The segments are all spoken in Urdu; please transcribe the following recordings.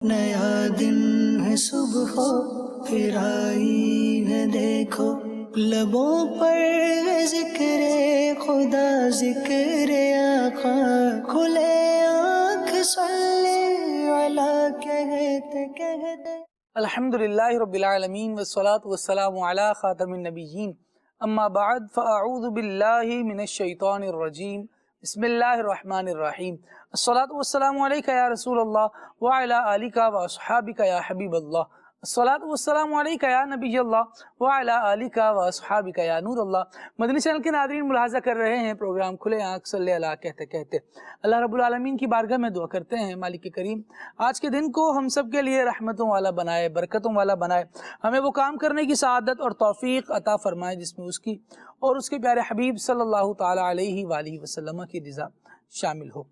نیا دن ہے صبح پھر آئی ہے دیکھو، لبوں پر ہے ذکر خدا ذکر آقا، کھلے آنکھ صلی علی کہتے کہتے۔ الحمدللہ رب العالمین والصلاة والسلام علی خاتم النبیین، اما بعد فاعوذ باللہ من الشیطان الرجیم، بسم اللہ الرحمن الرحیم۔ الصلاة والسلام علیک یا رسول اللہ وعلی آلک واصحابک یا حبیب اللہ، الصلاة والسلام علیک یا نبی اللہ وعلی آلک واصحابک یا نور اللہ۔ مدنی چینل کے ناظرین ملاحظہ کر رہے ہیں پروگرام کھلے آنکھ صلی اللہ کہتے کہتے۔ اللہ رب العالمین کی بارگاہ میں دعا کرتے ہیں مالک کریم آج کے دن کو ہم سب کے لیے رحمتوں والا بنائے، برکتوں والا بنائے، ہمیں وہ کام کرنے کی سعادت اور توفیق عطا فرمائے جس میں اس کی اور اس کے پیارے حبیب صلی اللہ تعالی علیہ وآلہ وسلم کی رضا شامل ہو۔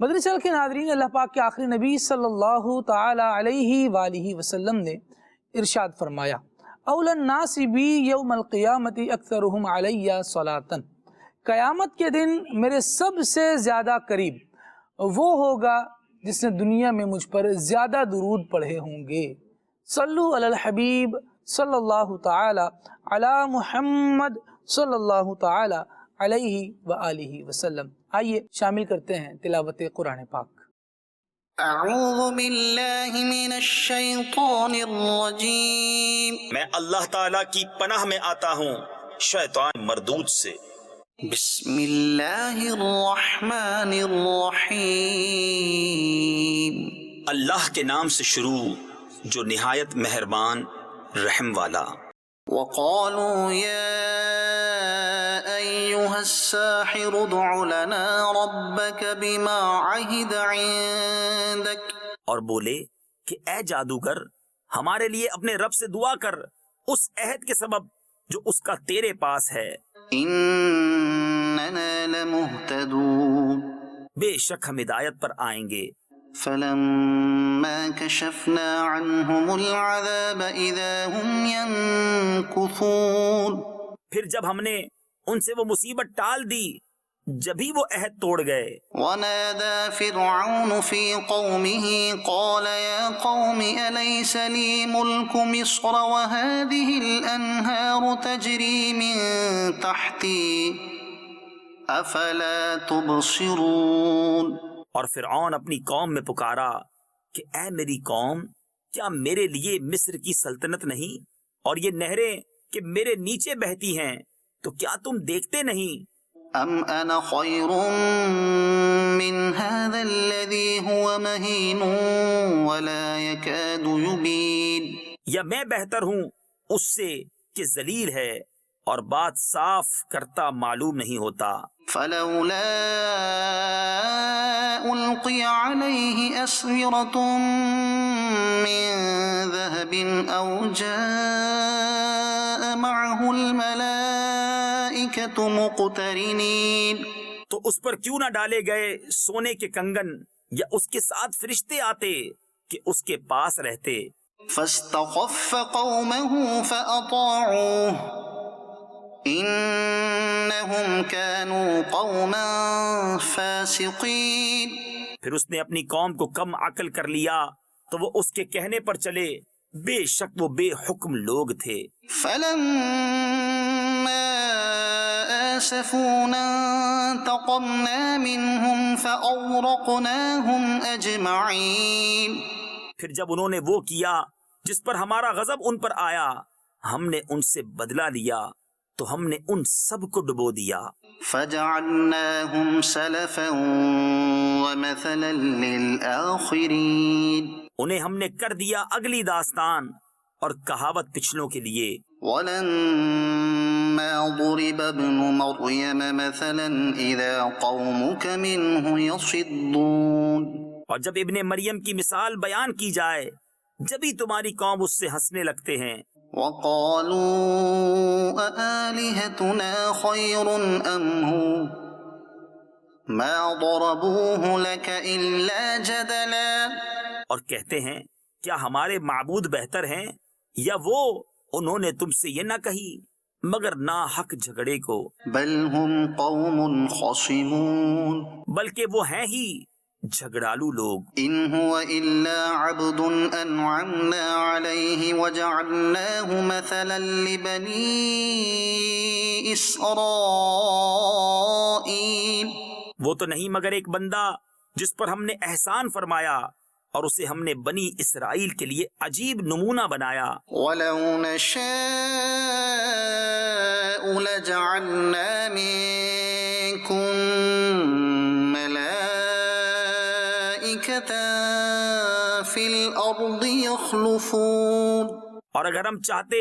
مدنی چینل کے ناظرین، اللہ پاک کے آخری نبی صلی اللہ تعالی علیہ وآلہ وسلم نے ارشاد فرمایا، اول الناس بی یوم القیامت اکثرہم علی صلاۃ، قیامت کے دن میرے سب سے زیادہ قریب وہ ہوگا جس نے دنیا میں مجھ پر زیادہ درود پڑھے ہوں گے۔ صلو علی الحبیب صلی اللہ تعالی علی محمد صلی اللہ تعالی علیہ وآلہ وسلم۔ آئیے شامل کرتے ہیں تلاوت قرآن پاک۔ اعوذ باللہ من الشیطان الرجیم، میں اللہ تعالیٰ کی پناہ میں آتا ہوں شیطان مردود سے۔ بسم اللہ الرحمن الرحیم، اللہ کے نام سے شروع جو نہایت مہربان رحم والا۔ وقالوا یا ایہا الساحر ادع لنا ربک بما عہد عندک، اور بولے کہ اے جادوگر ہمارے لیے اپنے رب سے دعا کر اس عہد کے سبب جو اس کا تیرے پاس ہے۔ اننا لمہتدون، بے شک ہم ہدایت پر آئیں گے۔ فلما کشفنا عنہم العذاب اذا هم ينکثون، پھر جب ہم نے ان سے وہ مصیبت ٹال دی جبھی وہ عہد توڑ گئے۔ ونادى فرعون في قومه قال يا قوم أليس لي ملك مصر وهذه الأنهار تجري من تحتي أفلا تبصرون، اور فرعون اپنی قوم میں پکارا کہ اے میری قوم، کیا میرے لیے مصر کی سلطنت نہیں اور یہ نہریں کہ میرے نیچے بہتی ہیں، تو کیا تم دیکھتے نہیں؟ ام انا خیر من هذا الذي هو مهين ولا يكاد يبين، یا میں بہتر ہوں اس سے کہ ذلیل ہے اور بات صاف کرتا معلوم نہیں ہوتا۔ فلولا القي عليه اسورة من ذهب او جاء معه الملائكة مقترنين، تو اس پر کیوں نہ ڈالے گئے سونے کے کنگن یا اس کے ساتھ فرشتے آتے کہ اس کے پاس رہتے۔ فاستخف قومه فأطاعوه انہم كانوا قوما فاسقین، پھر اس نے اپنی قوم کو کم عقل کر لیا تو وہ اس کے کہنے پر چلے، بے شک وہ بے حکم لوگ تھے۔ فلما آسفونا انتقمنا منهم فأغرقناهم اجمعین، پھر جب انہوں نے وہ کیا جس پر ہمارا غضب ان پر آیا، ہم نے ان سے بدلہ لیا تو ہم نے ان سب کو ڈبو دیا۔ فجعلناهم سلفا ومثلا للآخرین، انہیں ہم نے کر دیا اگلی داستان اور کہاوت پچھلوں کے لیے۔ ولما ضرب ابن مریم مثلا اذا قومك منه يصدون، اور جب ابن مریم کی مثال بیان کی جائے جبھی تمہاری قوم اس سے ہنسنے لگتے ہیں۔ وقالوا أآلهتنا خير أم هو ما ضربوه لك إلا جدلا، اور کہتے ہیں کیا ہمارے معبود بہتر ہیں یا وہ، انہوں نے تم سے یہ نہ کہی مگر نا حق جھگڑے کو۔ بل هم قوم خصمون، بلکہ وہ ہیں ہی جھگڑالو لوگ. إن هو إلا عبد أنعمنا عليه وجعلناه مثلا لبني إسرائيل. وہ تو نہیں مگر ایک بندہ جس پر ہم نے احسان فرمایا اور اسے ہم نے بنی اسرائیل کے لیے عجیب نمونہ بنایا. ولو نشاء لجعلنا منكم ملائكة في الأرض يخلفون. اور اگر ہم چاہتے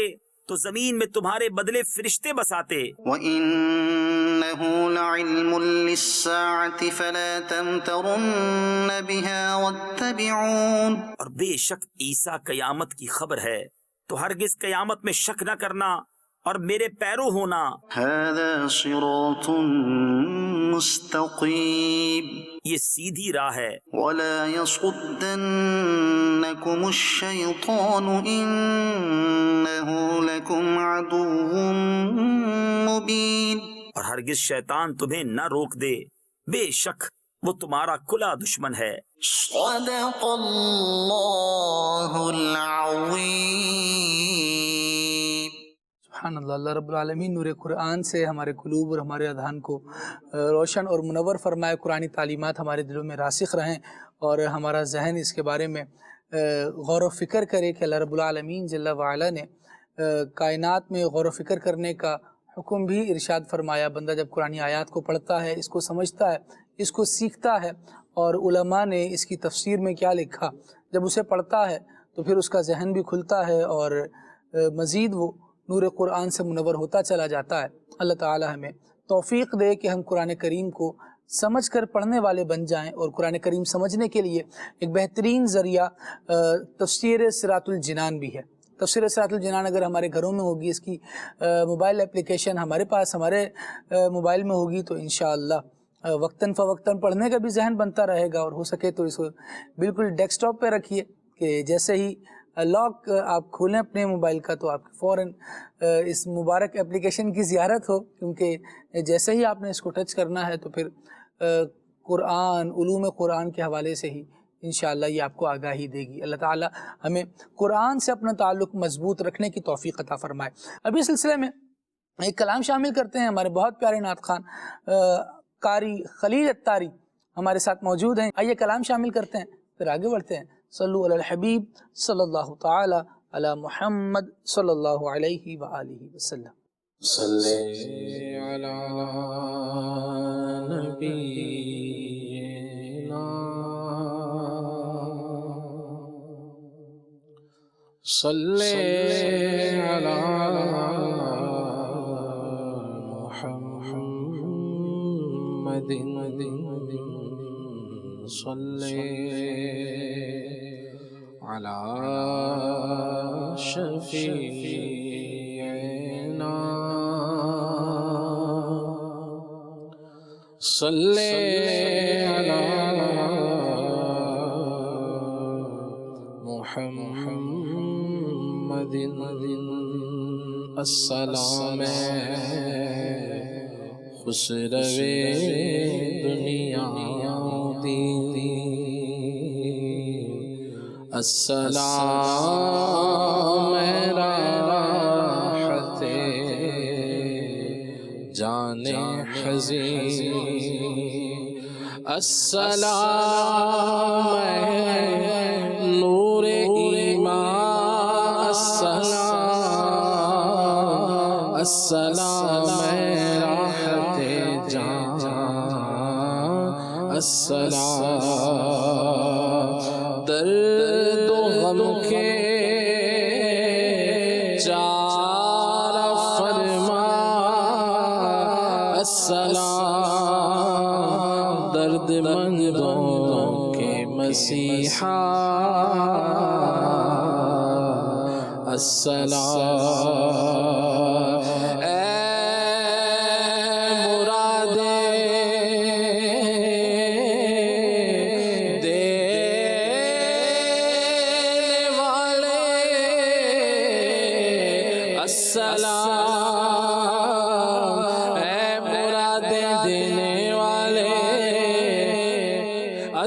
تو زمین میں تمہارے بدلے فرشتے بساتے. وَإِنَّهُ لَعِلْمٌ لِلسَّاعَةِ فَلَا تَمْتَرُنَّ بِهَا وَاتَّبِعُونَ. اور بے شک عیسیٰ قیامت کی خبر ہے تو ہرگز قیامت میں شک نہ کرنا اور میرے پیرو ہونا. هَذَا صِرَاطٌ مُسْتَقِيمٌ. یہ سیدھی راہ ہے. وَلَا يَصُدَّنَّكُمُ الشَّيْطَانُ إِنَّهُ لَكُمْ عَدُوٌّ مُبِينٌ. اور ہرگز شیطان تمہیں نہ روک دے، بے شک وہ تمہارا کھلا دشمن ہے. صدق اللہ العظیم. سبحان اللہ. اللہ رب العالمین نور قرآن سے ہمارے قلوب اور ہمارے اذہان کو روشن اور منور فرمائے. قرآنی تعلیمات ہمارے دلوں میں راسخ رہیں اور ہمارا ذہن اس کے بارے میں غور و فکر کرے کہ اللہ رب العالمین جل وعلا نے کائنات میں غور و فکر کرنے کا حکم بھی ارشاد فرمایا. بندہ جب قرآنی آیات کو پڑھتا ہے، اس کو سمجھتا ہے، اس کو سیکھتا ہے، اور علماء نے اس کی تفسیر میں کیا لکھا، جب اسے پڑھتا ہے تو پھر اس کا ذہن بھی کھلتا ہے اور مزید وہ نور قرآن سے منور ہوتا چلا جاتا ہے. اللہ تعالی ہمیں توفیق دے کہ ہم قرآن کریم کو سمجھ کر پڑھنے والے بن جائیں. اور قرآن کریم سمجھنے کے لیے ایک بہترین ذریعہ تفسیر صراط الجنان بھی ہے. تفسیر صراط الجنان اگر ہمارے گھروں میں ہوگی، اس کی موبائل اپلیکیشن ہمارے پاس ہمارے موبائل میں ہوگی، تو انشاءاللہ وقتاً فوقتاً پڑھنے کا بھی ذہن بنتا رہے گا. اور ہو سکے تو اس کو بالکل ڈیسک ٹاپ پہ رکھیے کہ جیسے ہی لاک آپ کھولیں اپنے موبائل کا تو آپ فوراً اس مبارک اپلیکیشن کی زیارت ہو، کیونکہ جیسے ہی آپ نے اس کو ٹچ کرنا ہے تو پھر قرآن، علوم قرآن کے حوالے سے ہی انشاءاللہ یہ آپ کو آگاہی دے گی. اللہ تعالی ہمیں قرآن سے اپنا تعلق مضبوط رکھنے کی توفیق عطا فرمائے. ابھی سلسلے میں ایک کلام شامل کرتے ہیں. ہمارے بہت پیارے نعت خوان قاری خلیل اتاری ہمارے ساتھ موجود ہیں. آئیے کلام شامل کرتے ہیں، پھر آگے بڑھتے ہیں. صلو علی الحبیب صلی اللہ تعالی علی محمد صلی اللہ علیہ وآلہ وسلم. صلی علی نبینا صلی علی محمد صلی علی شفیعنا صلی علی محمد السلام خسرو دنیا دین السلام راحت جان حزین السلام نور ایمان السلام راحت جان السلام درد و غم کے چارہ فرما السلام درد مندوں کے مسیحا السلام اے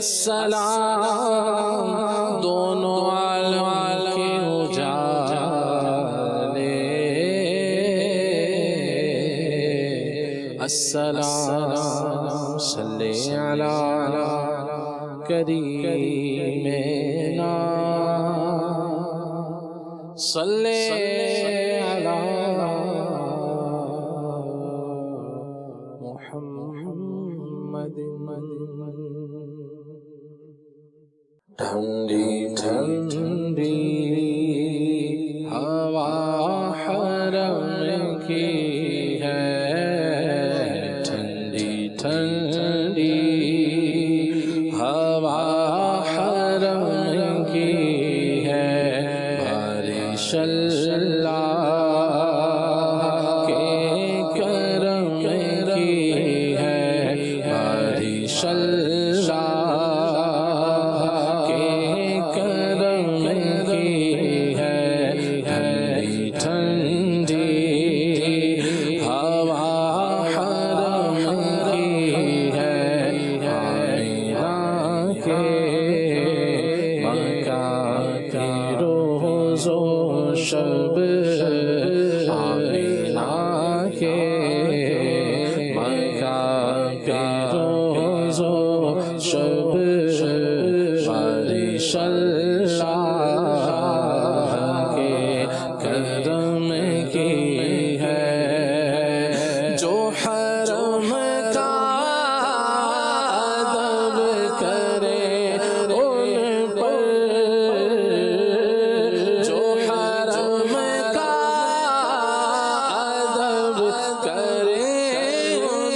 السلام دونوں عالم کے اجالے، السلام صلی علی کریمنا صلی علی محمد۔ ٹھنڈی ٹھنڈی ہوا حرم کی ہے، ٹھنڈی ٹھنڈی ہوا حرم کی ہے، بارش اللہ کے کرم کی ہے، بارش اللہ کے کرم کی ہے، ٹھنڈی ٹھنڈی ہوا حرم کی ہے، آمینہ کے مکان کی روز و شب، آمینہ کے مکان کی روز و شب، بارش اللہ کے کرم کی ہے، جو حرم کا ادب کرے ان پر، جو حرم کا ادب کرے ان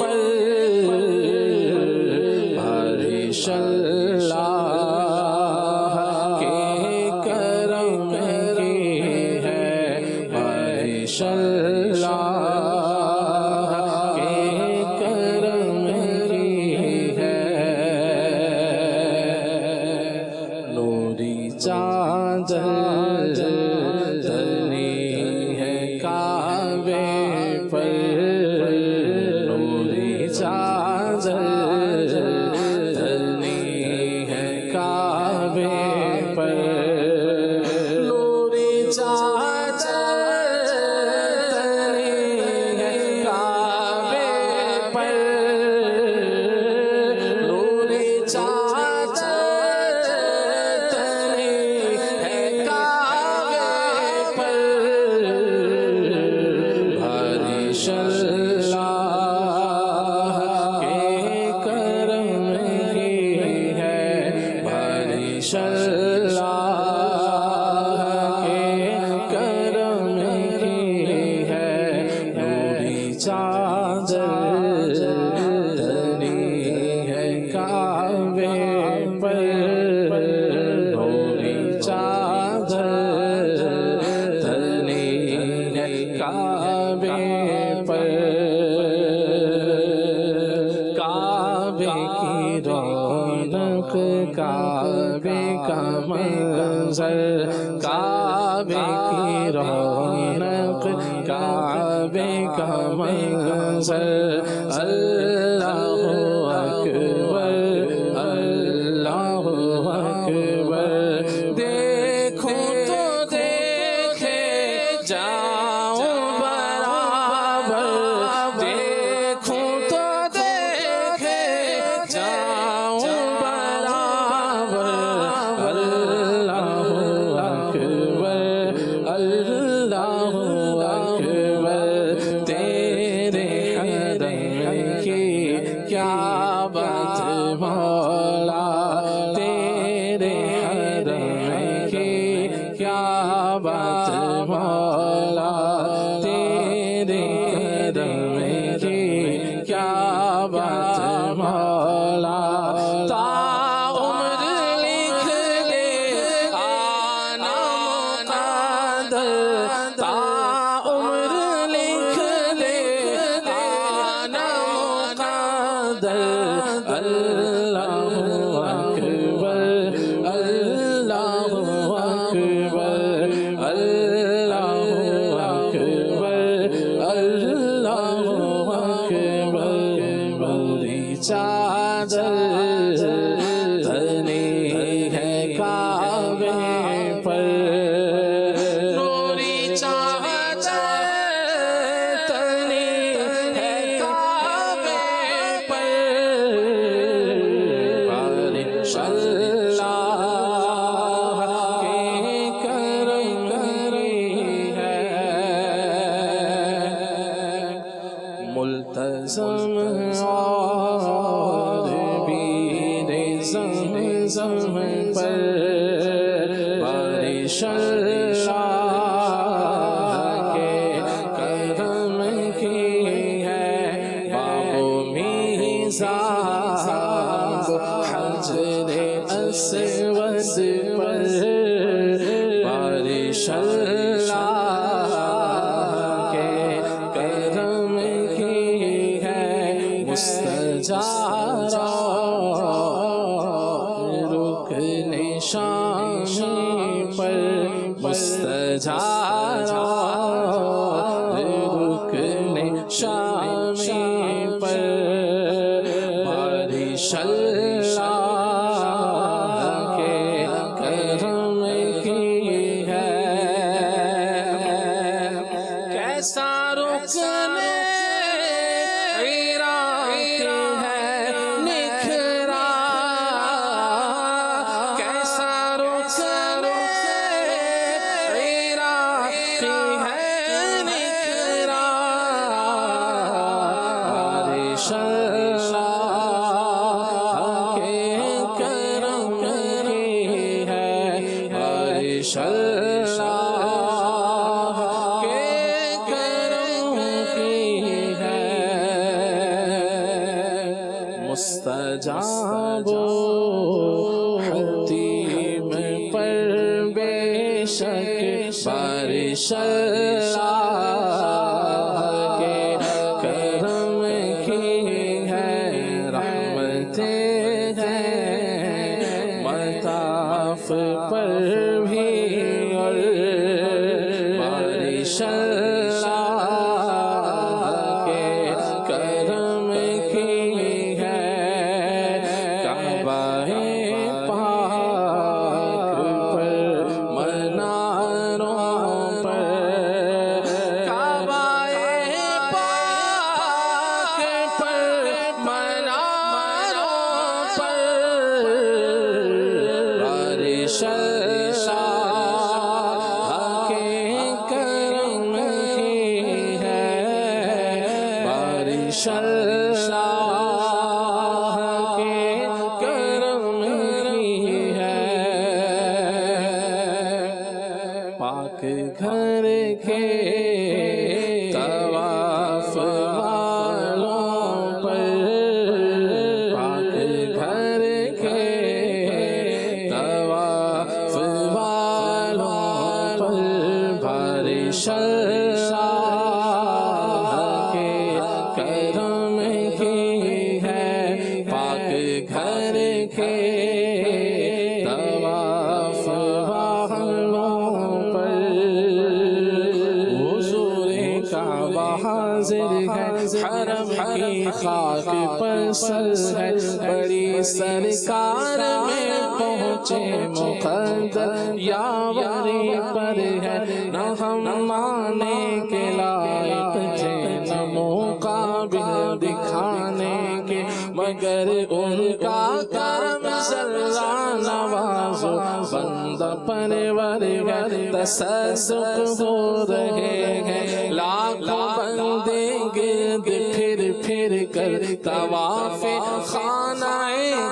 پر، بارش اللہ کے کرم کی ہے، بارش اللہ کے کرم کی ہے، نوری چادر ڈلی ہے کعبے پر، نوری چادر ڈلی ہے کعبے پر، نوری چادر ڈلی ہے کعبے پر، نوری چادر ڈلی ہے کعبے پر، بارش اللہ کے کرم کی ہے، بارش اللہ کے کرم کی ہے، نوری چادر ڈلی ہے کعبے پر، نوری چادر ڈلی ہے کعبے پر، کعبے کی رونق، کعبے کا منظر، کعبے کی رونق، کعبے کا منظر، اللہ اکبر، اللہ اکبر، دیکھوں تو دیکھے جاؤں برابر، دیکھوں تو دیکھے جاؤں برابر، اللہ اکبر، اللہ اکبر، تیرے حرم کی کیا بات مولا، تیرے حرم کی کیا بات مولا، تیرے حرم کی کیا بات مولا، تا عمر لکھ دے آنا مقدر، تا عمر لکھ دے آنا مقدر، اللہ اکبر، اللہ اکبر، اللہ اکبر، اللہ اکبر، بڑی چادر اللہ کے کرم کی ہے مستجارہ رکن شامی پر مستجارہ رکن شامی پر بارش اللہ کے کرم کی ہے کیسا رکن عراق ہے نکھرا کیسا رکن عراق ہے نکھرا بارش اللہ کے کرم کی ہے بارش اللہ کے کرم کی ہے مستجاب حتیم پر بے شک بارش اللہ کے کرم کی ہے رحمتیں ہیں مطاف پر بھی اور بارش اللہ کے کرم کی ہے کعبہ پاک پر مناروں پر کعبہ پاک پر مناروں پر بارش اللہ کے کرم کی ہے بارش اللہ کے کرم کی ہے پاک گھر کے طواف والوں پر پاک گھر کے طواف والوں پر بارش اللہ کے کرم کی ہے پاک گھر کے طواف والوں پر حضور کعبہ حاضر ہے حرم کی خاک پر سر ہے بڑی سرکار میں پہنچے مقدر یاوری پر ہے نہ ہم مانے کے لائق تھے نہ مقابل دکھانے کے مگر ان کا کرم ذرہ نوازو بندہ پرورگر تصدق ہو رہے ہیں لاکھوں بندے گرد پھر کر طواف خانہ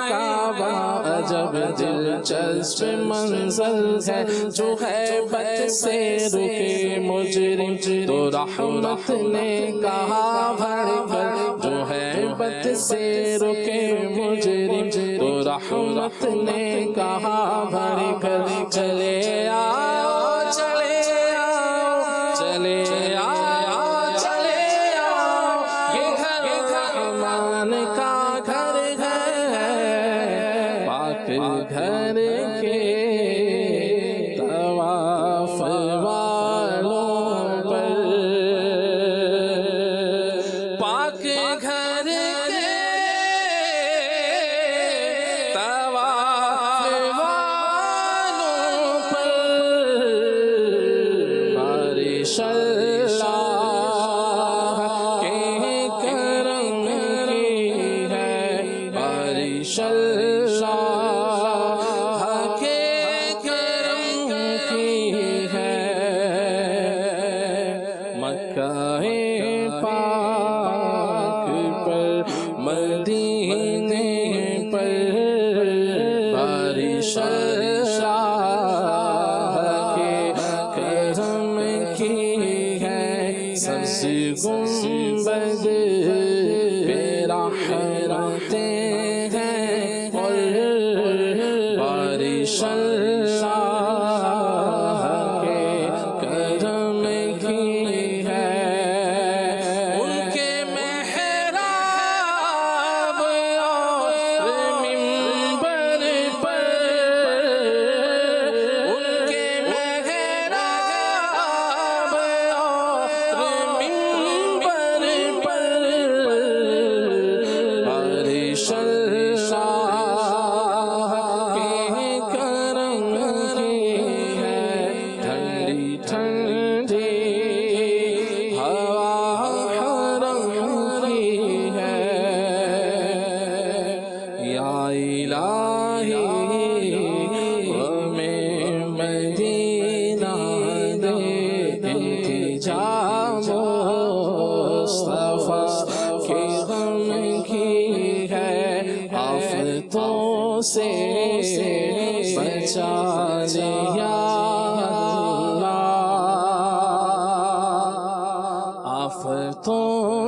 کعبہ عجب دلچسپ منظر ہے جو ہے بت سے رکے مجرم تو رحمت نے کہا بھڑ کر جو ہے بت سے رکے مجرم تو رحمت نے کہا بھڑ کر چلے آؤ چلے آؤ چلے آؤ چلے آؤ یہ گھر رحمان کا گھر ہے پاک گھر کے طواف والوں پر پاک گھر کے طواف والوں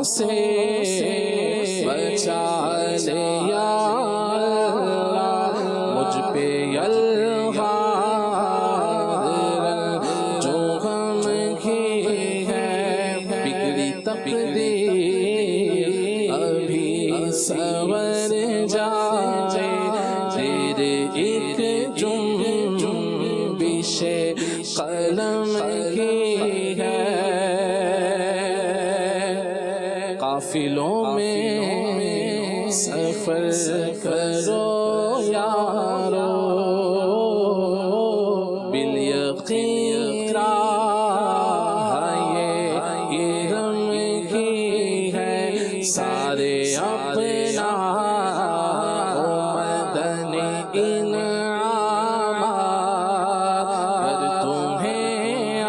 سے بچا لے یا اللہ مجھ پہ الغار جو غم کی ہے بگڑی تقدیر ابھی سنور جائے تیرے ایک جنبش قلم کی ہے قافلوں میں سفر کرو یارو بالیقین راہ یہ رم کی ہے سارے اپنا مدنی انعامات کر تمہیں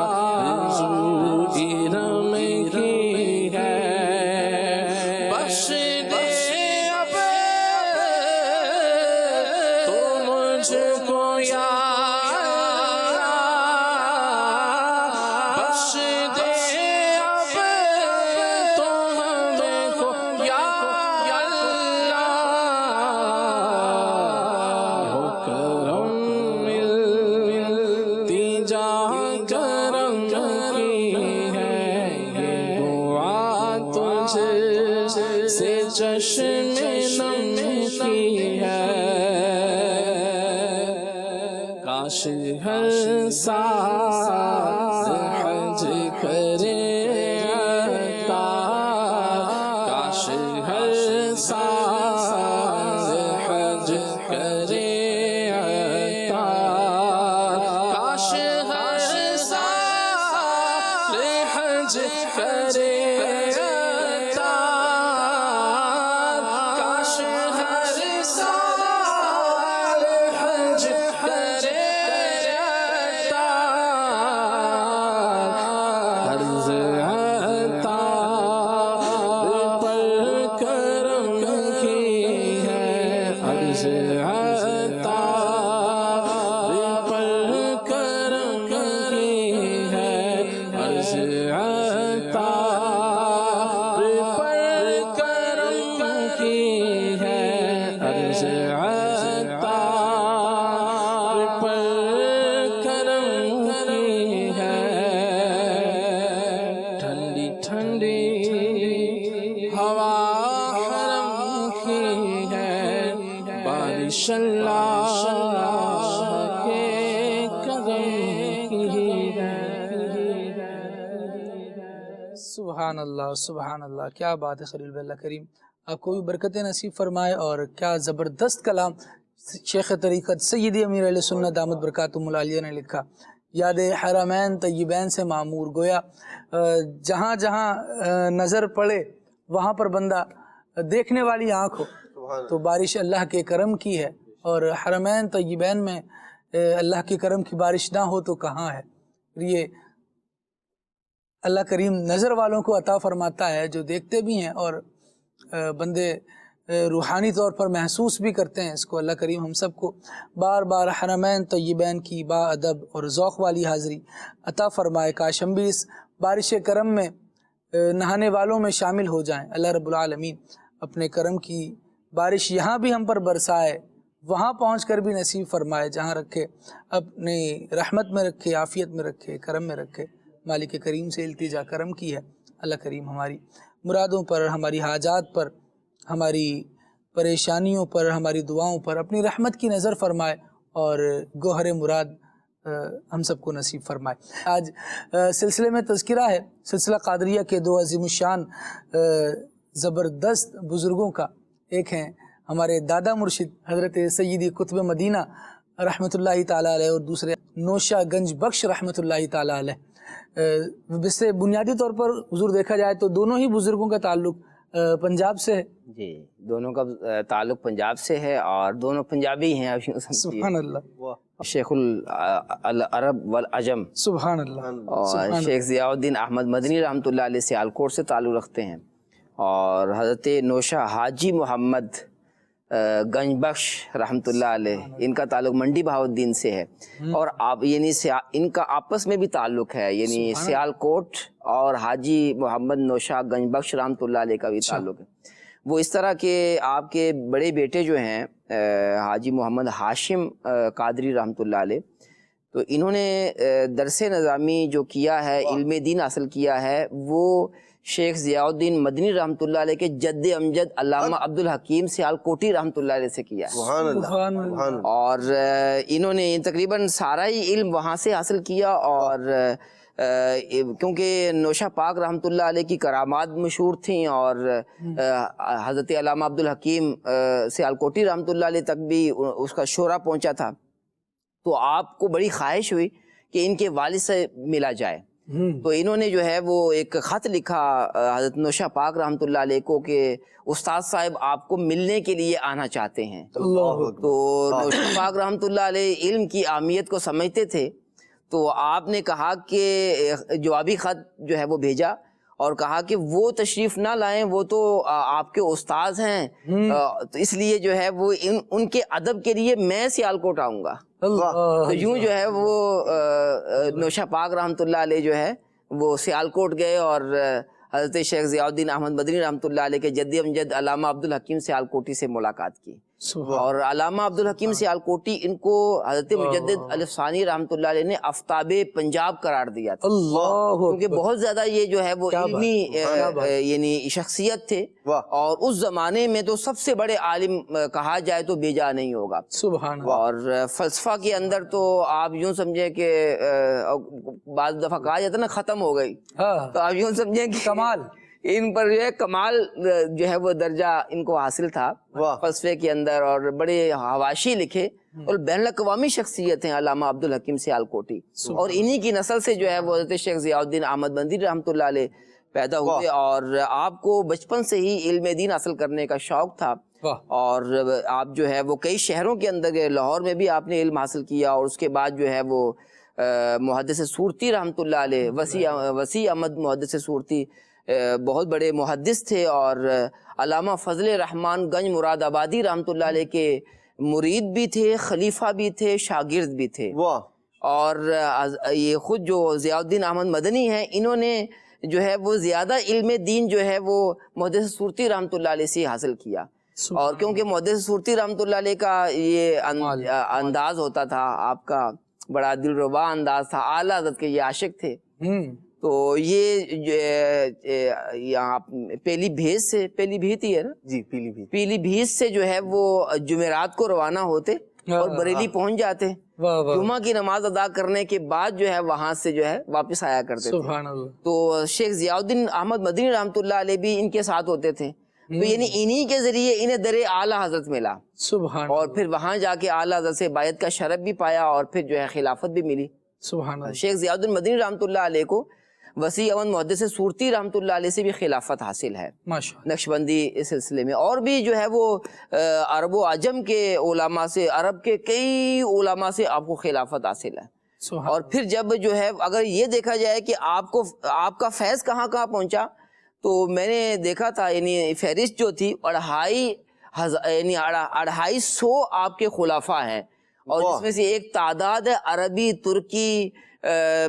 آرزو ارم کی ہے بخش دے اب تو مجھ کو یا اللہ بخش دے اب تو ہم کو یا اللہ ہو کرم التجا کرم کی ہے یہ دعا تجھ سے چشم نم کی ہے کاش ہر سال حج کرے عطا کاش ہر سال حج کرے عطا کاش ہر سال حج کرے عطا کاش ہر سال حج کرے عطا عرض عطا پر کرم کی ہے عرض عطا پر کرم کی ہے عرض عطا پر کرم کی ہے عرض عطا پر کرم کی ہے ٹھنڈی ٹھنڈی ہوا حرم کی ہے بارش اللہ کے قدم کی ہے سبحان اللہ سبحان اللہ، کیا بات ہے خلیل بھائی، اللہ کریم آپ کو بھی برکتیں نصیب فرمائے، اور کیا زبردست کلام شیخ طریقت سیدی امیر اہل سنت دامت برکاتہم العالیہ نے لکھا۔ یاد حرمین طیبین سے معمور، گویا جہاں جہاں نظر پڑے وہاں پر بندہ دیکھنے والی آنکھ ہو تو بارش اللہ کے کرم کی ہے، اور حرمین طیبین میں اللہ کے کرم کی بارش نہ ہو تو کہاں ہے۔ یہ اللہ کریم نظر والوں کو عطا فرماتا ہے جو دیکھتے بھی ہیں، اور بندے روحانی طور پر محسوس بھی کرتے ہیں اس کو۔ اللہ کریم ہم سب کو بار بار حرمین طیبین کی با ادب اور ذوق والی حاضری عطا فرمائے۔ کاش ہم بھی اس بارش کرم میں نہانے والوں میں شامل ہو جائیں۔ اللہ رب العالمین اپنے کرم کی بارش یہاں بھی ہم پر برسائے، وہاں پہنچ کر بھی نصیب فرمائے، جہاں رکھے اپنی رحمت میں رکھے، عافیت میں رکھے، کرم میں رکھے۔ مالک کریم سے التجا کرم کی ہے، اللہ کریم ہماری مرادوں پر، ہماری حاجات پر، ہماری پریشانیوں پر، ہماری دعاؤں پر اپنی رحمت کی نظر فرمائے، اور گوہر مراد ہم سب کو نصیب فرمائے۔ آج سلسلے میں تذکرہ ہے سلسلہ قادریہ کے دو عظیم الشان زبردست بزرگوں کا۔ ایک ہیں ہمارے دادا مرشد حضرت سیدی قطب مدینہ رحمۃ اللہ تعالیٰ علیہ، اور دوسرے نوشہ گنج بخش رحمۃ اللہ تعالیٰ علیہ۔ ویسے بنیادی طور پر حضور دیکھا جائے تو دونوں ہی بزرگوں کا تعلق پنجاب سے ہے۔ جی، دونوں کا تعلق پنجاب سے ہے، اور دونوں پنجابی ہیں۔ سبحان اللہ، شیخ العرب والعجم، سبحان اللہ، اور شیخ ضیاء الدین احمد مدنی رحمۃ اللہ علیہ سیالکوٹ سے تعلق رکھتے ہیں، اور حضرت نوشہ حاجی محمد گنج بخش رحمۃ اللہ علیہ، ان کا تعلق منڈی بہاؤالدین سے ہے، اور آپ یعنی ان کا آپس میں بھی تعلق ہے، یعنی سیال کوٹ اور حاجی محمد نوشا گنج بخش رحمۃ اللہ علیہ کا بھی تعلق ہے۔ وہ اس طرح کے آپ کے بڑے بیٹے جو ہیں حاجی محمد ہاشم قادری رحمۃ اللہ علیہ، تو انہوں نے درس نظامی جو کیا ہے، علم دین حاصل کیا ہے، وہ شیخ ضیاء الدین مدنی رحمۃ اللہ علیہ کے جد امجد علامہ عبدالحکیم سیالکوٹی رحمۃ اللہ علیہ سے کیا ہے۔ سبحان اللہ، سبحان اللہ۔ اور انہوں نے تقریباً سارا ہی علم وہاں سے حاصل کیا، اور کیونکہ نوشا پاک رحمۃ اللہ علیہ کی کرامات مشہور تھیں، اور حضرت علامہ عبدالحکیم سیالکوٹی رحمۃ اللہ علیہ تک بھی اس کا شعرہ پہنچا تھا، تو آپ کو بڑی خواہش ہوئی کہ ان کے والد سے ملا جائے، تو انہوں نے جو ہے وہ ایک خط لکھا حضرت نوشا پاک رحمۃ اللہ علیہ کو کہ استاد صاحب آپ کو ملنے کے لیے آنا چاہتے ہیں۔ تو نوشا پاک رحمۃ اللہ علیہ علم کی اہمیت کو سمجھتے تھے، تو آپ نے کہا کہ جوابی خط جو ہے وہ بھیجا اور کہا کہ وہ تشریف نہ لائیں، وہ تو آپ کے استاذ ہیں، تو اس لیے جو ہے وہ ان کے ادب کے لیے میں سیالکوٹ آؤں گا۔ تو یوں جو ہے وہ نوشا پاک رحمۃ اللہ علیہ جو ہے وہ سیالکوٹ گئے، اور حضرت شیخ ضیاء الدین احمد مدنی رحمۃ اللہ علیہ کے جد امجد علامہ عبدالحکیم سیالکوٹی سے ملاقات کی، اور علامہ عبدالحکیم سیالکوٹی ان کو حضرت مجدد الف ثانی رحمۃ اللہ علیہ نے آفتاب پنجاب قرار دیا تھا، کیونکہ بہت زیادہ یہ جو ہے وہ علمی یعنی شخصیت تھے، اور اس زمانے میں تو سب سے بڑے عالم کہا جائے تو بے جا نہیں ہوگا۔ سبحان اللہ۔ اور فلسفہ کے اندر تو آپ یوں سمجھیں کہ بعض دفعہ کہا جاتا ہے نا ختم ہو گئی، تو آپ یوں سمجھیں کہ کمال ان پر جو ہے کمال جو ہے وہ درجہ ان کو حاصل تھا فلسفے کے اندر، اور بڑے حواشی لکھے، اور بین الاقوامی شخصیت ہیں علامہ عبدالحکیم سیالکوٹی، اور انہی کی نسل سے جو ہے وہ حضرت شیخ ضیاء الدین احمد مدنی رحمۃ اللہ علیہ پیدا ہوئے، اور آپ کو بچپن سے ہی علم دین حاصل کرنے کا شوق تھا، اور آپ جو ہے وہ کئی شہروں کے اندر گئے، لاہور میں بھی آپ نے علم حاصل کیا، اور اس کے بعد جو ہے وہ محدث صورتی رحمۃ اللہ علیہ، وسیع احمد محدث صورتی بہت بڑے محدث تھے، اور علامہ فضل رحمان گنج مراد آبادی رحمۃ اللہ علیہ کے مرید بھی تھے، خلیفہ بھی تھے، شاگرد بھی تھے، اور یہ خود جو ضیاء الدین احمد مدنی ہیں، انہوں نے جو ہے وہ زیادہ علم دین جو ہے وہ محدث صورتی رحمۃ اللہ علیہ سے حاصل کیا، اور کیونکہ محدث صورتی رحمۃ اللہ علیہ کا یہ انداز ہوتا تھا، آپ کا بڑا دلربا انداز تھا، اعلیٰ حضرت کے یہ عاشق تھے، تو یہ یہاں پیلی بھیت ہی ہے نا جی، پیلی بھیت سے جو ہے وہ جمعرات کو روانہ ہوتے اور بریلی پہنچ جاتے، جمعہ کی نماز ادا کرنے کے بعد جو ہے وہاں سے جو ہے واپس آیا کرتے تھے، تو شیخ ضیاء الدین احمد مدنی رحمۃ اللہ علیہ بھی ان کے ساتھ ہوتے تھے، تو یعنی انہی کے ذریعے انہیں در اعلیٰ حضرت ملا، اور پھر وہاں جا کے اعلیٰ حضرت سے بیعت کا شرف بھی پایا، اور پھر جو ہے خلافت بھی ملی۔ شیخ ضیاء الدین مدنی رحمۃ اللہ علیہ کو وسیع احمد محدث صورتی رحمۃ اللہ علیہ سے بھی خلافت حاصل ہے نقشبندی اس سلسلے میں، اور بھی جو ہے وہ عرب و عجم کے علماء سے، عرب کے کئی علماء سے آپ کو خلافت حاصل ہے، اور پھر جب جو ہے اگر یہ دیکھا جائے کہ آپ کا فیض کہاں کہاں پہنچا، تو میں نے دیکھا تھا یعنی فہرست جو تھی 250 آپ کے خلفاء ہیں، اور اس میں سے ایک تعداد ہے عربی، ترکی،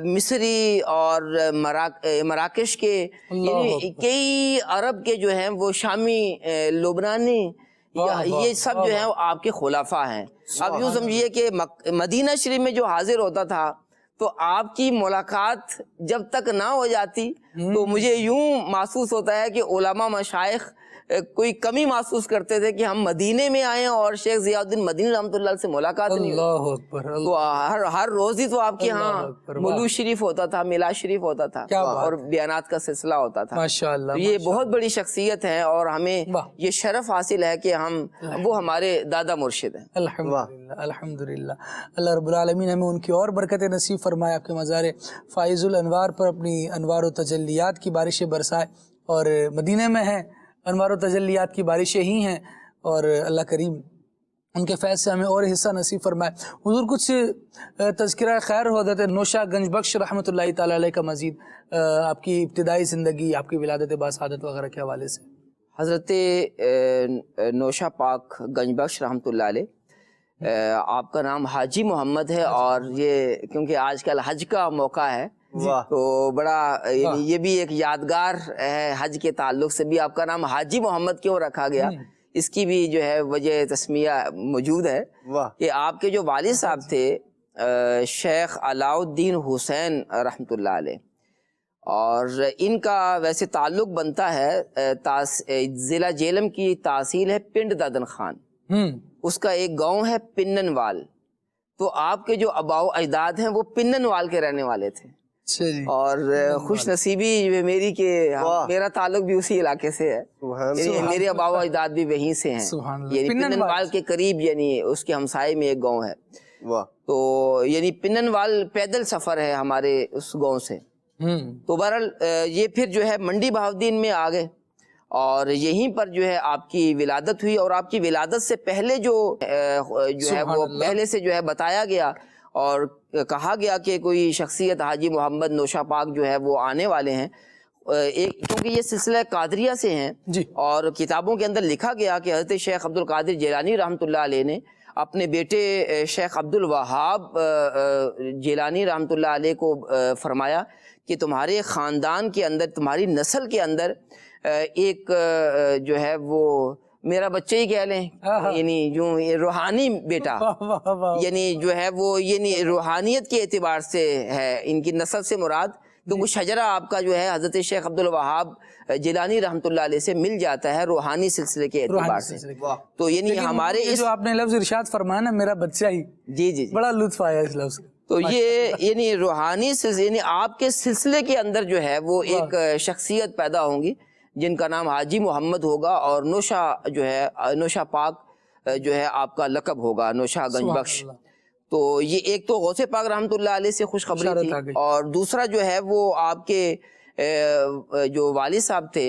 مصری اور مراکش کے، یعنی کئی عرب کے جو ہیں وہ شامی، لبنانی، یہ سب جو ہیں آپ کے خلفاء ہیں۔ اب یوں سمجھیے کہ مدینہ شریف میں جو حاضر ہوتا تھا، تو آپ کی ملاقات جب تک نہ ہو جاتی تو مجھے یوں محسوس ہوتا ہے کہ علماء مشائخ کوئی کمی محسوس کرتے تھے کہ ہم مدینے میں آئے اور شیخ ضیاء الدین مدنی رحمۃ اللہ سے ملاقات نہیں ہوئی، تو ہر روز ہی تو آپ کے ہاں مولود شریف ہوتا تھا، میلاد شریف ہوتا تھا، اور بیانات کا سلسلہ ہوتا تھا۔ یہ بہت بڑی شخصیت ہے، اور ہمیں یہ شرف حاصل ہے کہ وہ ہمارے دادا مرشد ہیں۔ الحمدللہ، اللہ رب العالمین ہمیں ان کی اور برکت نصیب فرمائے، آپ کے مزار فائز الانوار پر اپنی انوار و تجلیات کی بارشیں برسائے، اور مدینے میں ہیں انوار و تجلیات کی بارشیں ہی ہیں، اور اللہ کریم ان کے فیض سے ہمیں اور حصہ نصیب فرمائے۔ حضور کچھ تذکرہ خیر ہو حضرت نوشا گنج بخش رحمۃ اللہ تعالی علیہ کا مزید آپ کی ابتدائی زندگی، آپ کی ولادت باسعادت وغیرہ کے حوالے سے؟ حضرت نوشہ پاک گنج بخش رحمۃ اللہ علیہ، آپ کا نام حاجی محمد ہے، اور یہ کیونکہ آج کل حج کا موقع ہے تو بڑا یعنی یہ بھی ایک یادگار ہے، حج کے تعلق سے بھی آپ کا نام حاجی محمد کیوں رکھا گیا، اس کی بھی جو ہے وجہ تسمیہ موجود ہے کہ آپ کے جو والد صاحب تھے شیخ علاء الدین حسین رحمۃ اللہ علیہ، اور ان کا ویسے تعلق بنتا ہے ضلع جہلم کی تحصیل ہے پنڈ دادن خان، اس کا ایک گاؤں ہے پنن وال، تو آپ کے جو آباء و اجداد ہیں وہ پنن وال کے رہنے والے تھے، اور خوش نصیبی میری کہ میرا تعلق بھی اسی علاقے سے ہے، یعنی میرے آباء و اجداد بھی وہیں سے ہیں، یعنی پنن وال کے قریب، یعنی اس کے ہمسائے میں ایک گاؤں ہے، تو یعنی پنن وال پیدل سفر ہے ہمارے اس گاؤں سے۔ تو بہرحال یہ پھر جو ہے منڈی بہاؤالدین میں آ گئے، اور یہیں پر جو ہے آپ کی ولادت ہوئی، اور آپ کی ولادت سے پہلے جو ہے وہ پہلے سے جو ہے بتایا گیا اور کہا گیا کہ کوئی شخصیت حاجی محمد نوشہ پاک جو ہے وہ آنے والے ہیں، کیونکہ یہ سلسلہ قادریہ سے ہیں، اور کتابوں کے اندر لکھا گیا کہ حضرت شیخ عبد القادر جیلانی رحمۃ اللہ علیہ نے اپنے بیٹے شیخ عبد الوہاب جیلانی رحمۃ اللہ علیہ کو فرمایا کہ تمہارے خاندان کے اندر، تمہاری نسل کے اندر ایک جو ہے وہ میرا بچہ ہی کہہ لیں، یعنی جو روحانی بیٹا، یعنی جو ہے وہ یعنی روحانیت کے اعتبار سے ہے، ان کی نسل سے مراد، کیونکہ شجرہ آپ کا جو ہے حضرت شیخ عبد الوہاب جیلانی رحمۃ اللہ علیہ سے مل جاتا ہے روحانی سلسلے کے اعتبار سے، تو یعنی ہمارے اس جو آپ نے لفظ ارشاد فرمایا نا میرا بچہ ہی، جی بڑا لطف آیا اس لفظ، تو یہ یعنی روحانی سلسلے، یعنی آپ کے سلسلے کے اندر جو ہے وہ ایک شخصیت پیدا ہوں گی جن کا نام حاجی محمد ہوگا، اور نوشہ جو ہے نوشہ پاک جو ہے آپ کا لقب ہوگا، نوشہ گنج بخش۔ تو یہ ایک تو غوث پاک رحمۃ اللہ علیہ سے خوشخبری تھی، اور دوسرا جو ہے وہ آپ کے جو والد صاحب تھے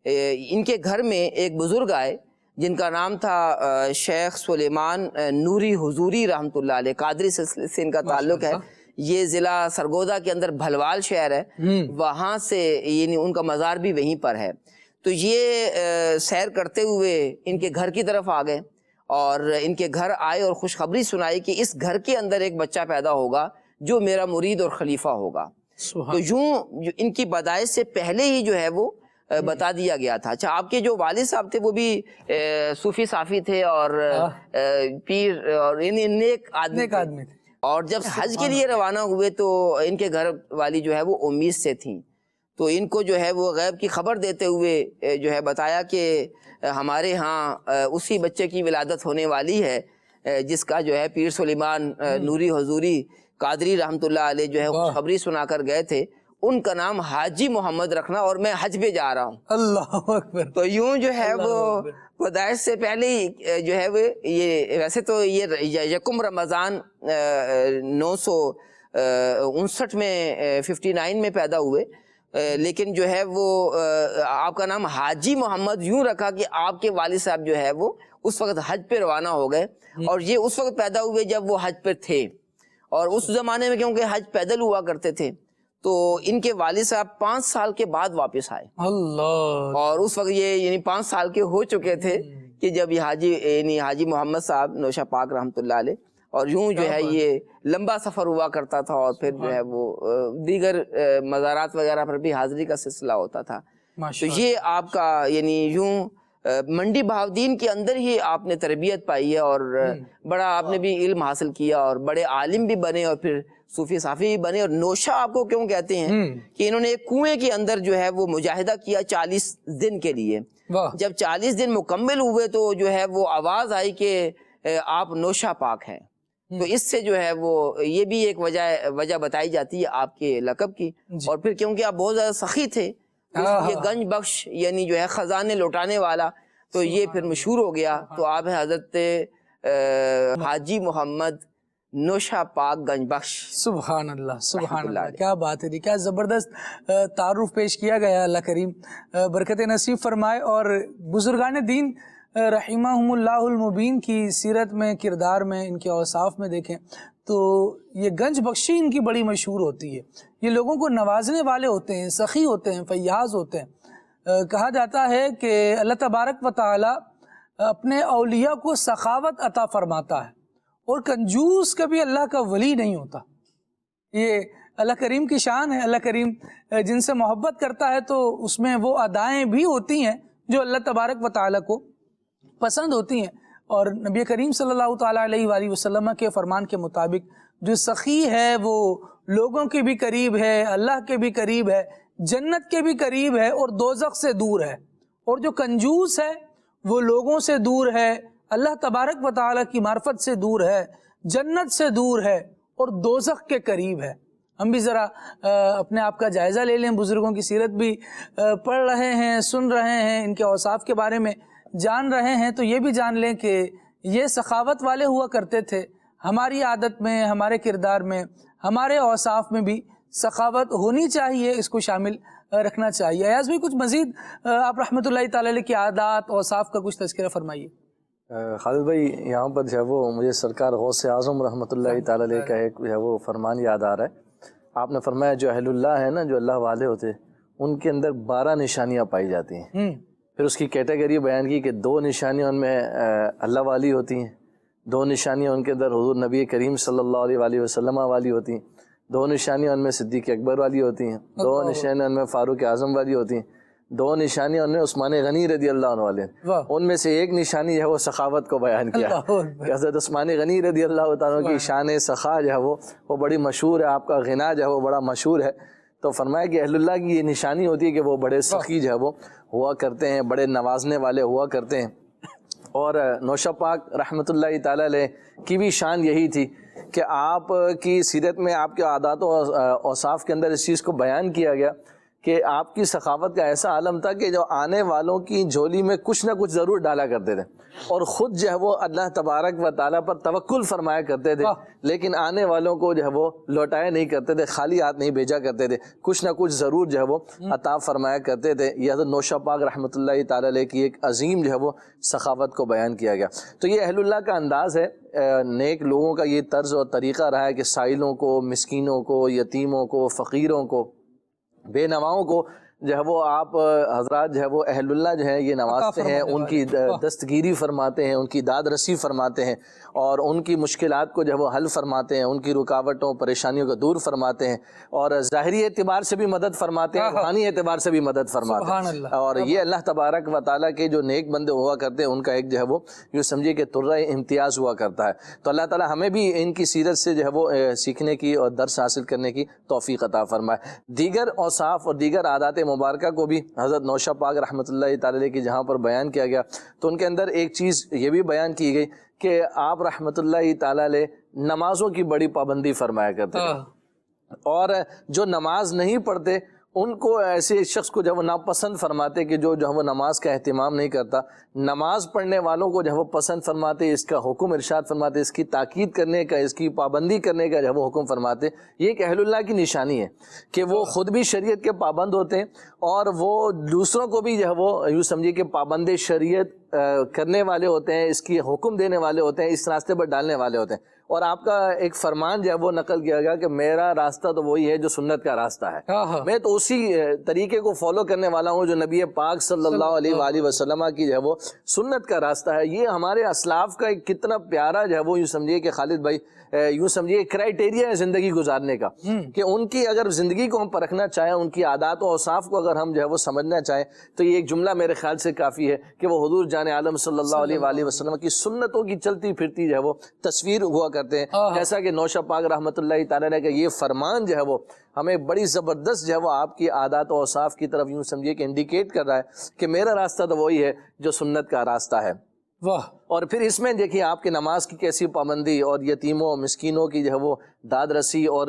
ان کے گھر میں ایک بزرگ آئے جن کا نام تھا شیخ سلیمان نوری حضوری رحمۃ اللہ علیہ، قادری سلسلے سے ان کا تعلق ہے، یہ ضلع سرگودا کے اندر بھلوال شہر ہے، وہاں سے یعنی ان کا مزار بھی وہیں پر ہے۔ تو یہ سیر کرتے ہوئے ان کے گھر کی طرف آ گئے، اور ان کے گھر آئے اور خوشخبری سنائی کہ اس گھر کے اندر ایک بچہ پیدا ہوگا جو میرا مرید اور خلیفہ ہوگا۔ تو یوں ان کی پیدائش سے پہلے ہی جو ہے وہ بتا دیا گیا تھا۔ اچھا، آپ کے جو والد صاحب تھے وہ بھی صوفی صافی تھے اور پیر اور نیک آدمی تھے، اور جب حج کے لیے روانہ ہوئے تو ان کے گھر والی جو ہے وہ امید سے تھیں، تو ان کو جو ہے وہ غیب کی خبر دیتے ہوئے جو ہے بتایا کہ ہمارے ہاں اسی بچے کی ولادت ہونے والی ہے جس کا جو ہے پیر سلیمان نوری حضوری قادری رحمۃ اللہ علیہ جو ہے خوشخبری سنا کر گئے تھے، ان کا نام حاجی محمد رکھنا، اور میں حج پہ جا رہا ہوں۔ اللہ اکبر۔ تو یوں جو ہے وہ پیدائش سے پہلے ہی جو ہے وہ یہ ویسے تو یہ یکم رمضان 959 میں 59 میں پیدا ہوئے، لیکن جو ہے وہ آپ کا نام حاجی محمد یوں رکھا کہ آپ کے والد صاحب جو ہے وہ اس وقت حج پہ روانہ ہو گئے، اور یہ اس وقت پیدا ہوئے جب وہ حج پہ تھے، اور اس زمانے میں کیونکہ حج پیدل ہوا کرتے تھے تو ان کے والد صاحب 5 سال کے بعد واپس آئے، اللہ، اور اس وقت یہ یعنی 5 سال کے ہو چکے تھے کہ جب یہ حاجی محمد صاحب نوشہ پاک رحمۃ اللہ علیہ، اور یوں جو ہے یہ لمبا سفر ہوا کرتا تھا، اور پھر جو ہے وہ دیگر مزارات وغیرہ پر بھی حاضری کا سلسلہ ہوتا تھا۔ تو یہ آپ کا یعنی یوں منڈی بہاؤالدین کے اندر ہی آپ نے تربیت پائی ہے، اور بڑا آپ نے بھی علم حاصل کیا، اور بڑے عالم بھی بنے، اور پھر صوفی صافی بھی بنے۔ اور نوشہ آپ کو کیوں کہتے ہیں کہ انہوں نے ایک کنویں کے اندر جو ہے وہ مجاہدہ کیا 40 دن کے لیے، جب 40 دن مکمل ہوئے تو جو ہے وہ آواز آئی کہ آپ نوشہ پاک ہیں، تو اس سے جو ہے وہ یہ بھی ایک وجہ بتائی جاتی ہے آپ کے لقب کی۔ اور پھر کیونکہ آپ بہت زیادہ سخی تھے، یہ گنج بخش یعنی جو ہے خزانے لوٹانے والا، تو یہ پھر مشہور ہو گیا، تو آپ ہیں حضرت حاجی محمد نوشہ پاک گنج بخش۔ سبحان اللہ، سبحان اللہ، کیا بات ہے، کیا زبردست تعارف پیش کیا گیا، اللہ کریم برکت نصیب فرمائے۔ اور بزرگان دین رحمہم اللہ المبین کی سیرت میں، کردار میں، ان کے اوصاف میں دیکھیں تو یہ گنج بخشی ان کی بڑی مشہور ہوتی ہے، یہ لوگوں کو نوازنے والے ہوتے ہیں، سخی ہوتے ہیں، فیاض ہوتے ہیں۔ کہا جاتا ہے کہ اللہ تبارک و تعالی اپنے اولیاء کو سخاوت عطا فرماتا ہے، اور کنجوس کبھی اللہ کا ولی نہیں ہوتا۔ یہ اللہ کریم کی شان ہے۔ اللہ کریم جن سے محبت کرتا ہے تو اس میں وہ ادائیں بھی ہوتی ہیں جو اللہ تبارک و تعالی کو پسند ہوتی ہیں، اور نبی کریم صلی اللہ تعالیٰ علیہ وآلہ وسلم کے فرمان کے مطابق جو سخی ہے وہ لوگوں کے بھی قریب ہے، اللہ کے بھی قریب ہے، جنت کے بھی قریب ہے، اور دوزخ سے دور ہے۔ اور جو کنجوس ہے وہ لوگوں سے دور ہے، اللہ تبارک و تعالیٰ کی معرفت سے دور ہے، جنت سے دور ہے، اور دوزخ کے قریب ہے۔ ہم بھی ذرا اپنے آپ کا جائزہ لے لیں، بزرگوں کی سیرت بھی پڑھ رہے ہیں، سن رہے ہیں، ان کے اوصاف کے بارے میں جان رہے ہیں، تو یہ بھی جان لیں کہ یہ سخاوت والے ہوا کرتے تھے۔ ہماری عادت میں، ہمارے کردار میں، ہمارے اوصاف میں بھی سخاوت ہونی چاہیے، اس کو شامل رکھنا چاہیے۔ ایاز بھی کچھ مزید آپ رحمۃ اللہ تعالی علیہ کی عادات اوصاف کا کچھ تذکرہ فرمائیے۔ خالد بھائی، یہاں پر جو ہے وہ مجھے سرکار غوث اعظم رحمۃ اللہ تعالی علیہ کا ایک جو ہے وہ فرمان یاد آ رہا ہے۔ آپ نے فرمایا جو اہل اللہ ہے نا، جو اللہ والے ہوتے، ان کے اندر 12 نشانیاں پائی جاتی ہیں۔ پھر اس کی کیٹیگری بیان کی کہ 2 نشانیاں ان میں اللہ والی ہوتی ہیں، 2 نشانیاں ان کے اندر حضور نبی کریم صلی اللہ علیہ وآلہ وسلم والی ہوتی ہیں، 2 نشانیاں ان میں صدیق اکبر والی ہوتی ہیں، 2 نشانیاں ان میں فاروق اعظم والی ہوتی ہیں، 2 نشانیاں ان میں عثمان غنی رضی اللہ عنہ والے ہیں۔ ان میں سے ایک نشانی ہے وہ سخاوت کو بیان کیا کہ حضرت عثمان غنی رضی اللہ تعالیٰ کی شان سخا جو ہے وہ بڑی مشہور ہے، آپ کا غنا جو ہے وہ بڑا مشہور ہے۔ تو فرمایا کہ اہل اللہ کی یہ نشانی ہوتی ہے کہ وہ بڑے سخی جو ہے وہ ہوا کرتے ہیں، بڑے نوازنے والے ہوا کرتے ہیں۔ اور نوشہ پاک رحمۃ اللہ تعالی علیہ کی بھی شان یہی تھی کہ آپ کی سیرت میں آپ کے عادات و اوصاف کے اندر اس چیز کو بیان کیا گیا کہ آپ کی سخاوت کا ایسا عالم تھا کہ جو آنے والوں کی جھولی میں کچھ نہ کچھ ضرور ڈالا کرتے تھے، اور خود جو ہے وہ اللہ تبارک و تعالیٰ پر توکل فرمایا کرتے تھے، لیکن آنے والوں کو جو ہے وہ لوٹایا نہیں کرتے تھے، خالی ہاتھ نہیں بھیجا کرتے تھے، کچھ نہ کچھ ضرور جو ہے وہ عطا فرمایا کرتے تھے۔ یہ حضرت نوشہ پاک رحمۃ اللہ تعالیٰ علیہ کی ایک عظیم جو ہے وہ سخاوت کو بیان کیا گیا۔ تو یہ اہل اللہ کا انداز ہے، نیک لوگوں کا یہ طرز اور طریقہ رہا ہے کہ سائلوں کو، مسکینوں کو، یتیموں کو، فقیروں کو، بے نواؤں کو جو ہے وہ آپ حضرات جو ہے وہ اہل اللہ جو ہے یہ نوازتے ہیں، ان کی دستگیری فرماتے ہیں، ان کی داد رسی فرماتے ہیں، اور ان کی مشکلات کو جو ہے وہ حل فرماتے ہیں، ان کی رکاوٹوں پریشانیوں کو دور فرماتے ہیں، اور ظاہری اعتبار سے بھی مدد فرماتے ہیں، روحانی اعتبار سے بھی مدد فرماتے ہیں۔ اور یہ اللہ تبارک و تعالیٰ کے جو نیک بندے ہوا کرتے ہیں ان کا ایک جو ہے وہ یوں سمجھیے کہ ترہ امتیاز ہوا کرتا ہے۔ تو اللہ تعالیٰ ہمیں بھی ان کی سیرت سے جو ہے وہ سیکھنے کی اور درس حاصل کرنے کی توفیق عطا فرمائے۔ دیگر اوصاف اور دیگر عادات مبارکہ کو بھی حضرت نوشہ پاک رحمۃ اللہ تعالی علیہ کی جہاں پر بیان کیا گیا تو ان کے اندر ایک چیز یہ بھی بیان کی گئی کہ آپ رحمۃ اللہ تعالی علیہ نمازوں کی بڑی پابندی فرمایا کرتے ہیں، اور جو نماز نہیں پڑھتے ان کو ایسے شخص کو جب وہ ناپسند فرماتے کہ جو وہ نماز کا اہتمام نہیں کرتا، نماز پڑھنے والوں کو جب وہ پسند فرماتے، اس کا حکم ارشاد فرماتے، اس کی تاکید کرنے کا، اس کی پابندی کرنے کا جب وہ حکم فرماتے۔ یہ ایک اہل اللہ کی نشانی ہے کہ وہ خود بھی شریعت کے پابند ہوتے ہیں، اور وہ دوسروں کو بھی جو ہے وہ یوں سمجھیے کہ پابند شریعت کرنے والے ہوتے ہیں، اس کی حکم دینے والے ہوتے ہیں، اس راستے پر ڈالنے والے ہوتے ہیں۔ اور آپ کا ایک فرمان جو ہے وہ نقل کیا گیا کہ میرا راستہ تو وہی ہے جو سنت کا راستہ ہے، میں تو اسی طریقے کو فالو کرنے والا ہوں جو نبی پاک صلی اللہ علیہ وآلہ وسلم کی جو ہے وہ سنت کا راستہ ہے۔ یہ ہمارے اسلاف کا ایک کتنا پیارا جو ہے وہ یوں سمجھیے کہ خالد بھائی یوں سمجھیے کرائیٹیریا ہے زندگی گزارنے کا، کہ ان کی اگر زندگی کو ہم پرکھنا چاہیں، ان کی عادات و اوصاف کو اگر ہم جو ہے وہ سمجھنا چاہیں تو یہ ایک جملہ میرے خیال سے کافی ہے کہ وہ حضور جان عالم صلی اللہ علیہ وآلہ وسلم کی سنتوں کی چلتی پھرتی جو ہے وہ تصویر ہوا کرتے ہیں، جیسا کہ نوشہ پاک رحمۃ اللہ تعالی علیہ کا یہ فرمان جو ہے وہ ہمیں بڑی زبردست جو ہے وہ آپ کی عادات و اوصاف کی طرف یوں سمجھیے کہ انڈیکیٹ کر رہا ہے کہ میرا راستہ تو وہی ہے جو سنت کا راستہ ہے۔ اور پھر اس میں دیکھیے آپ کے نماز کی کیسی پابندی، اور یتیموں مسکینوں کی جو ہے وہ داد رسی اور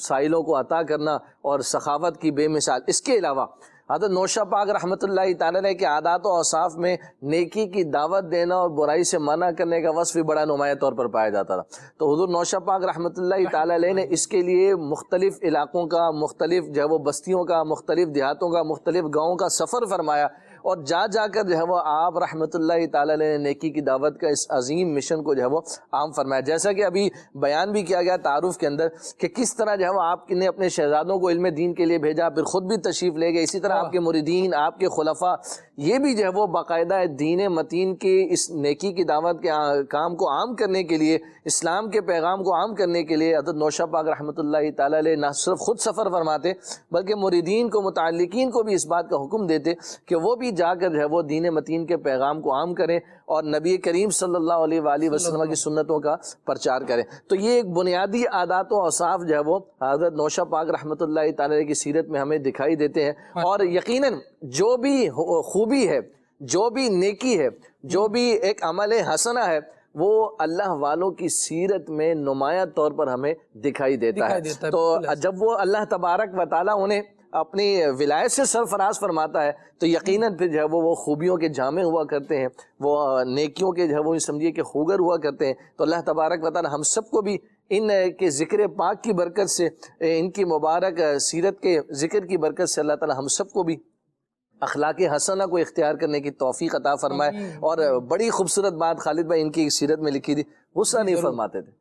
سائلوں کو عطا کرنا اور سخاوت کی بے مثال۔ اس کے علاوہ حضرت نوشہ پاک رحمۃ اللہ تعالی علیہ کے عادات و اوصاف میں نیکی کی دعوت دینا اور برائی سے منع کرنے کا وصف بھی بڑا نمایاں طور پر پایا جاتا تھا۔ تو حضور نوشہ پاک رحمۃ اللہ تعالی علیہ نے اس کے لیے مختلف علاقوں کا، مختلف جو ہے وہ بستیوں کا، مختلف دیہاتوں کا، مختلف گاؤں کا سفر فرمایا، اور جا جا کر جو ہے وہ آپ رحمۃ اللہ تعالی علیہ نے نیکی کی دعوت کا اس عظیم مشن کو جو ہے وہ عام فرمایا. جیسا کہ ابھی بیان بھی کیا گیا تعارف کے اندر کہ کس طرح جو ہے وہ آپ نے اپنے شہزادوں کو علم دین کے لیے بھیجا، پھر خود بھی تشریف لے گئے. اسی طرح آپ کے مریدین، آپ کے خلفاء، یہ بھی جو ہے وہ باقاعدہ دین متین کی اس نیکی کی دعوت کے کام کو عام کرنے کے لیے، اسلام کے پیغام کو عام کرنے کے لیے حضرت نوشہ پاک رحمۃ اللہ تعالی علیہ نہ صرف خود سفر فرماتے بلکہ مریدین کو، متعلقین کو بھی اس بات کا حکم دیتے کہ وہ بھی جا کر جو ہے وہ دین متین کے پیغام کو عام کریں اور نبی کریم صلی اللہ علیہ وآلہ وسلم کی سنتوں کا پرچار کریں. تو یہ ایک بنیادی عادات و اوصاف جو ہے وہ حضرت نوشہ پاک رحمۃ اللہ تعالی علیہ کی سیرت میں ہمیں دکھائی دیتے ہیں. اور یقیناً جو بھی خوبی ہے، جو بھی نیکی ہے، جو بھی ایک عمل حسنہ ہے، وہ اللہ والوں کی سیرت میں نمایاں طور پر ہمیں دکھائی دیتا ہے. تو جب وہ اللہ تبارک و تعالیٰ انہیں اپنی ولایت سے سرفراز فرماتا ہے تو یقیناً پھر جو ہے وہ خوبیوں کے جامع ہوا کرتے ہیں، وہ نیکیوں کے جو ہے وہ سمجھیے کہ خوگر ہوا کرتے ہیں. تو اللہ تبارک و تعالیٰ ہم سب کو بھی ان کے ذکر پاک کی برکت سے، ان کی مبارک سیرت کے ذکر کی برکت سے اللہ تعالیٰ ہم سب کو بھی اخلاق حسنہ کو اختیار کرنے کی توفیق عطا فرمائے. اور بڑی خوبصورت بات خالد بھائی ان کی سیرت میں لکھی تھی، غصہ نہیں فرماتے تھے.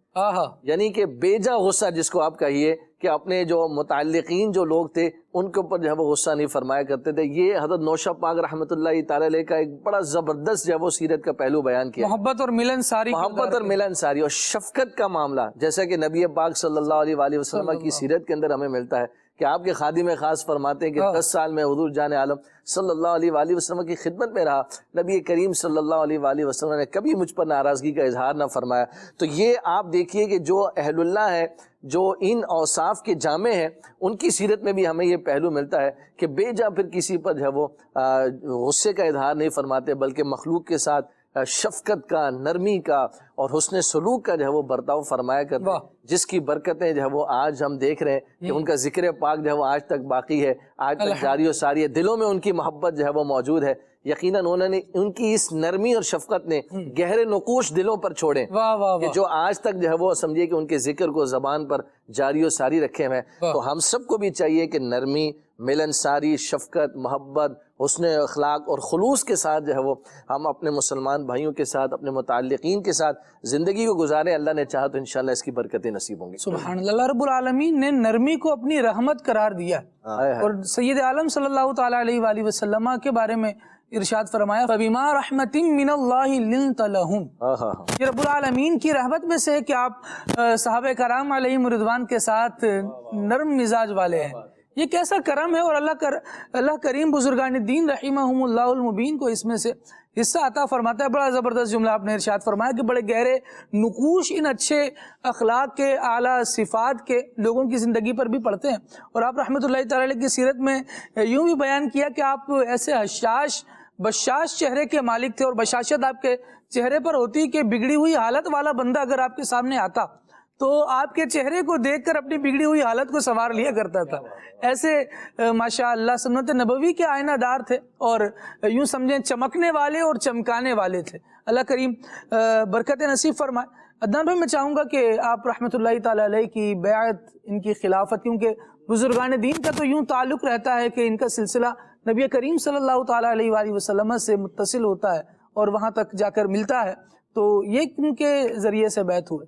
یعنی کہ بیجا غصہ جس کو آپ کہیے کہ اپنے جو متعلقین جو لوگ تھے ان کے اوپر جو ہے وہ غصہ نہیں فرمایا کرتے تھے. یہ حضرت نوشہ پاک رحمۃ اللہ تعالی علیہ کا ایک بڑا زبردست جو ہے وہ سیرت کا پہلو بیان کیا. محبت اور ملنساری، محبت اور ملنساری اور شفقت کا معاملہ، جیسا کہ نبی پاک صلی اللہ علیہ وآلہ وسلم کی سیرت کے اندر ہمیں ملتا ہے کہ آپ کے خادم خاص فرماتے ہیں کہ 10 سال میں حضور جان عالم صلی اللہ علیہ وآلہ وسلم کی خدمت میں رہا، نبی کریم صلی اللہ علیہ وآلہ وسلم نے کبھی مجھ پر ناراضگی کا اظہار نہ فرمایا. تو یہ آپ دیکھیے کہ جو اہل اللہ ہے، جو ان اوصاف کے جامع ہیں، ان کی سیرت میں بھی ہمیں یہ پہلو ملتا ہے کہ بے جا پھر کسی پر جو ہے وہ غصے کا اظہار نہیں فرماتے بلکہ مخلوق کے ساتھ شفقت کا، نرمی کا اور حسن سلوک کا جو ہے وہ برتاؤ فرمایا کرتے ہیں، جس کی برکتیں جو ہے وہ آج ہم دیکھ رہے ہیں کہ ان کا ذکر پاک جو ہے وہ آج تک باقی ہے، آج تک جاری و ساری ہے. دلوں میں ان کی محبت جو ہے وہ موجود ہے. یقیناً انہوں نے ان کی اس نرمی اور شفقت نے گہرے نقوش دلوں پر چھوڑے کہ جو آج تک جو ہے وہ سمجھیے کہ ان کے ذکر کو زبان پر جاری و ساری رکھے ہوئے. تو ہم سب کو بھی چاہیے کہ نرمی، ملنساری، شفقت، محبت، حسن اخلاق اور خلوص کے ساتھ جو ہے وہ ہم اپنے مسلمان بھائیوں کے ساتھ، اپنے متعلقین کے ساتھ زندگی کو گزاریں. اللہ نے چاہا تو انشاءاللہ اس کی برکتیں نصیب ہوں گی. سبحان اللہ. اللہ رب العالمین نے نرمی کو اپنی رحمت قرار دیا اور سید عالم صلی اللہ تعالی علیہ وآلہ وسلم کے بارے میں ارشاد فرمایا فَبِمَا رَحْمَةٍ مِّنَ اللَّهِ لِنْتَ لَهُمْ. یہ رب العالمین کی رحمت میں سے کہ آپ صحابہ کرام علیہم رضوان کے ساتھ نرم مزاج والے ہیں. یہ کیسا کرم ہے اور اللہ کریم بزرگان دین رحمہم اللہ المبین کو اس میں سے حصہ عطا فرماتا ہے. بڑا زبردست جملہ آپ نے ارشاد فرمایا کہ بڑے گہرے نقوش ان اچھے اخلاق کے، اعلیٰ صفات کے لوگوں کی زندگی پر بھی پڑتے ہیں. اور آپ رحمۃ اللہ تعالی علیہ کی سیرت میں یوں بھی بیان کیا کہ آپ ایسے حشاش بشاش چہرے کے مالک تھے اور بشاشت آپ کے چہرے پر ہوتی کہ بگڑی ہوئی حالت والا بندہ اگر آپ کے سامنے آتا تو آپ کے چہرے کو دیکھ کر اپنی بگڑی ہوئی حالت کو سنوار لیا کرتا تھا. ایسے ماشاءاللہ سنت نبوی کے آئینہ دار تھے اور یوں سمجھیں چمکنے والے اور چمکانے والے تھے. اللہ کریم برکت نصیب فرمائے. عدنان بھائی میں چاہوں گا کہ آپ رحمۃ اللہ تعالی علیہ کی بیعت، ان کی خلافت، کیونکہ بزرگان دین کا تو یوں تعلق رہتا ہے کہ ان کا سلسلہ نبی کریم صلی اللہ تعالی علیہ وآلہ وسلم سے متصل ہوتا ہے اور وہاں تک جا کر ملتا ہے، تو یہ ان کے ذریعے سے بیعت ہوئے.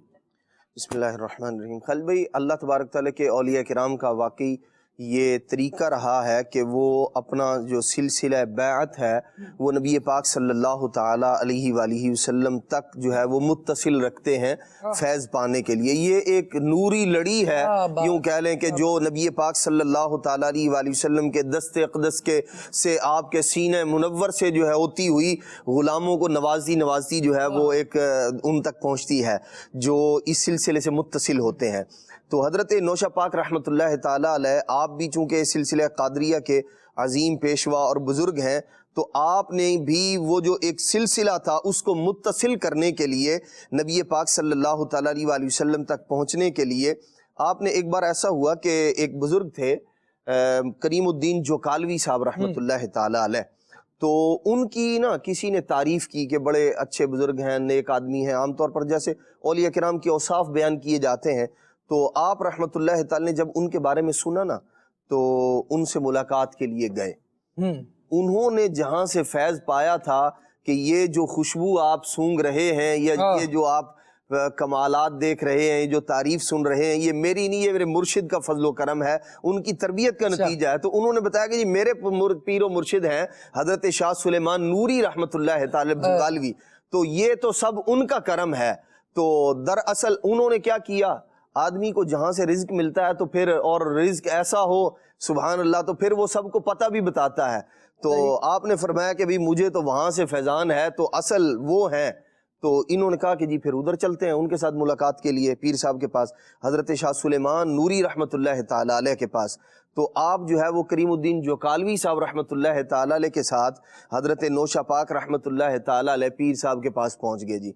بسم اللہ الرحمن الرحیم. خالد بھائی، اللہ تبارک تعالیٰ کے اولیاء کرام کا واقعی یہ طریقہ رہا ہے کہ وہ اپنا جو سلسلہ بیعت ہے وہ نبی پاک صلی اللہ تعالیٰ علیہ وآلہ وسلم تک جو ہے وہ متصل رکھتے ہیں فیض پانے کے لیے. یہ ایک نوری لڑی ہے، یوں کہہ لیں کہ جو نبی پاک صلی اللہ تعالیٰ علیہ وآلہ وسلم کے دست اقدس کے سے آپ کے سینہ منور سے جو ہے ہوتی ہوئی غلاموں کو نوازتی جو ہے وہ ایک ان تک پہنچتی ہے جو اس سلسلے سے متصل ہوتے ہیں. تو حضرت نوشہ پاک رحمۃ اللہ تعالیٰ علیہ، آپ بھی چونکہ سلسلہ قادریہ کے عظیم پیشوا اور بزرگ ہیں، تو آپ نے بھی وہ جو ایک سلسلہ تھا اس کو متصل کرنے کے لیے نبی پاک صلی اللہ تعالیٰ علیہ وآلہ وسلم تک پہنچنے کے لیے آپ نے ایک بار ایسا ہوا کہ ایک بزرگ تھے کریم الدین جوکالوی صاحب رحمۃ اللہ تعالیٰ علیہ، تو ان کی نا کسی نے تعریف کی کہ بڑے اچھے بزرگ ہیں، نیک آدمی ہیں. عام طور پر جیسے اولیاء کرام کے اوصاف بیان کیے جاتے ہیں، تو آپ رحمۃ اللہ تعالی نے جب ان کے بارے میں سنا نا تو ان سے ملاقات کے لیے گئے. انہوں نے جہاں سے فیض پایا تھا کہ یہ جو خوشبو آپ سونگ رہے ہیں یا یہ جو آپ کمالات دیکھ رہے ہیں، جو تعریف سن رہے ہیں، یہ میری نہیں، یہ میرے مرشد کا فضل و کرم ہے، ان کی تربیت کا نتیجہ ہے. تو انہوں نے بتایا کہ یہ میرے پیر و مرشد ہیں حضرت شاہ سلیمان نوری رحمۃ اللہ تعالی بنگالوی، تو یہ تو سب ان کا کرم ہے. تو دراصل انہوں نے کیا کیا، آدمی کو جہاں سے رزق ملتا ہے تو پھر، اور رزق ایسا ہو سبحان اللہ، تو پھر وہ سب کو پتہ بھی بتاتا ہے. تو آپ نے فرمایا کہ بھی مجھے تو وہاں سے فیضان ہے، تو اصل وہ ہیں. تو انہوں نے کہا کہ جی پھر ادھر چلتے ہیں ان کے ساتھ ملاقات کے لیے، پیر صاحب کے پاس، حضرت شاہ سلیمان نوری رحمۃ اللہ تعالی علیہ کے پاس. تو آپ جو ہے وہ کریم الدین جوکالوی صاحب رحمۃ اللہ تعالی علیہ کے ساتھ حضرت نوشہ پاک رحمۃ اللہ تعالی علیہ پیر صاحب کے پاس پہنچ گئے. جی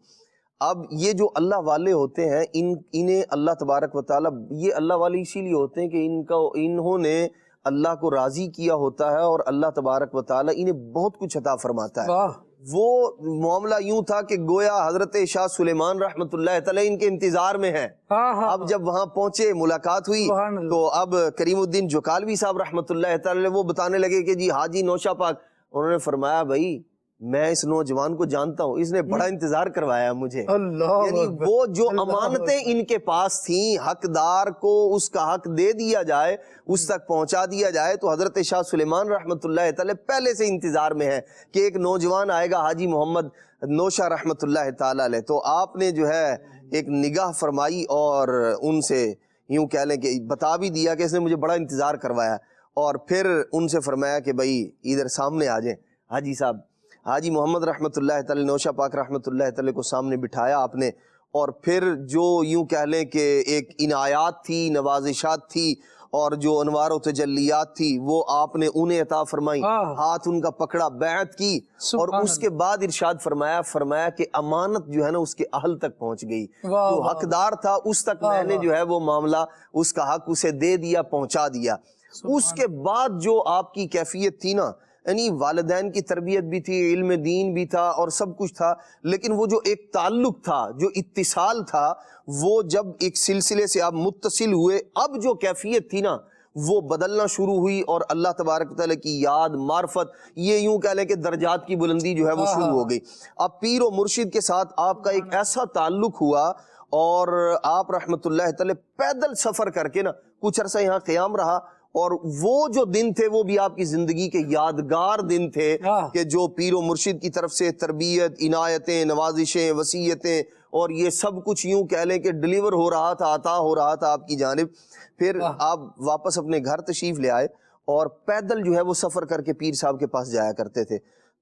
اب یہ جو اللہ والے ہوتے ہیں، انہیں اللہ تبارک و تعالی، یہ اللہ والے اسی لیے ہوتے ہیں کہ انہوں نے اللہ کو راضی کیا ہوتا ہے، اور اللہ تبارک و تعالی انہیں بہت کچھ عطا فرماتا ہے. وہ معاملہ یوں تھا کہ گویا حضرت شاہ سلیمان رحمۃ اللہ تعالی ان کے انتظار میں ہیں. اب جب وہاں پہنچے، ملاقات ہوئی، تو اب کریم الدین جوکالوی صاحب رحمۃ اللہ تعالی وہ بتانے لگے کہ جی حاجی نوشہ پاک. انہوں نے فرمایا بھائی میں اس نوجوان کو جانتا ہوں، اس نے بڑا انتظار کروایا مجھے. یعنی وہ جو امانتیں ان کے پاس تھیں، حقدار کو اس کا حق دے دیا جائے، اس تک پہنچا دیا جائے. تو حضرت شاہ سلیمان رحمۃ اللہ تعالی پہلے سے انتظار میں ہے کہ ایک نوجوان آئے گا حاجی محمد نوشہ رحمۃ اللہ تعالی علیہ. تو آپ نے جو ہے ایک نگاہ فرمائی اور ان سے یوں کہہ لیں کہ بتا بھی دیا کہ اس نے مجھے بڑا انتظار کروایا. اور پھر ان سے فرمایا کہ بھائی ادھر سامنے آ جائیں. حاجی صاحب، حاجی محمد رحمۃ اللہ تعالی نوشہ پاک رحمۃ اللہ تعالی کو سامنے بٹھایا آپ نے، اور پھر جو یوں کہہ لیں کہ ایک عنایات تھی، نوازشات تھی، اور جو انوار و تجلیات تھی وہ آپ نے انہیں عطا فرمائی. ہاتھ ان کا پکڑا، بیعت کی، اور اس کے بعد ارشاد فرمایا کہ امانت جو ہے نا اس کے اہل تک پہنچ گئی. جو حقدار تھا اس تک میں نے جو ہے وہ معاملہ، اس کا حق اسے دے دیا، پہنچا دیا. اس کے بعد جو آپ کی کیفیت تھی نا، یعنی والدین کی تربیت بھی تھی، علم دین بھی تھا، اور سب کچھ تھا، لیکن وہ جو ایک تعلق تھا، جو اتصال تھا، وہ جب ایک سلسلے سے آپ متصل ہوئے، اب جو کیفیت تھی نا وہ بدلنا شروع ہوئی، اور اللہ تبارک تعالیٰ کی یاد، معرفت، یہ یوں کہہ لیں کہ درجات کی بلندی جو ہے وہ شروع ہو گئی. اب پیر و مرشد کے ساتھ آپ کا ایک ایسا تعلق ہوا، اور آپ رحمت اللہ تعالی پیدل سفر کر کے نا کچھ عرصہ یہاں قیام رہا. اور وہ جو دن تھے وہ بھی آپ کی زندگی کے یادگار دن تھے کہ جو پیر و مرشد کی طرف سے تربیت، عنایتیں، نوازشیں، وصیتیں، اور یہ سب کچھ یوں کہہ لیں کہ ڈلیور ہو رہا تھا، عطا ہو رہا تھا آپ کی جانب. پھر آپ واپس اپنے گھر تشریف لے آئے، اور پیدل جو ہے وہ سفر کر کے پیر صاحب کے پاس جایا کرتے تھے.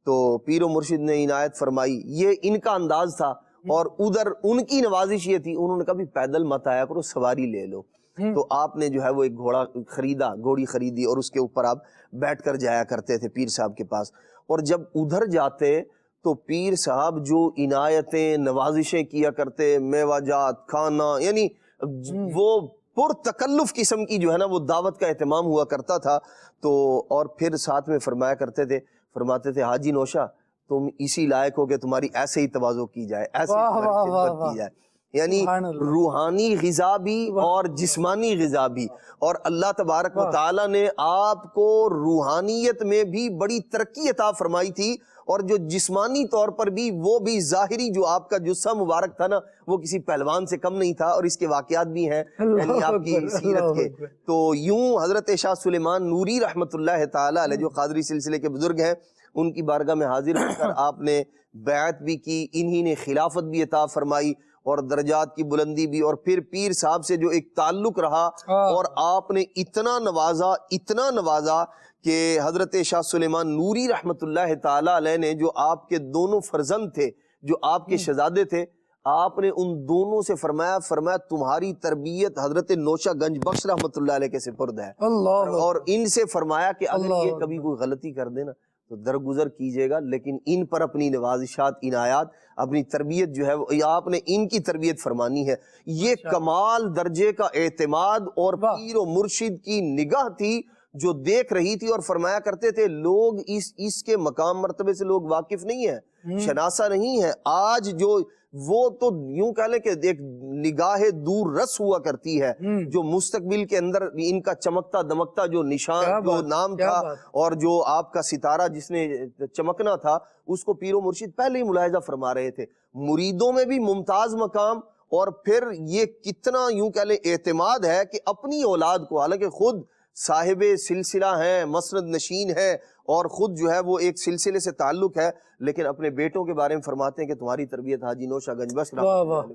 تو پیر و مرشد نے عنایت فرمائی، یہ ان کا انداز تھا، اور ادھر ان کی نوازش یہ تھی، انہوں نے کہا بھی پیدل مت آیا کرو، سواری لے لو. تو آپ نے جو ہے وہ ایک گھوڑی خریدی، اور اس کے اوپر آپ بیٹھ کر جایا کرتے تھے پیر صاحب کے پاس. اور جب ادھر جاتے تو پیر صاحب جو عنایتیں، نوازشیں کیا کرتے، میوہ جات، کھانا، یعنی وہ پر تکلف قسم کی جو ہے نا وہ دعوت کا اہتمام ہوا کرتا تھا. تو اور پھر ساتھ میں فرماتے تھے حاجی نوشہ تم اسی لائق ہو کہ تمہاری ایسے ہی تواضع کی جائے، ایسے ہی خدمت کی جائے. یعنی روحانی غذا بھی اور جسمانی غذا بھی، اور اللہ تبارک و تعالی نے آپ کو روحانیت میں بھی بڑی ترقی عطا فرمائی تھی، اور جو جسمانی طور پر بھی، وہ بھی ظاہری جو آپ کا جسم مبارک تھا نا وہ کسی پہلوان سے کم نہیں تھا، اور اس کے واقعات بھی ہیں یعنی آپ کی سیرت کے. تو یوں حضرت شاہ سلیمان نوری رحمۃ اللہ تعالی علیہ جو قادری سلسلے کے بزرگ ہیں، ان کی بارگاہ میں حاضر ہو کر آپ نے بیعت بھی کی، انہی نے خلافت بھی عطا فرمائی، اور درجات کی بلندی بھی. اور پھر پیر صاحب سے جو ایک تعلق رہا، اور آپ نے اتنا نوازا کہ حضرت شاہ سلیمان نوری رحمت اللہ تعالی علیہ نے جو آپ کے دونوں فرزند تھے، جو آپ کے شہزادے تھے، آپ نے ان دونوں سے فرمایا تمہاری تربیت حضرت نوشہ گنج بخش رحمت اللہ علیہ کے سپرد ہے. اور ان سے فرمایا کہ اگر یہ کبھی کوئی غلطی کر دے نا تو درگزر کیجئے گا، لیکن ان پر اپنی نوازشات، عنایات، اپنی تربیت جو ہے آپ نے ان کی تربیت فرمانی ہے. یہ کمال درجے کا اعتماد اور پیر و مرشد کی نگاہ تھی جو دیکھ رہی تھی اور فرمایا کرتے تھے لوگ اس کے مقام مرتبے سے لوگ واقف نہیں ہیں، شناسا نہیں ہے۔ آج جو وہ تو یوں کہہ لیں کہ ایک نگاہ دور رس ہوا کرتی ہے، جو مستقبل کے اندر ان کا چمکتا دمکتا جو نشان جو نام تھا اور جو آپ کا ستارہ جس نے چمکنا تھا، اس کو پیر و مرشد پہلے ہی ملاحظہ فرما رہے تھے۔ مریدوں میں بھی ممتاز مقام، اور پھر یہ کتنا یوں کہہ لیں اعتماد ہے کہ اپنی اولاد کو، حالانکہ خود صاحب سلسلہ ہیں، مسند نشین ہے، اور خود جو ہے وہ ایک سلسلے سے تعلق ہے، لیکن اپنے بیٹوں کے بارے میں فرماتے ہیں کہ تمہاری تربیت حاجی نوشہ گنج بخش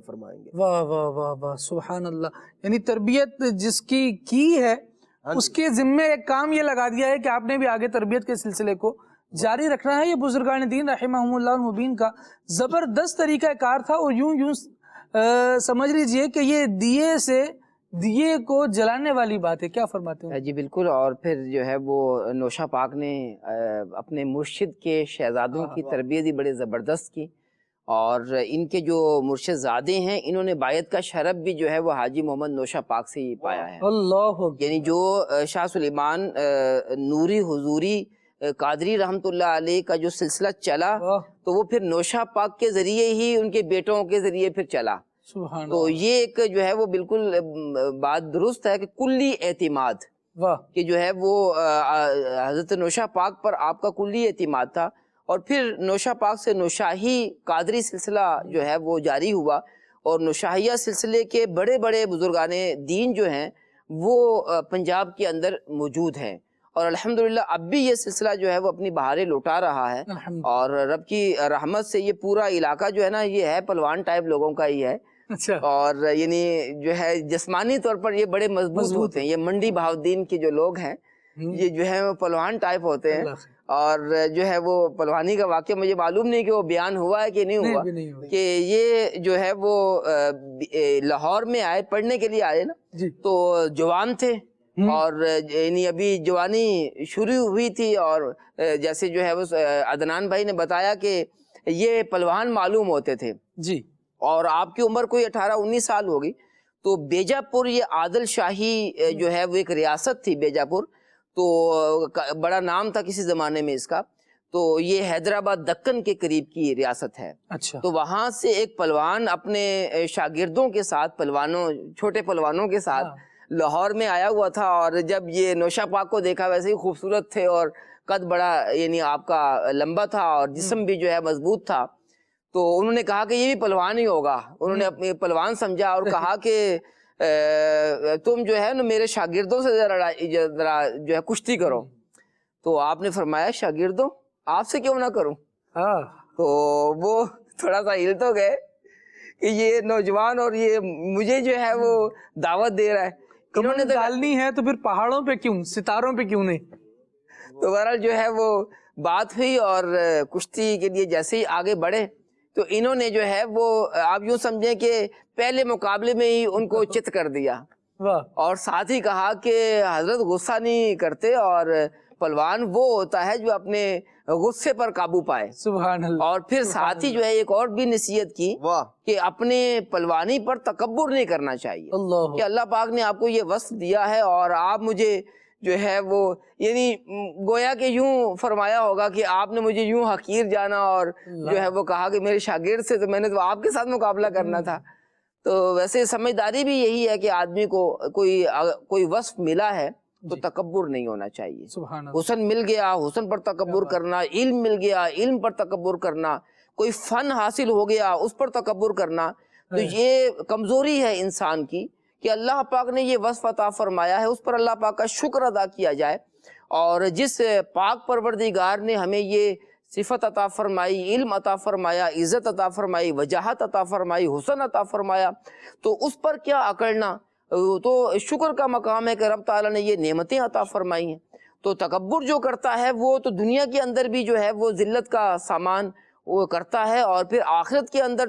فرمائیں گے۔ واہ واہ واہ واہ، سبحان اللہ۔ یعنی تربیت جس کی ہے اس کے ذمے ایک کام یہ لگا دیا ہے کہ آپ نے بھی آگے تربیت کے سلسلے کو جاری رکھنا ہے۔ یہ بزرگان دین رحمہم اللہ المبین کا زبردست طریقہ کار تھا، اور یوں سمجھ لیجئے کہ یہ دیے کو جلانے والی بات ہے۔ کیا فرماتے ہیں؟ جی بالکل۔ اور پھر جو ہے وہ نوشہ پاک نے اپنے مرشد کے شہزادوں کی تربیت بھی بڑے زبردست کی، اور ان کے جو مرشد زادے ہیں انہوں نے بایت کا شرف بھی جو ہے وہ حاجی محمد نوشہ پاک سے ہی پایا ہے۔ اللہ، یعنی جو شاہ سلیمان نوری حضوری قادری رحمت اللہ علیہ کا جو سلسلہ چلا، تو وہ پھر نوشہ پاک کے ذریعے ہی ان کے بیٹوں کے ذریعے پھر چلا۔ تو یہ ایک جو ہے وہ بالکل بات درست ہے کہ کلی اعتماد، کہ جو ہے وہ حضرت نوشہ پاک پر آپ کا کلی اعتماد تھا، اور پھر نوشہ پاک سے نوشاہی قادری سلسلہ جو ہے وہ جاری ہوا، اور نوشاہیہ سلسلے کے بڑے بڑے بزرگان دین جو ہیں وہ پنجاب کے اندر موجود ہیں، اور الحمدللہ اب بھی یہ سلسلہ جو ہے وہ اپنی بہاریں لوٹا رہا ہے، اور رب کی رحمت سے یہ پورا علاقہ جو ہے نا یہ ہے پلوان ٹائپ لوگوں کا ہی ہے، اور یعنی جو ہے جسمانی طور پر یہ بڑے مضبوط ہوتے ہیں۔ یہ منڈی بہاؤالدین کے جو لوگ ہیں یہ جو ہے وہ پلوان ٹائپ ہوتے ہیں، اور جو ہے وہ پلوانی کا واقعہ مجھے معلوم نہیں کہ وہ بیان ہوا ہے کہ نہیں ہوا، کہ یہ جو ہے وہ لاہور میں آئے پڑھنے کے لیے آئے نا، تو جوان تھے، اور یعنی ابھی جوانی شروع ہوئی تھی، اور جیسے جو ہے وہ عدنان بھائی نے بتایا کہ یہ پلوان معلوم ہوتے تھے جی، اور آپ کی عمر کوئی 18-19 سال ہوگی، تو بیجاپور یہ عادل شاہی جو ہے وہ ایک ریاست تھی بیجاپور، تو بڑا نام تھا کسی زمانے میں اس کا، تو یہ حیدرآباد دکن کے قریب کی ریاست ہے۔ اچھا، تو وہاں سے ایک پلوان اپنے شاگردوں کے ساتھ، چھوٹے پلوانوں کے ساتھ لاہور میں آیا ہوا تھا، اور جب یہ نوشہ پاک کو دیکھا ویسے ہی خوبصورت تھے، اور قد بڑا یعنی آپ کا لمبا تھا، اور جسم بھی جو ہے مضبوط تھا، تو انہوں نے کہا کہ یہ بھی پلوان ہی ہوگا۔ انہوں نے اپنے پلوان سمجھا اور کہا کہ تم جو ہے نا میرے شاگردوں سے ذرا جو ہے کشتی کرو۔ تو آپ نے فرمایا شاگردوں آپ سے کیوں نہ کروں؟ تو وہ تھوڑا سا ہل تو گئے کہ یہ نوجوان اور یہ مجھے جو ہے وہ دعوت دے رہا ہے، انہوں نے ڈالنی ہے تو پھر پہاڑوں پہ کیوں، ستاروں پہ کیوں نہیں؟ تو بہرحال جو ہے وہ بات ہوئی، اور کشتی کے لیے جیسے ہی آگے بڑھے تو انہوں نے جو ہے وہ آپ یوں سمجھیں کہ پہلے مقابلے میں ہی ان کو چت کر دیا، اور ساتھ ہی کہا کہ حضرت غصہ نہیں کرتے، اور پلوان وہ ہوتا ہے جو اپنے غصے پر قابو پائے۔ سبحان اللہ۔ اور پھر ساتھ ہی جو ہے ایک اور بھی نصیحت کی کہ اپنے پلوانی پر تکبر نہیں کرنا چاہیے، کہ اللہ پاک نے آپ کو یہ وصف دیا ہے، اور آپ مجھے جو ہے وہ یعنی گویا کہ یوں فرمایا ہوگا کہ آپ نے مجھے یوں حقیر جانا، اور جو ہے وہ کہا کہ میرے شاگرد سے تو میں نے تو آپ کے ساتھ مقابلہ کرنا تھا۔ تو ویسے سمجھداری بھی یہی ہے کہ آدمی کو کوئی وصف ملا ہے تو تکبر نہیں ہونا چاہیے۔ حسن مل گیا، حسن پر تکبر کرنا، علم مل گیا، علم پر تکبر کرنا، کوئی فن حاصل ہو گیا اس پر تکبر کرنا، تو یہ کمزوری ہے انسان کی، کہ اللہ پاک نے یہ وصف عطا فرمایا ہے اس پر اللہ پاک کا شکر ادا کیا جائے، اور جس پاک پروردگار نے ہمیں یہ صفت عطا فرمائی، علم عطا فرمایا، عزت عطا فرمائی، وجاہت عطا فرمائی، حسن عطا فرمایا، تو اس پر کیا اکڑنا؟ تو شکر کا مقام ہے کہ رب تعالیٰ نے یہ نعمتیں عطا فرمائی ہیں۔ تو تکبر جو کرتا ہے وہ تو دنیا کے اندر بھی جو ہے وہ ذلت کا سامان وہ کرتا ہے، اور پھر آخرت کے اندر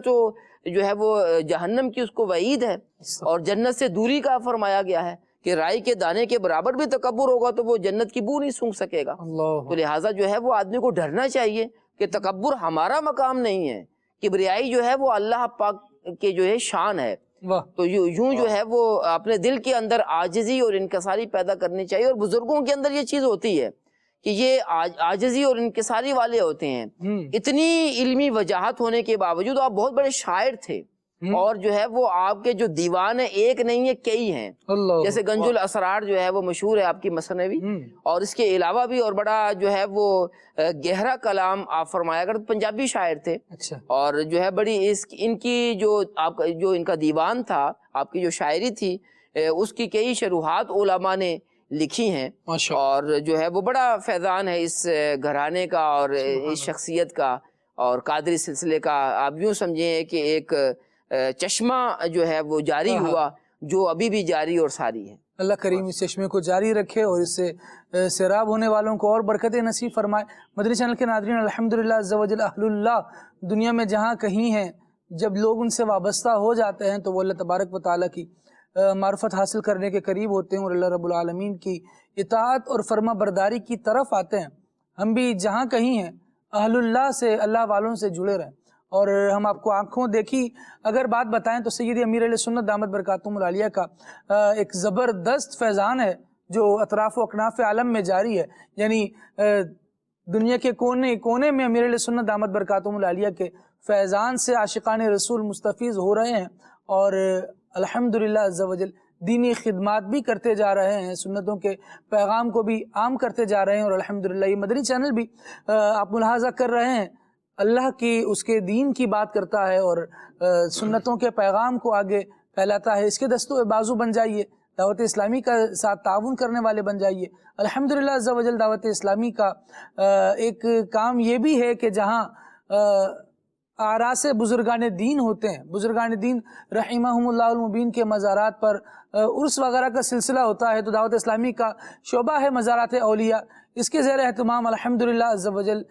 جو ہے وہ جہنم کی اس کو وعید ہے، اور جنت سے دوری کا فرمایا گیا ہے کہ رائی کے دانے کے برابر بھی تکبر ہوگا تو وہ جنت کی بو نہیں سونگھ سکے گا۔ تو لہٰذا جو ہے وہ آدمی کو ڈرنا چاہیے کہ تکبر ہمارا مقام نہیں ہے، کبریائی جو ہے وہ اللہ پاک کے جو ہے شان ہے، تو یوں جو ہے وہ اپنے دل کے اندر عاجزی اور انکساری پیدا کرنی چاہیے. اور بزرگوں کے اندر یہ چیز ہوتی ہے کہ یہ عاجزی اور انکساری والے ہوتے ہیں. اتنی علمی وجاہت ہونے کے باوجود آپ بہت بڑے شاعر تھے اور جو ہے وہ آپ کے جو دیوان ہیں ایک نہیں ہے کئی ہیں. جیسے گنج الاسرار جو ہے وہ مشہور ہے آپ کی مثنوی, اور اس کے علاوہ بھی اور بڑا جو ہے وہ گہرا کلام آپ فرمایا کرتے. پنجابی شاعر تھے اور جو ہے بڑی ان کی جو ان کا دیوان تھا, آپ کی جو شاعری تھی اس کی کئی شروحات علماء نے لکھی ہیں, اور جو ہے وہ بڑا فیضان ہے اس گھرانے کا اور اس شخصیت کا اور قادری سلسلے کا. آپ یوں سمجھیں کہ ایک چشمہ جو ہے وہ جاری ہوا جو ابھی بھی جاری اور ساری ہے. اللہ کریم اس چشمے کو جاری رکھے اور اس سے سیراب ہونے والوں کو اور برکت نصیب فرمائے. مدنی چینل کے ناظرین, الحمدللہ عز و جل اہل اللہ دنیا میں جہاں کہیں ہیں, جب لوگ ان سے وابستہ ہو جاتے ہیں تو وہ اللہ تبارک و تعالیٰ کی معرفت حاصل کرنے کے قریب ہوتے ہیں اور اللہ رب العالمین کی اطاعت اور فرما برداری کی طرف آتے ہیں. ہم بھی جہاں کہیں ہیں اہل اللہ سے, اللہ والوں سے جڑے رہیں. اور ہم آپ کو آنکھوں دیکھی اگر بات بتائیں تو سید امیر علیہ سنت دامت برکاتہم العالیہ کا ایک زبردست فیضان ہے جو اطراف و اکناف عالم میں جاری ہے. یعنی دنیا کے کونے کونے میں امیر علیہ سنت دامت برکاتہم العالیہ کے فیضان سے عاشقان رسول مستفیض ہو رہے ہیں اور الحمدللہ عز و جل دینی خدمات بھی کرتے جا رہے ہیں, سنتوں کے پیغام کو بھی عام کرتے جا رہے ہیں. اور الحمدللہ یہ مدنی چینل بھی آپ ملاحظہ کر رہے ہیں اللہ کی اس کے دین کی بات کرتا ہے اور سنتوں کے پیغام کو آگے پھیلاتا ہے. اس کے دستوں بازو بن جائیے, دعوت اسلامی کا ساتھ تعاون کرنے والے بن جائیے. الحمدللہ عز و جل دعوت اسلامی کا ایک کام یہ بھی ہے کہ جہاں آراس بزرگان دین ہوتے ہیں, بزرگان دین رحمہم اللہ المبین کے مزارات پر عرس وغیرہ کا سلسلہ ہوتا ہے, تو دعوت اسلامی کا شعبہ ہے مزارات اولیاء, اس کے زیر اہتمام الحمدللہ عز و جل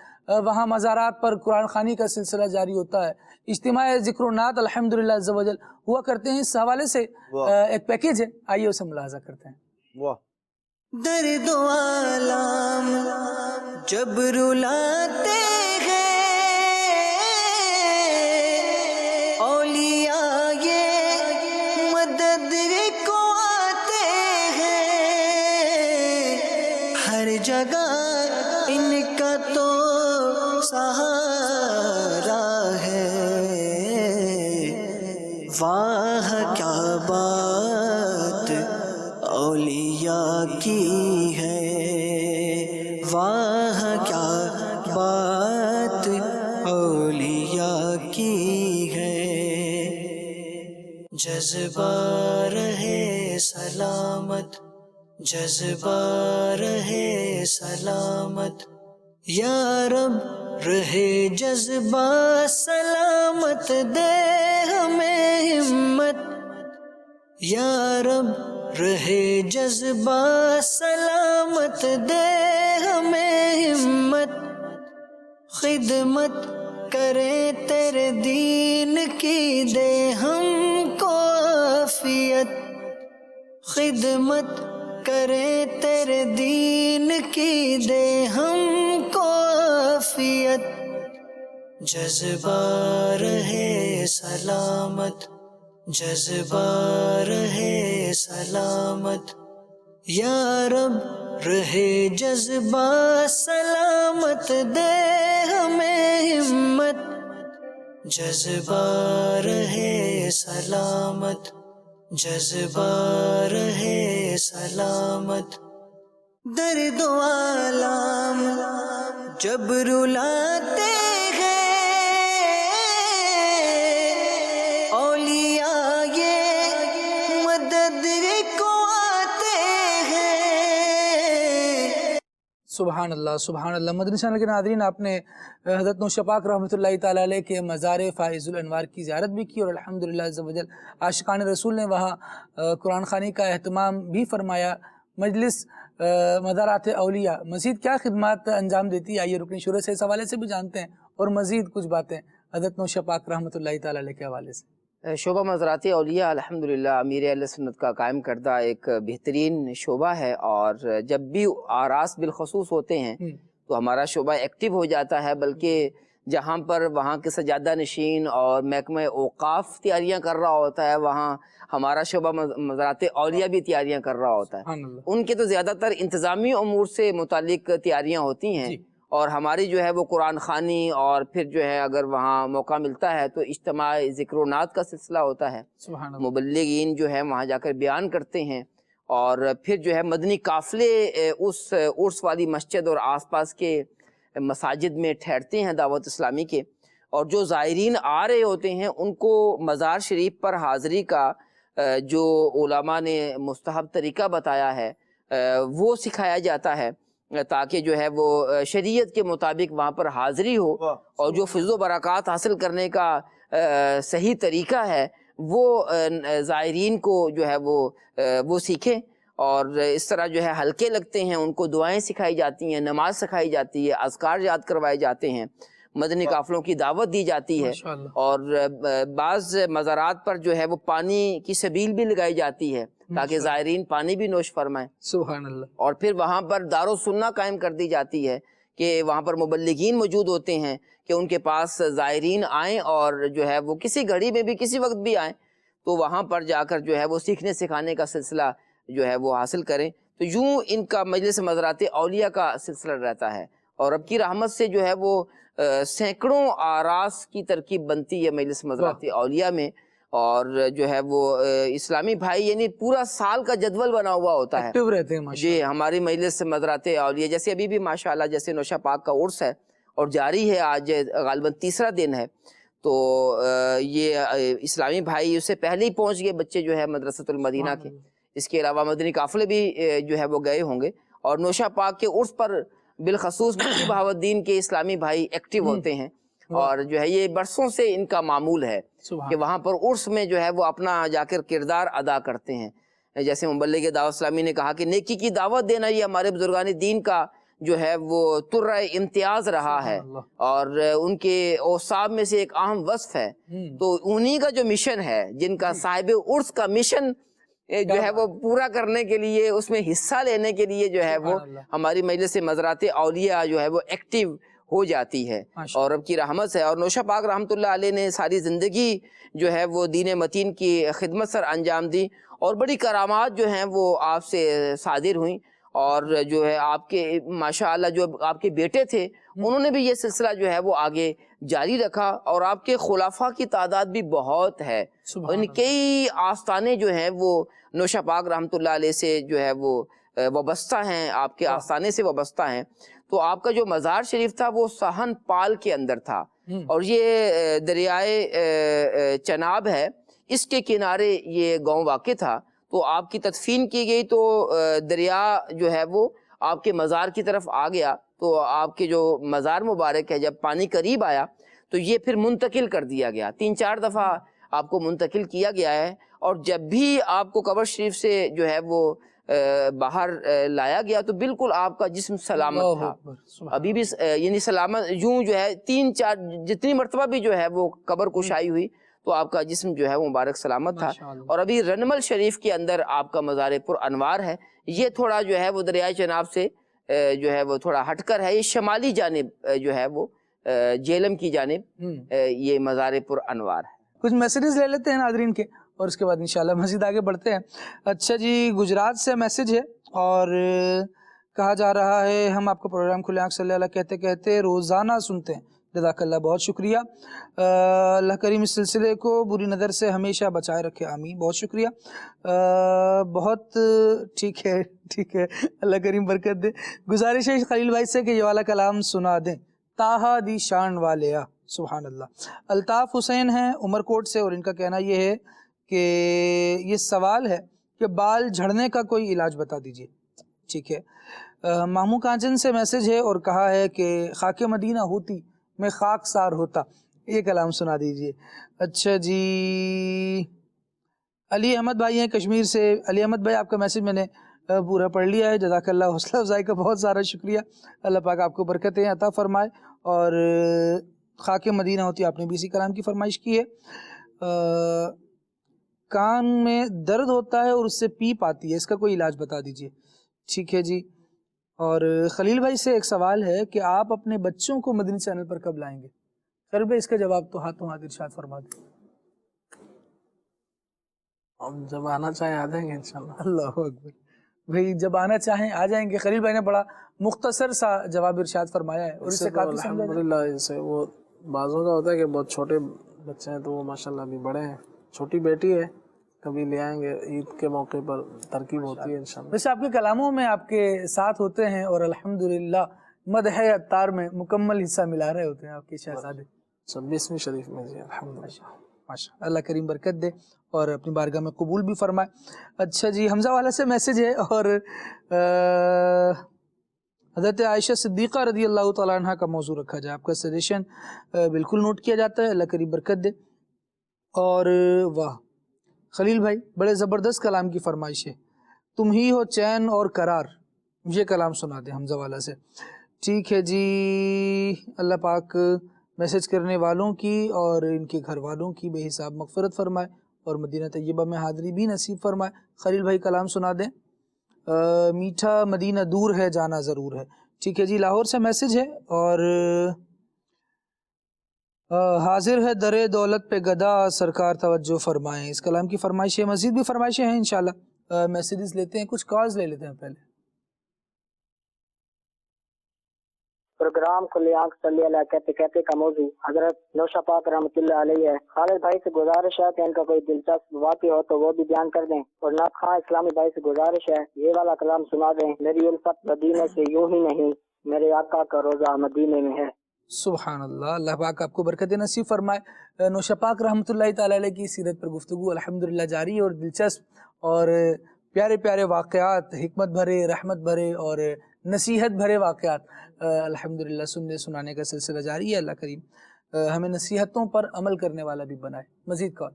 وہاں مزارات پر قرآن خوانی کا سلسلہ جاری ہوتا ہے. اجتماع ذکر و نعت الحمدللہ عز و جل ہوا کرتے ہیں. اس حوالے سے ایک پیکیج ہے, آئیے اسے ملاحظہ کرتے ہیں. درد و آلام جب رلاتے اولیاء یہ مدد کو آتے ہیں, ہر جگہ ان کا تو سہارا ہے. واہ کیا بات اولیاء کی ہے, واہ کیا بات اولیاء کی ہے. جذبہ رہے سلامت, جذبہ رہے سلامت, یا رب رہے جذبہ سلامت, دے ہمیں ہمت. یا رب رہے جذبہ سلامت, دے ہمیں ہمت. خدمت کریں تیرے دین کی, دے ہم کو عافیت. خدمت کریں تیرے دین کی, دے ہم کو عافیت. جذبہ رہے سلامت, جذبہ رہے سلامت, یا رب رہے جذبہ سلامت, دے ہمیں ہمت. جذبہ رہے سلامت, جذبہ رہے سلامت. درد و آلام جب رلاتے اولیاء یہ مدد کو آتے ہیں. سبحان اللہ سبحان اللہ. مدنی چینل کے ناظرین, آپ نے حضرت نوشہ پاک رحمۃ اللہ تعالیٰ علیہ کے مزار فائز الانوار کی زیارت بھی کی اور الحمدللہ عز و جل عاشقان رسول نے وہاں قرآن خوانی کا اہتمام بھی فرمایا. مجلس مزارات اولیاء مزید کیا خدمات انجام دیتی ہے, آئیے رکن شروع سے اس حوالے سے بھی جانتے ہیں اور مزید کچھ باتیں حضرت نوشہ پاک رحمۃ اللہ تعالیٰ علیہ کے حوالے سے. شعبہ مزارات اولیاء الحمدللہ امیر اہل سنت کا قائم کردہ ایک بہترین شعبہ ہے, اور جب بھی آراس بالخصوص ہوتے ہیں تو ہمارا شعبہ ایکٹیو ہو جاتا ہے. بلکہ جہاں پر وہاں کے سجادہ نشین اور محکمہ اوقاف تیاریاں کر رہا ہوتا ہے، وہاں ہمارا شعبہ مزارات اولیاء بھی تیاریاں کر رہا ہوتا ہے۔ ان کے تو زیادہ تر انتظامی امور سے متعلق تیاریاں ہوتی ہیں، اور ہماری جو ہے وہ قرآن خوانی، اور پھر جو ہے اگر وہاں موقع ملتا ہے تو اجتماع ذکر و نعت کا سلسلہ ہوتا ہے، مبلغین جو ہے وہاں جا کر بیان کرتے ہیں، اور پھر جو ہے مدنی قافلے اس عرس والی مسجد اور آس پاس کے مساجد میں ٹھہرتے ہیں دعوت اسلامی کے، اور جو زائرین آ رہے ہوتے ہیں ان کو مزار شریف پر حاضری کا جو علماء نے مستحب طریقہ بتایا ہے وہ سکھایا جاتا ہے، تاکہ جو ہے وہ شریعت کے مطابق وہاں پر حاضری ہو، اور جو فضل و برکات حاصل کرنے کا صحیح طریقہ ہے وہ زائرین کو جو ہے وہ سیکھیں، اور اس طرح جو ہے حلقے لگتے ہیں، ان کو دعائیں سکھائی جاتی ہیں، نماز سکھائی جاتی ہے، اذکار یاد کروائے جاتے ہیں، مدنی قافلوں کی دعوت دی جاتی ہے، اور بعض مزارات پر جو ہے وہ پانی کی سبیل بھی لگائی جاتی ہے تاکہ زائرین پانی بھی نوش فرمائیں۔ سبحان اللہ۔ اور پھر وہاں پر دار السنہ قائم کر دی جاتی ہے کہ وہاں پر مبلغین موجود ہوتے ہیں کہ ان کے پاس زائرین آئیں، اور جو ہے وہ کسی گھڑی میں بھی کسی وقت بھی آئیں تو وہاں پر جا کر جو ہے وہ سیکھنے سکھانے کا سلسلہ جو ہے وہ حاصل کریں۔ تو یوں ان کا مجلس مزارات اولیاء کا سلسلہ رہتا ہے، اور رب کی رحمت سے جو ہے وہ سینکڑوں آراس کی ترکیب بنتی ہے مجلس مزارات اولیاء میں، اور جو ہے وہ اسلامی بھائی یعنی پورا سال کا جدول بنا ہوا ہوتا ہے، ایکٹیو رہتے ہیں جی ہماری مجلس مزارات اولیاء۔ جیسے ابھی بھی ماشاءاللہ جیسے نوشہ پاک کا عرس ہے اور جاری ہے، آج غالباً تیسرا دن ہے، تو یہ اسلامی بھائی اس سے پہلے ہی پہنچ گئے بچے جو ہے مدرسۃ المدینہ کے، اس کے علاوہ مدنی قافلے بھی جو ہے وہ گئے ہوں گے، اور نوشہ پاک کے عرس پر بالخصوص مفتی بہاؤالدین کے اسلامی بھائی ایکٹیو ہوتے ہیں، اور جو ہے یہ برسوں سے ان کا معمول ہے کہ وہاں پر عرس میں جو ہے وہ اپنا جا کر کردار ادا کرتے ہیں۔ جیسے مبلغ دعوت اسلامی نے کہا کہ نیکی کی دعوت دینا یہ ہمارے بزرگان دین کا جو ہے وہ ترہ امتیاز رہا ہے، اور ان کے اوصاف میں سے ایک اہم وصف ہے، تو انہی کا جو مشن ہے، جن کا صاحب عرس کا مشن جو ہے وہ پورا کرنے کے لیے، اس میں حصہ لینے کے لیے جو ہے وہ ہماری مجلس مزارات اولیاء جو ہے وہ ایکٹیو ہو جاتی ہے، اور رب کی رحمت ہے۔ اور نوشہ پاک رحمۃ اللہ علیہ نے ساری زندگی جو ہے وہ دین متین کی خدمت سر انجام دی، اور بڑی کرامات جو ہیں وہ آپ سے صادر ہوئیں، اور جو ہے آپ کے ماشاءاللہ جو آپ کے بیٹے تھے انہوں نے بھی یہ سلسلہ جو ہے وہ آگے جاری رکھا، اور آپ کے خلفاء کی تعداد بھی بہت ہے، ان کئی آستانے جو ہیں وہ نوشہ پاک رحمۃ اللہ علیہ سے جو ہے وہ وابستہ ہیں، آپ کے آستانے سے وابستہ ہیں۔ تو آپ کا جو مزار شریف تھا وہ سہن پال کے اندر تھا، اور یہ دریائے چناب ہے، اس کے کنارے یہ گاؤں واقع تھا۔ تو آپ کی تدفین کی گئی تو دریا جو ہے وہ آپ کے مزار کی طرف آ گیا، تو آپ کے جو مزار مبارک ہے جب پانی قریب آیا تو یہ پھر منتقل کر دیا گیا، 3-4 دفعہ آپ کو منتقل کیا گیا ہے، اور جب بھی آپ کو قبر شریف سے جو ہے وہ باہر لایا گیا تو بالکل آپ کا جسم سلامت تھا، ابھی بھی یعنی سلامت، یوں جو ہے 3-4 جتنی مرتبہ بھی جو ہے وہ قبر کشائی ہوئی تو آپ کا جسم جو ہے وہ مبارک سلامت تھا۔ اور ابھی رنمل شریف کے اندر آپ کا مزار پر انوار ہے، یہ تھوڑا جو ہے وہ دریائے چناب سے جو ہے وہ تھوڑا ہٹ کر ہے، یہ شمالی جانب جو ہے وہ جیلم کی جانب یہ مزار پر انوار ہے۔ کچھ میسیجز لے لیتے ہیں ناظرین کے، اور اس کے بعد انشاءاللہ مزید آگے بڑھتے ہیں۔ اچھا جی، گجرات سے میسیج ہے، اور کہا جا رہا ہے ہم آپ کا پروگرام کھلے آنکھ صلی اللہ کہتے کہتے روزانہ سنتے ہیں، جزاک اللہ، بہت شکریہ، اللہ کریم اس سلسلے کو بری نظر سے ہمیشہ بچائے رکھے، آمین، بہت شکریہ، بہت ٹھیک ہے، ٹھیک ہے، اللہ کریم برکت دے۔ گزارش ہے خلیل بھائی سے کہ یہ والا کلام سنا دیں، تاہا دی شان والیا، سبحان اللہ۔ الطاف حسین ہیں عمر کوٹ سے، اور ان کا کہنا یہ ہے کہ یہ سوال ہے کہ بال جھڑنے کا کوئی علاج بتا دیجئے، ٹھیک ہے۔ مامو کانچن سے میسج ہے، اور کہا ہے کہ خاک مدینہ ہوتی میں خاک سار ہوتا، یہ کلام سنا دیجئے۔ اچھا جی، علی احمد بھائی ہیں کشمیر سے۔ علی احمد بھائی، آپ کا میسج میں نے پورا پڑھ لیا ہے، جزاک اللہ، حوصلہ افزائی کا بہت سارا شکریہ، اللہ پاک آپ کو برکتیں عطا فرمائے۔ اور خاک مدینہ ہوتی آپ نے بھی اسی کلام کی فرمائش کی ہے۔ کان میں درد ہوتا ہے اور اس سے پیپ آتی ہے، اس کا کوئی علاج بتا دیجئے، ٹھیک ہے جی۔ اور خلیل بھائی سے ایک سوال ہے کہ آپ اپنے بچوں کو مدنی چینل پر کب لائیں گے؟ خلیل بھائی اس کا جواب تو ہاتھوں ہاتھ ارشاد فرما دیں. اب جب آنا چاہیں آ جائیں گے انشاءاللہ. اللہ اکبر. بھائی جب آنا چاہیں آ جائیں گے. خلیل بھائی نے بڑا مختصر سا جواب ارشاد فرمایا ہے اور اس سے کافی سمجھا جائے. الحمدللہ اس سے وہ بعضوں کا ہوتا ہے کہ بہت چھوٹے بچے ہیں تو وہ ماشاءاللہ ابھی بڑے ہیں. چھوٹی بیٹی ہے, کبھی لے آئیں گے عید کے موقع پر, ترکیب ہوتی ہے انشاءاللہ. ویسے آپ کے کلاموں میں آپ کے ساتھ ہوتے ہیں اور الحمدللہ مدح عطار میں مکمل حصہ ملا رہے ہوتے ہیں آپ کے شہزادے. 26ویں شریف میں جی الحمدللہ. ماشاء اللہ کریم برکت دے اور اپنی بارگاہ میں قبول بھی فرمائے. اچھا جی, حمزہ والا سے میسج ہے اور حضرت عائشہ صدیقہ رضی اللہ تعالیٰ عنہ کا موضوع رکھا جائے. آپ کا سجیشن بالکل نوٹ کیا جاتا ہے. اللہ کریم برکت دے. اور واہ خلیل بھائی بڑے زبردست کلام کی فرمائش ہے. تم ہی ہو چین اور قرار, یہ کلام سنا دیں حمزہ والا سے. ٹھیک ہے جی, اللہ پاک میسج کرنے والوں کی اور ان کے گھر والوں کی بے حساب مغفرت فرمائے اور مدینہ طیبہ میں حاضری بھی نصیب فرمائے. خلیل بھائی کلام سنا دیں. میٹھا مدینہ دور ہے جانا ضرور ہے. ٹھیک ہے جی, لاہور سے میسج ہے اور حاضر ہے در دولت پہ گدا سرکار توجہ فرمائیں. اس کلام کی فرمائشیں, مزید بھی فرمائشیں ہیں انشاءاللہ. میسیجز لیتے ہیں, کچھ کالز لے لیتے ہیں پہلے. پروگرام کھلی آنکھ صلی اللہ کہتے کہتے کا موضوع حضرت نوشا پاک رحمۃ اللہ علیہ ہے. خالد بھائی سے گزارش ہے کہ ان کا کوئی دلچسپ واقع ہو تو وہ بھی بیان کر دیں, اور ناز خان اسلامی بھائی سے گزارش ہے یہ والا کلام سنا دیں. میری الفت مدینے سے یوں ہی نہیں, میرے آقا کا روزہ مدینے میں ہے. سبحان اللہ, اللہ پاک آپ کو برکت نصیب فرمائے. نوشا پاک رحمۃ اللہ تعالی علیہ کی سیرت پر گفتگو الحمدللہ جاری اور دلچسپ اور پیارے پیارے واقعات, حکمت بھرے, رحمت بھرے اور نصیحت بھرے واقعات الحمدللہ سننے سنانے کا سلسلہ جاری ہے. اللہ کریم ہمیں نصیحتوں پر عمل کرنے والا بھی بنائے. مزید کال.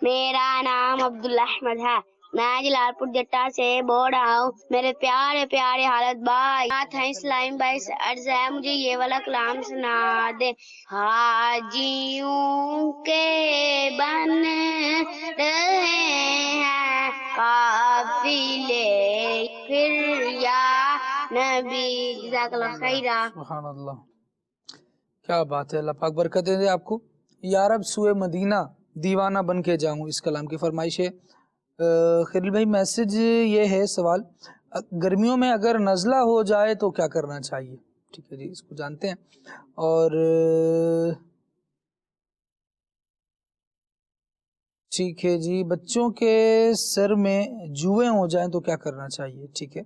میرا نام عبداللہ ہے, میں جلال پور جٹا سے بول رہا ہوں. میرے پیارے پیارے حالت بھائی ہیں اسلام بھائی سے عرض ہے مجھے یہ والا کلام سنا دے. حاجیوں کے بن رہے ہیں قافلے پھر یا نبی. جزاک اللہ خیرہ. سبحان اللہ, کیا بات ہے. اللہ پاک برکت دے آپ کو. یا رب سوئے مدینہ دیوانہ بن کے جاؤں, اس کلام کی فرمائش ہے. خلیل بھائی میسج یہ ہے, سوال, گرمیوں میں اگر نزلہ ہو جائے تو کیا کرنا چاہیے؟ ٹھیک ہے جی, اس کو جانتے ہیں. اور ٹھیک ہے جی, بچوں کے سر میں جوئیں ہو جائیں تو کیا کرنا چاہیے؟ ٹھیک ہے,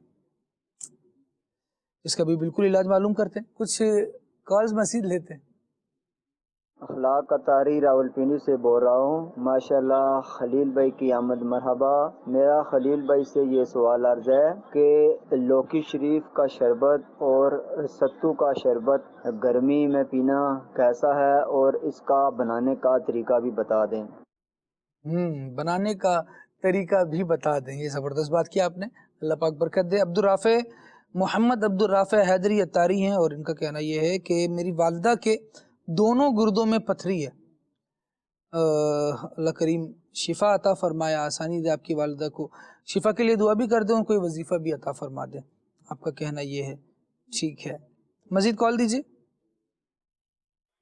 اس کا بھی بالکل علاج معلوم کرتے ہیں. کچھ کالز مزید لیتے ہیں. اخلاق قطاری راولپنڈی سے بول رہا ہوں. ماشاءاللہ خلیل بھائی کی آمد مرحبا. میرا خلیل بھائی سے یہ سوال عرض ہے کہ لوکی شریف کا شربت اور ستو کا شربت گرمی میں پینا کیسا ہے اور اس کا بنانے کا طریقہ بھی بتا دیں. بنانے کا طریقہ بھی بتا دیں, یہ زبردست بات کیا آپ نے. اللہ پاک برکت دے. عبدالرافع محمد عبدالرافع حیدری اتاری ہیں اور ان کا کہنا یہ ہے کہ میری والدہ کے دونوں گردوں میں پتھری ہے. اللہ کریم شفا عطا فرمائے, آسانی دے آپ کی والدہ کو. شفا کے لیے دعا بھی کر دیں اور کوئی وظیفہ بھی عطا فرما دیں. آپ کا کہنا یہ ہے. ٹھیک ہے, مزید کال دیجیے.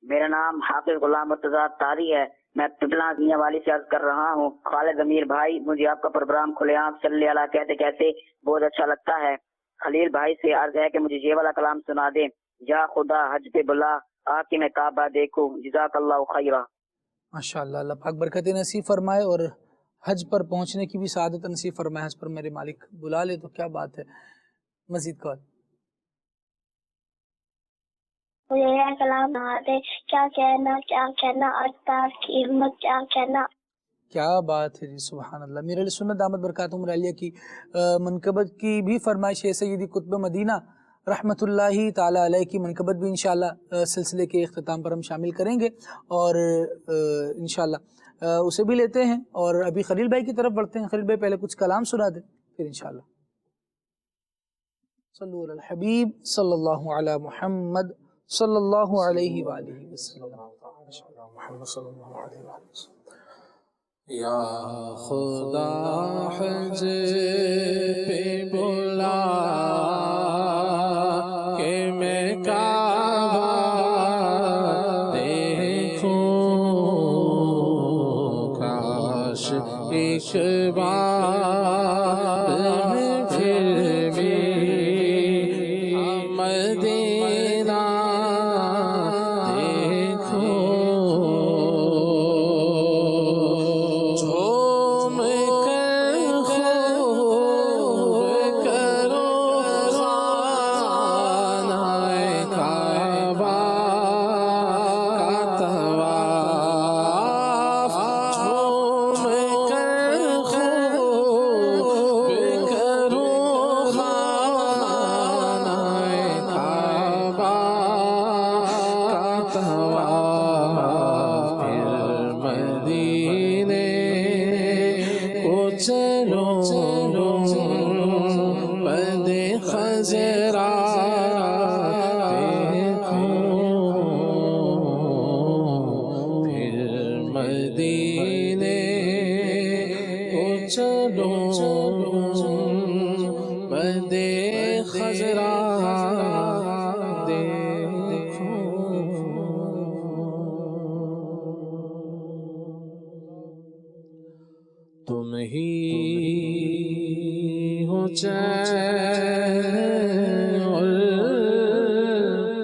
میرا نام حافظ غلام مرتضیٰ تاری ہے, میں پپلا دنیا والی سے عرض کر رہا ہوں. خالد امیر بھائی مجھے آپ کا پروگرام کھلے عام صلی اللہ کہتے کہتے بہت اچھا لگتا ہے. خلیل بھائی سے عرض ہے کہ مجھے یہ والا کلام سنا دیں. یا خدا حج پہ بلا آ کے میں کعبہ دیکھوں. جزاک اللہ خیرہ. ماشاءاللہ, اللہ پاک برکت نصیب فرمائے اور حج پر پہنچنے کی بھی سعادت نصیب فرمائے. حج پر میرے مالک بلا لے تو کیا بات ہے. مزید کال. مجھے یہ کلام سنا دے. کیا کہنا اکبر کی ہمت, کیا کہنا. کیا بات ہے جی, سبحان اللہ. میرے علیہ سنت دامت برکاتہم علیہ کی منقبت کی بھی فرمائش ہے. سیدی قطب مدینہ رحمت اللہ تعالی علیہ کی منقبت بھی انشاءاللہ سلسلے کے اختتام پر ہم شامل کریں گے اور انشاءاللہ اسے بھی لیتے ہیں. اور ابھی خلیل بھائی کی طرف بڑھتے ہیں. خلیل بھائی پہلے کچھ کلام سنا دیں پھر انشاءاللہ. صلو علی الحبیب صلی اللہ علی محمد صلی اللہ علیہ وآلہ وسلم. یا خدا حج پہ بلا کہ میں کعبہ بدے خزرا دیکھو تم ہی ہو چین اور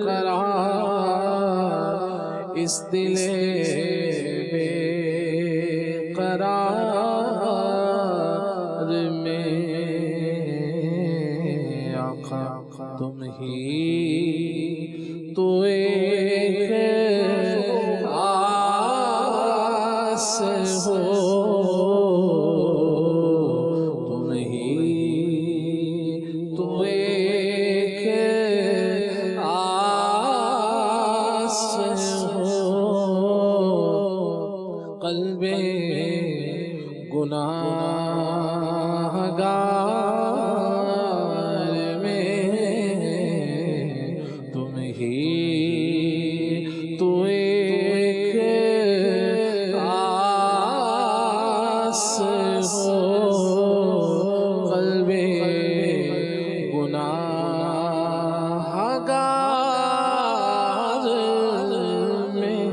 قرار اس دل بے قرار میں آقا تم ہی تو ایک آس ہو قلب گناہگار میں تم ہی تو ایک آس ہو قلب گناہگار میں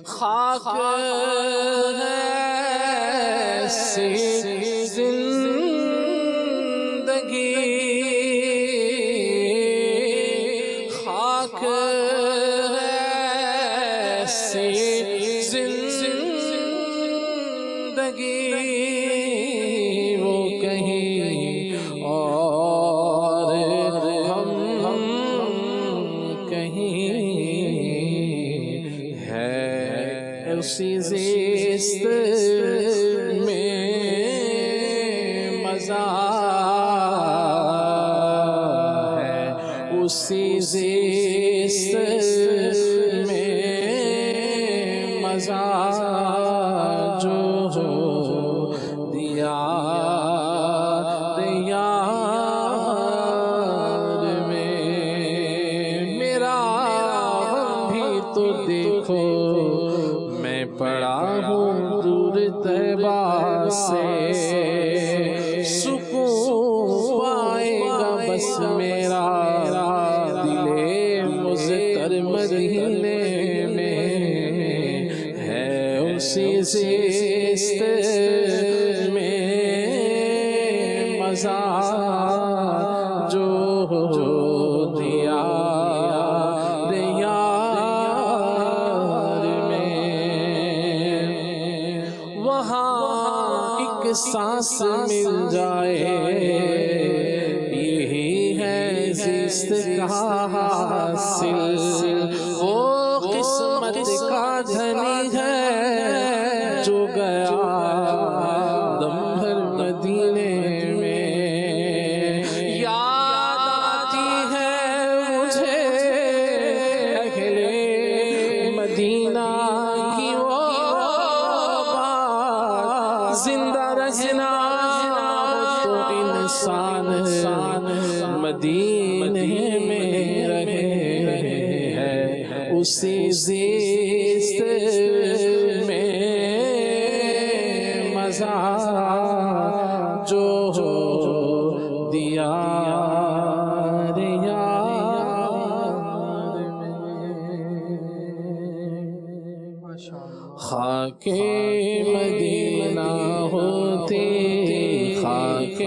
خاک ایسی زندگی خاک ایسی زندگی وہ کہیں اور ہم کہیں ہے اسی زیست میں مزہ ہے اسی زیست میں مزہ جو دیا دیار میں میرا غم بھی تو دیکھو میں پڑا ہوں دور طیبہ سے سکون پائے گا بس میرا دل مضطر مدینے میں ہے اسی زیست میں مزہ جو دیا سانس مل جائے یہی ہے زیست کا حاصل وہ قسمت کا دھنی ہے جو گیا دم بھر مدینے میں یاد آتی ہے مجھے اہل مدینہ کی وہ زندہ رہنا تو انسان مدینے میں رہے ہے اسی زیست میں مزہ جو دیا خاک مدینہ ہوتی خاک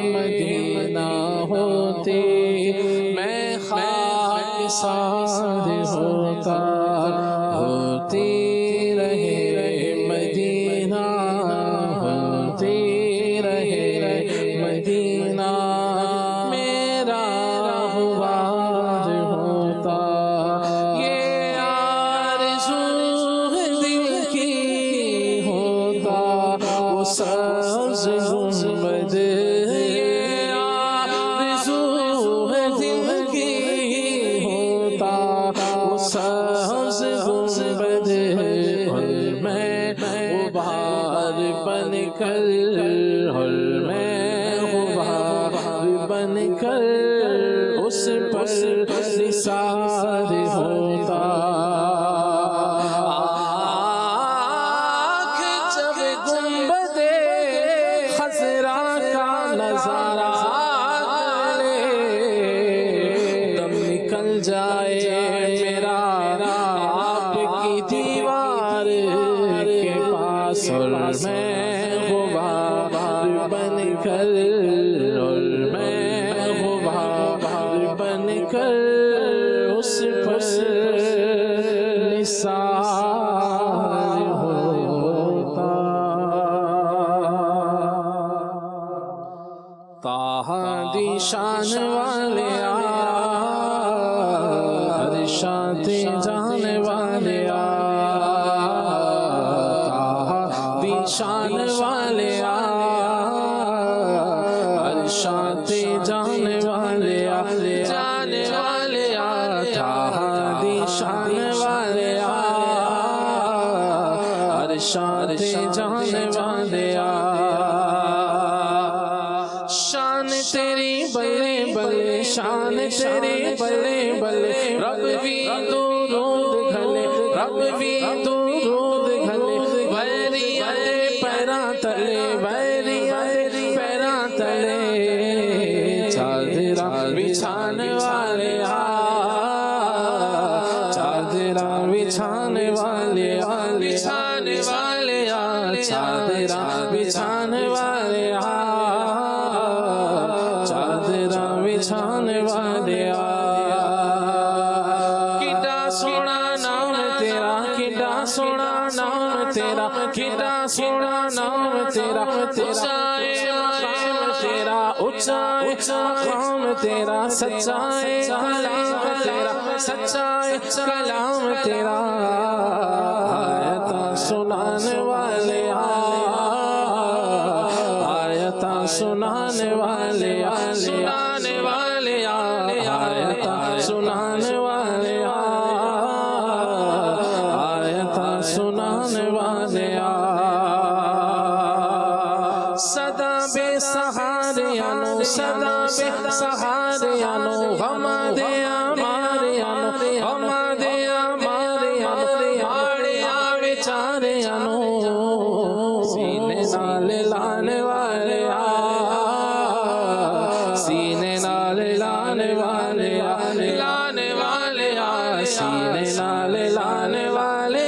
مدینہ ہوتی میں خاک سار ہوتا ہوتی رہے مدینہ ہوتی رہے مدینہ میرا راہوار ہوتا یہ آرزو سبز گنبد یہ آرزو ہے دل کی ہوتا وہ سبز گنبد حل میں غبار بن کر حل میں غبار بن کر اس پر نثار ہوتا میں غبار بن کر اور میں غبار بن کر اس پر نثار ہوتا طٰہٰ دی شان والے ارشاد جان والے طٰہٰ دی شان والے ارشاد جان والے جانے والے طٰہٰ دی شان والے ارشاد جان والے شان تیری بلے بلے شان تیری بلے بلے رب بھی درود گھلے رب بھی درود گھلے ویریاں دے پیراں تلے ویریاں دے پیراں تلے چادراں بچھان والے چادراں بچھان والے بچھان والے چادراں بچھان والے چادراں بچھان والے کڈا سونا نام تیرا کڈا سونا نام تیرا کڈا سونا نام تیرا اونچائے مقام تیرا اونچائے مقام تیرا سچائے کلام تیرا سچائے کلام تیرا آیتاں سنانے والے آیتاں سنانے والے سنانے والے آیتاں سنانے والے آیتاں سنانے والے صدا بے سہاریانو صدا بے سہاریانو غم دے ہماریانو غم دے ہماریانو ماڑیا بیچاریانو سینے نال لانے والے سینے نال لانے والے لانے والے سینے نال لانے والے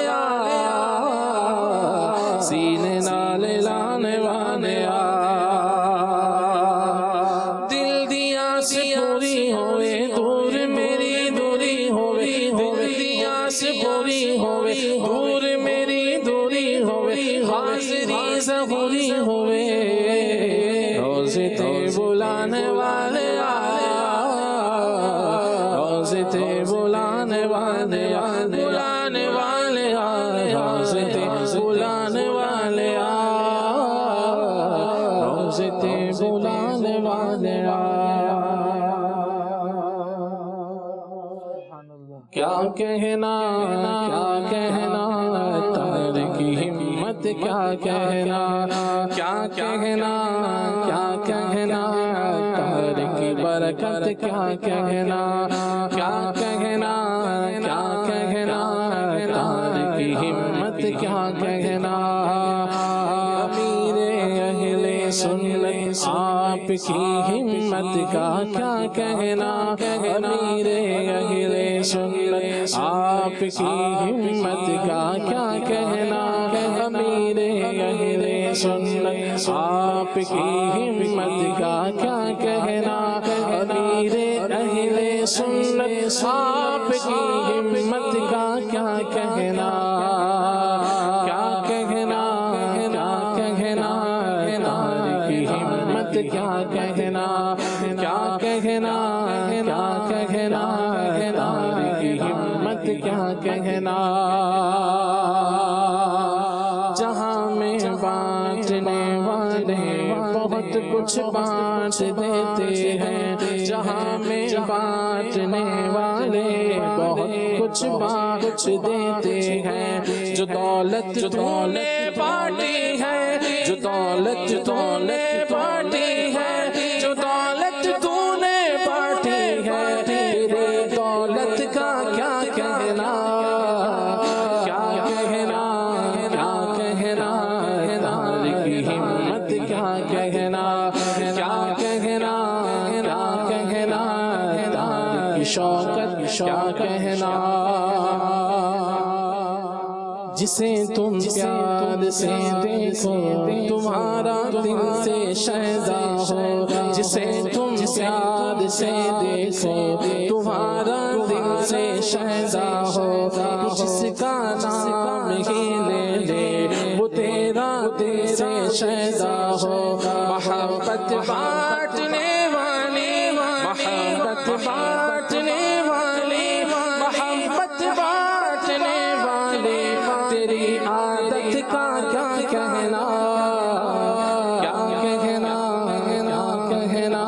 سینے نال لانے والے دل دیا سے پوری ہوئے دور میری دوری ہوئے دل دیا سے پوری ہوئے دور میری دوری ہوئے حاضری ظہوری ہوئے روزے تے بلانے والے روزے تے بلانے والے بلانے والے روزے تے بلانے والے روزے تے بلانے والے کیا کہنا تار کی ہمت کیا کہنا کیا کہنا تار کی برکت کیا کہنا کیا کہنا تار کی ہمت کیا کہنا امیر اہل سنت آپ کی ہمت کا کیا کہنا امیر اہل سنت آپ کی ہمت کا کیا کہنا امیر اہل سنت آپ کی ہمت کا کیا کہنا امیر اہل سنت آپ کی ہمت کا کیا کہنا کیا کہنا تار کی ہمت کیا کہنا کیا کہنا تار کی ہمت کیا کہنا جہاں میں بانٹنے والے بہت کچھ بانٹ دیتے ہیں جہاں میں بانٹنے والے بہت کچھ بانٹ دیتے ہیں جو دولت تو نے بانٹی ہے جو دولت تو نے بانٹی ہے جو دولت تو نے بانٹی ہے تیرے دولت کا کیا کہنا کیا کہنا تار کی ہمت کیا کہنا کیا کہنا تار کی شوکت کیا کہنا جسے تم پیار سے دیکھو تمہارا دل سے شیدا ہو جسے تم پیار سے دیکھو تمہارا دل سے شیدا ہو جس کا نام ہی لے لے وہ تیرا دل سے شیدا ہو محبت بانٹنے والی محبت بانٹنے والی محبت بانٹنے والی تیری عادت کا کیا کہنا کیا کہنا کیا کہنا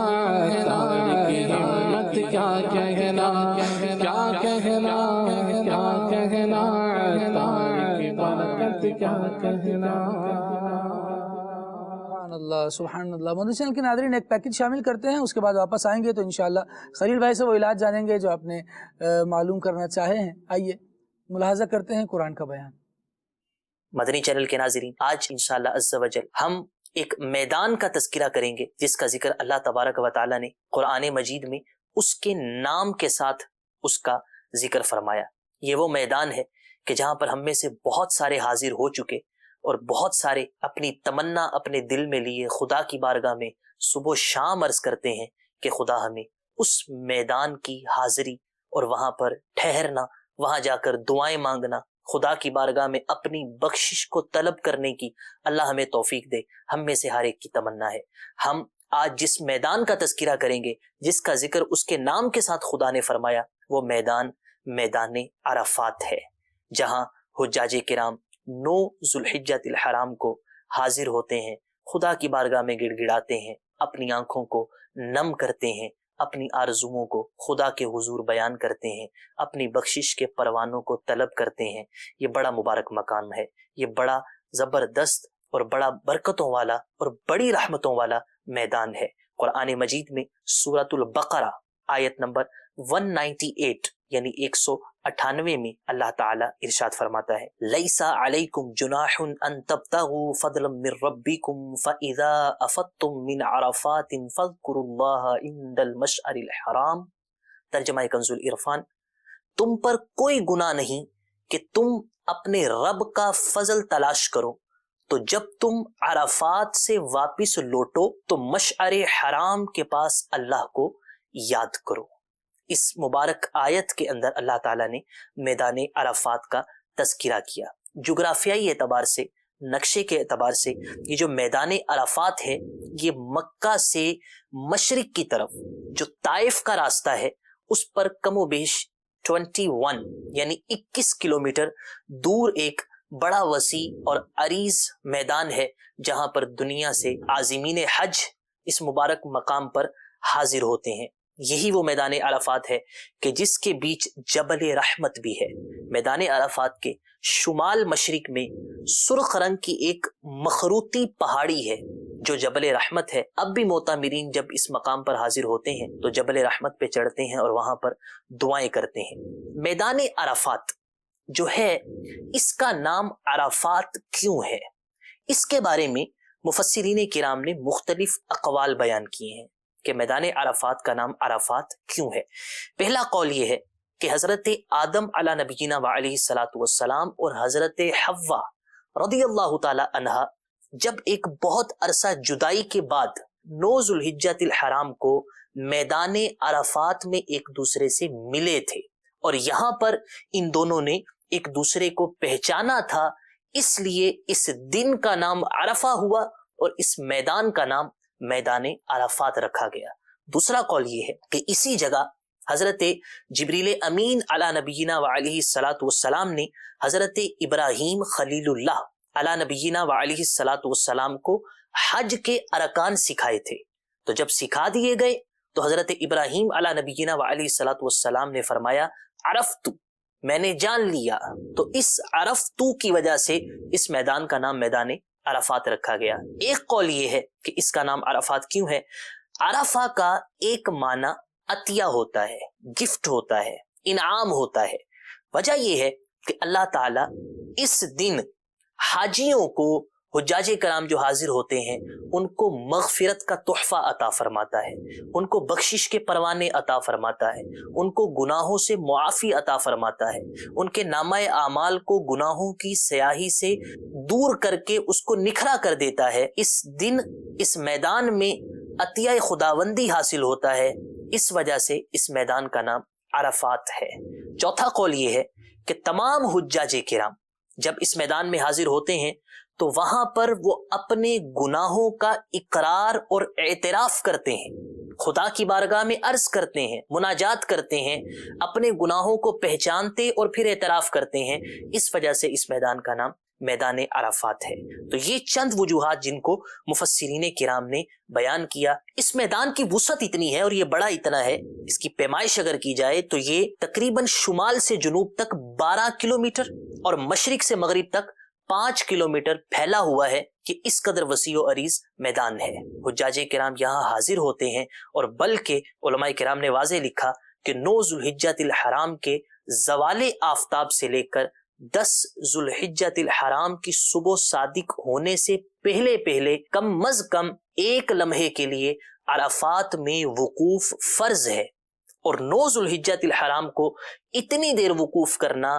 تاریخ ہمت کیا کہنا کیا کہنا کیا کہنا تاریخ برکت کیا کہنا. سبحان اللہ سبحان اللہ. مدنی چینل کے ناظرین ایک پیکج شامل کرتے ہیں, اس کے بعد واپس آئیں گے تو انشاءاللہ خلیل بھائی سے وہ علاج جانیں گے جو آپ نے معلوم کرنا چاہے ہیں. آئیے ملاحظہ کرتے ہیں قرآن کا بیان. مدنی چینل کے ناظرین, آج انشاءاللہ عز و جل ہم ایک میدان کا تذکرہ کریں گے جس کا ذکر اللہ تبارک و تعالی نے قرآن مجید میں اس کے نام کے ساتھ اس کا ذکر فرمایا. یہ وہ میدان ہے کہ جہاں پر ہم میں سے بہت سارے حاضر ہو چکے اور بہت سارے اپنی تمنا اپنے دل میں لیے خدا کی بارگاہ میں صبح و شام عرض کرتے ہیں کہ خدا ہمیں اس میدان کی حاضری اور وہاں پر ٹھہرنا, وہاں جا کر دعائیں مانگنا, خدا کی بارگاہ میں اپنی بخشش کو طلب کرنے کی اللہ ہمیں توفیق دے. ہم میں سے ہر ایک کی تمنا ہے. ہم آج جس میدان کا تذکرہ کریں گے جس کا ذکر اس کے نام کے ساتھ خدا نے فرمایا وہ میدان عرفات ہے, جہاں حجاج کرام 9 ذوالحجۃ الحرام کو حاضر ہوتے ہیں, خدا کی بارگاہ میں گڑ گڑاتے ہیں, اپنی آنکھوں کو نم کرتے ہیں, اپنی آرزوؤں کو خدا کے حضور بیان کرتے ہیں, اپنی بخشش کے پروانوں کو طلب کرتے ہیں. یہ بڑا مبارک مقام ہے, یہ بڑا زبردست اور بڑا برکتوں والا اور بڑی رحمتوں والا میدان ہے. قرآن مجید میں سورۃ البقرہ آیت نمبر 198 یعنی 198 میں اللہ تعالیٰ ارشاد فرماتا ہے لیس علیکم جناح ان تبتغوا فضلا من ربکم فاذا افضتم من عرفات فاذکروا اللہ عند المشعر الحرام. ترجمہ کنز العرفان, تم پر کوئی گناہ نہیں کہ تم اپنے رب کا فضل تلاش کرو, تو جب تم عرفات سے واپس لوٹو تو مشعر حرام کے پاس اللہ کو یاد کرو. اس مبارک آیت کے اندر اللہ تعالیٰ نے میدان عرفات کا تذکرہ کیا. جغرافیائی اعتبار سے, نقشے کے اعتبار سے یہ جو میدان عرفات ہے یہ مکہ سے مشرق کی طرف جو طائف کا راستہ ہے اس پر کم و بیش 21 یعنی 21 کلومیٹر دور ایک بڑا وسیع اور عریض میدان ہے جہاں پر دنیا سے عازمین حج اس مبارک مقام پر حاضر ہوتے ہیں. یہی وہ میدان عرفات ہے کہ جس کے بیچ جبل رحمت بھی ہے. میدان عرفات کے شمال مشرق میں سرخ رنگ کی ایک مخروطی پہاڑی ہے جو جبل رحمت ہے. اب بھی معتمرین جب اس مقام پر حاضر ہوتے ہیں تو جبل رحمت پہ چڑھتے ہیں اور وہاں پر دعائیں کرتے ہیں. میدان عرفات جو ہے اس کا نام عرفات کیوں ہے, اس کے بارے میں مفسرین کرام نے مختلف اقوال بیان کیے ہیں کہ میدان عرفات کا نام عرفات کیوں ہے. پہلا قول یہ ہے کہ حضرت آدم علی نبینا وعلیہ الصلوۃ والسلام اور حضرت حوا رضی اللہ تعالی عنہا جب ایک بہت عرصہ جدائی کے بعد 9 ذوالحجۃ الحرام کو میدان عرفات میں ایک دوسرے سے ملے تھے اور یہاں پر ان دونوں نے ایک دوسرے کو پہچانا تھا, اس لیے اس دن کا نام عرفہ ہوا اور اس میدان کا نام میدان عرفات رکھا گیا. دوسرا قول یہ ہے کہ اسی جگہ حضرت جبریل امین علی نبینا وعلیہ الصلوۃ والسلام نے حضرت ابراہیم خلیل اللہ علی نبینا وعلیہ الصلوۃ والسلام کو حج کے ارکان سکھائے تھے. تو جب سکھا دیے گئے تو حضرت ابراہیم علی نبینا وعلیہ الصلوۃ والسلام نے فرمایا عرفت, میں نے جان لیا. تو اس عرفتو کی وجہ سے اس میدان کا نام میدان عرفات رکھا گیا. ایک قول یہ ہے کہ اس کا نام عرفات کیوں ہے, عرفہ کا ایک معنی عطیہ ہوتا ہے, گفٹ ہوتا ہے, انعام ہوتا ہے. وجہ یہ ہے کہ اللہ تعالیٰ اس دن حاجیوں کو حجاج کرام جو حاضر ہوتے ہیں ان کو مغفرت کا تحفہ عطا فرماتا ہے، ان کو بخشش کے پروانے عطا فرماتا ہے، ان کو گناہوں سے معافی عطا فرماتا ہے، ان کے نامہ اعمال کو گناہوں کی سیاہی سے دور کر کے اس کو نکھرا کر دیتا ہے۔ اس دن اس میدان میں عطیہ خداوندی حاصل ہوتا ہے، اس وجہ سے اس میدان کا نام عرفات ہے۔ چوتھا قول یہ ہے کہ تمام حجاج کرام جب اس میدان میں حاضر ہوتے ہیں تو وہاں پر وہ اپنے گناہوں کا اقرار اور اعتراف کرتے ہیں، خدا کی بارگاہ میں عرض کرتے ہیں، مناجات کرتے ہیں، اپنے گناہوں کو پہچانتے اور پھر اعتراف کرتے ہیں۔ اس وجہ سے اس میدان کا نام میدان عرفات ہے۔ تو یہ چند وجوہات جن کو مفسرین کرام نے بیان کیا۔ اس میدان کی وسعت اتنی ہے اور یہ بڑا اتنا ہے، اس کی پیمائش اگر کی جائے تو یہ تقریباً شمال سے جنوب تک 12 کلومیٹر اور مشرق سے مغرب تک 5 کلومیٹر پھیلا ہوا ہے کہ اس قدر وسیع و عریض میدان ہے۔ حجاج کرام یہاں حاضر ہوتے ہیں، اور بلکہ علماء کرام نے واضح لکھا کہ 9 ذوالحجۃ الحرام کے زوال آفتاب سے لے کر 10 ذوالحجۃ الحرام کی صبح صادق ہونے سے پہلے پہلے کم از کم 1 لمحے کے لیے عرفات میں وقوف فرض ہے، اور 9 ذوالحجۃ الحرام کو اتنی دیر وقوف کرنا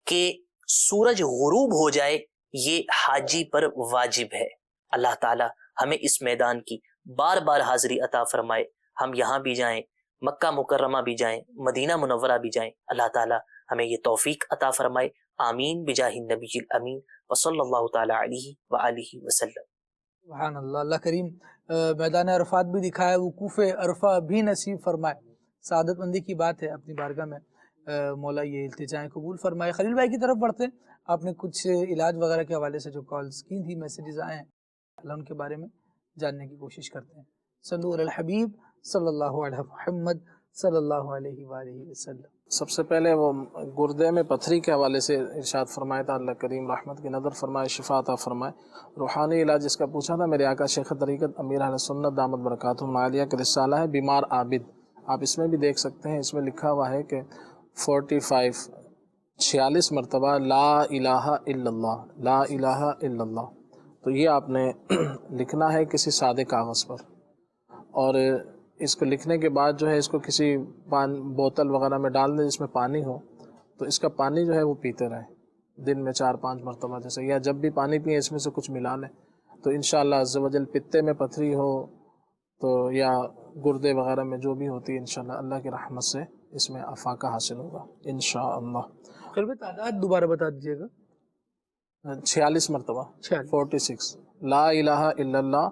کہ سورج غروب ہو جائے یہ حاجی پر واجب ہے۔ اللہ تعالی ہمیں اس میدان کی بار بار حاضری عطا فرمائے، ہم یہاں بھی جائیں، مکہ مکرمہ بھی جائیں، مدینہ منورہ بھی جائیں، اللہ تعالی ہمیں یہ توفیق عطا فرمائے۔ آمین بجاہ النبی الامین وصلی اللہ تعالی علیہ وآلہ وسلم۔ سبحان اللہ، اللہ کریم میدان عرفات بھی دکھائے، وقوف عرفہ بھی نصیب فرمائے۔ سعادت مندی کی بات ہے، اپنی بارگاہ میں مولا یہ التجائیں قبول فرمائے۔ خلیل بھائی کی طرف بڑھتے ہیں، آپ نے کچھ علاج وغیرہ کے حوالے سے جو کالز کی تھی، میسیجز آئے ہیں، اللہ ان کے بارے میں جاننے کی کوشش کرتے ہیں۔ صلو علی الحبیب صلی اللہ علیہ محمد صلی اللہ علیہ وآلہ وسلم۔ سب سے پہلے وہ گردے میں پتھری کے حوالے سے ارشاد فرمایا تھا، اللہ کریم رحمت کی نظر فرمائے، شفا عطا فرمائے۔ روحانی علاج اس کا پوچھا تھا، میرے آقا شیخ طریقت امیر اہل سنت دامت برکاتہم العالیہ کا رسالہ ہے بیمار عابد، آپ اس میں بھی دیکھ سکتے ہیں، اس میں لکھا ہوا ہے کہ 46 مرتبہ لا الہ الا اللہ، لا الہ الا اللہ۔ تو یہ آپ نے لکھنا ہے کسی سادے کاغذ پر، اور اس کو لکھنے کے بعد جو ہے اس کو کسی بوتل وغیرہ میں ڈال دیں جس میں پانی ہو، تو اس کا پانی جو ہے وہ پیتے رہیں دن میں 4-5 مرتبہ جیسے، یا جب بھی پانی پئیں اس میں سے کچھ ملا لیں، تو انشاءاللہ عز و جل پتے میں پتھری ہو تو یا گردے وغیرہ میں جو بھی ہوتی ہے، انشاءاللہ اللہ کی رحمت سے اس میں افاقہ حاصل ہوگا انشاءاللہ۔ خلیل تعداد دوبارہ بتا دیجیے گا۔ 46 مرتبہ 46 لا الہ الا اللہ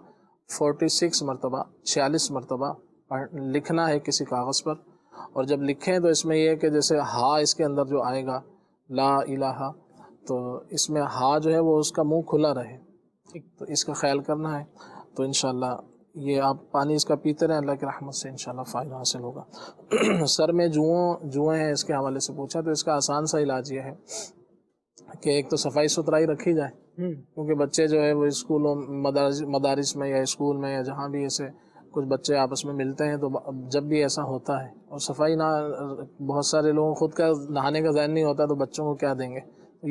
46 مرتبہ 46 مرتبہ لکھنا ہے کسی کاغذ پر، اور جب لکھیں تو اس میں یہ ہے کہ جیسے ہا اس کے اندر جو آئے گا لا الہ، تو اس میں ہا جو ہے وہ اس کا منہ کھلا رہے، تو اس کا خیال کرنا ہے۔ تو انشاءاللہ یہ آپ پانی اس کا پیتے رہیں، اللہ کی رحمت سے انشاءاللہ فائدہ حاصل ہوگا۔ سر میں جوئیں ہیں اس کے حوالے سے پوچھا، تو اس کا آسان سا علاج یہ ہے کہ ایک تو صفائی ستھرائی رکھی جائے، کیونکہ بچے جو ہے وہ اسکولوں مدارس میں یا اسکول میں یا جہاں بھی ایسے کچھ بچے آپس میں ملتے ہیں، تو جب بھی ایسا ہوتا ہے اور صفائی نہ، بہت سارے لوگوں خود کا نہانے کا ذہن نہیں ہوتا تو بچوں کو کیا دیں گے،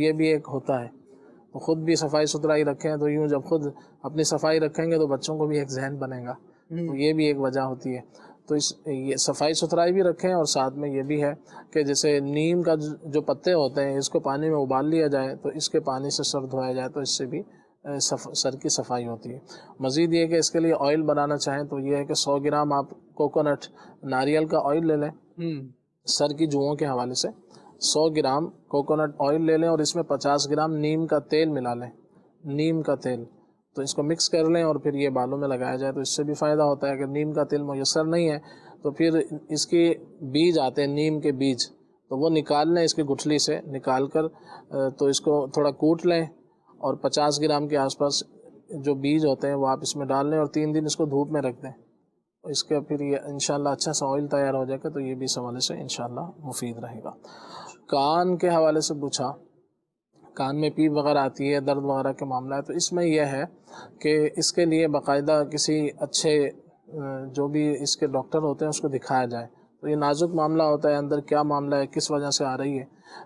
یہ بھی ایک ہوتا ہے۔ تو خود بھی صفائی ستھرائی رکھیں، تو یوں جب خود اپنی صفائی رکھیں گے تو بچوں کو بھی ایک ذہن بنے گا، تو یہ بھی ایک وجہ ہوتی ہے۔ تو یہ صفائی ستھرائی بھی رکھیں، اور ساتھ میں یہ بھی ہے کہ جیسے نیم کا جو پتے ہوتے ہیں اس کو پانی میں ابال لیا جائے، تو اس کے پانی سے سر دھویا جائے، تو اس سے بھی سر کی صفائی ہوتی ہے۔ مزید یہ کہ اس کے لیے آئل بنانا چاہیں تو یہ ہے کہ 100 گرام آپ کوکونٹ ناریل کا آئل لے لیں، سر کی جوؤں کے حوالے سے 100 گرام کوکونٹ آئل لے لیں، اور اس میں 50 گرام نیم کا تیل ملا لیں، نیم کا تیل، تو اس کو مکس کر لیں اور پھر یہ بالوں میں لگایا جائے، تو اس سے بھی فائدہ ہوتا ہے۔ اگر نیم کا تیل میسر نہیں ہے تو پھر اس کے بیج آتے ہیں، نیم کے بیج، تو وہ نکال لیں اس کی گٹھلی سے نکال کر، تو اس کو تھوڑا کوٹ لیں، اور 50 گرام کے آس پاس جو بیج ہوتے ہیں وہ آپ اس میں ڈال لیں، اور 3 دن اس کو دھوپ میں رکھ دیں، اس کا پھر یہ انشاءاللہ اچھا سا آئل تیار ہو جائے گا، تو یہ بھی اس حوالے سے انشاءاللہ مفید رہے گا۔ کان کے حوالے سے پوچھا، کان میں پیپ وغیرہ آتی ہے، درد وغیرہ کے معاملہ ہے، تو اس میں یہ ہے کہ اس کے لیے باقاعدہ کسی اچھے جو بھی اس کے ڈاکٹر ہوتے ہیں اس کو دکھایا جائے، تو یہ نازک معاملہ ہوتا ہے، اندر کیا معاملہ ہے، کس وجہ سے آ رہی ہے،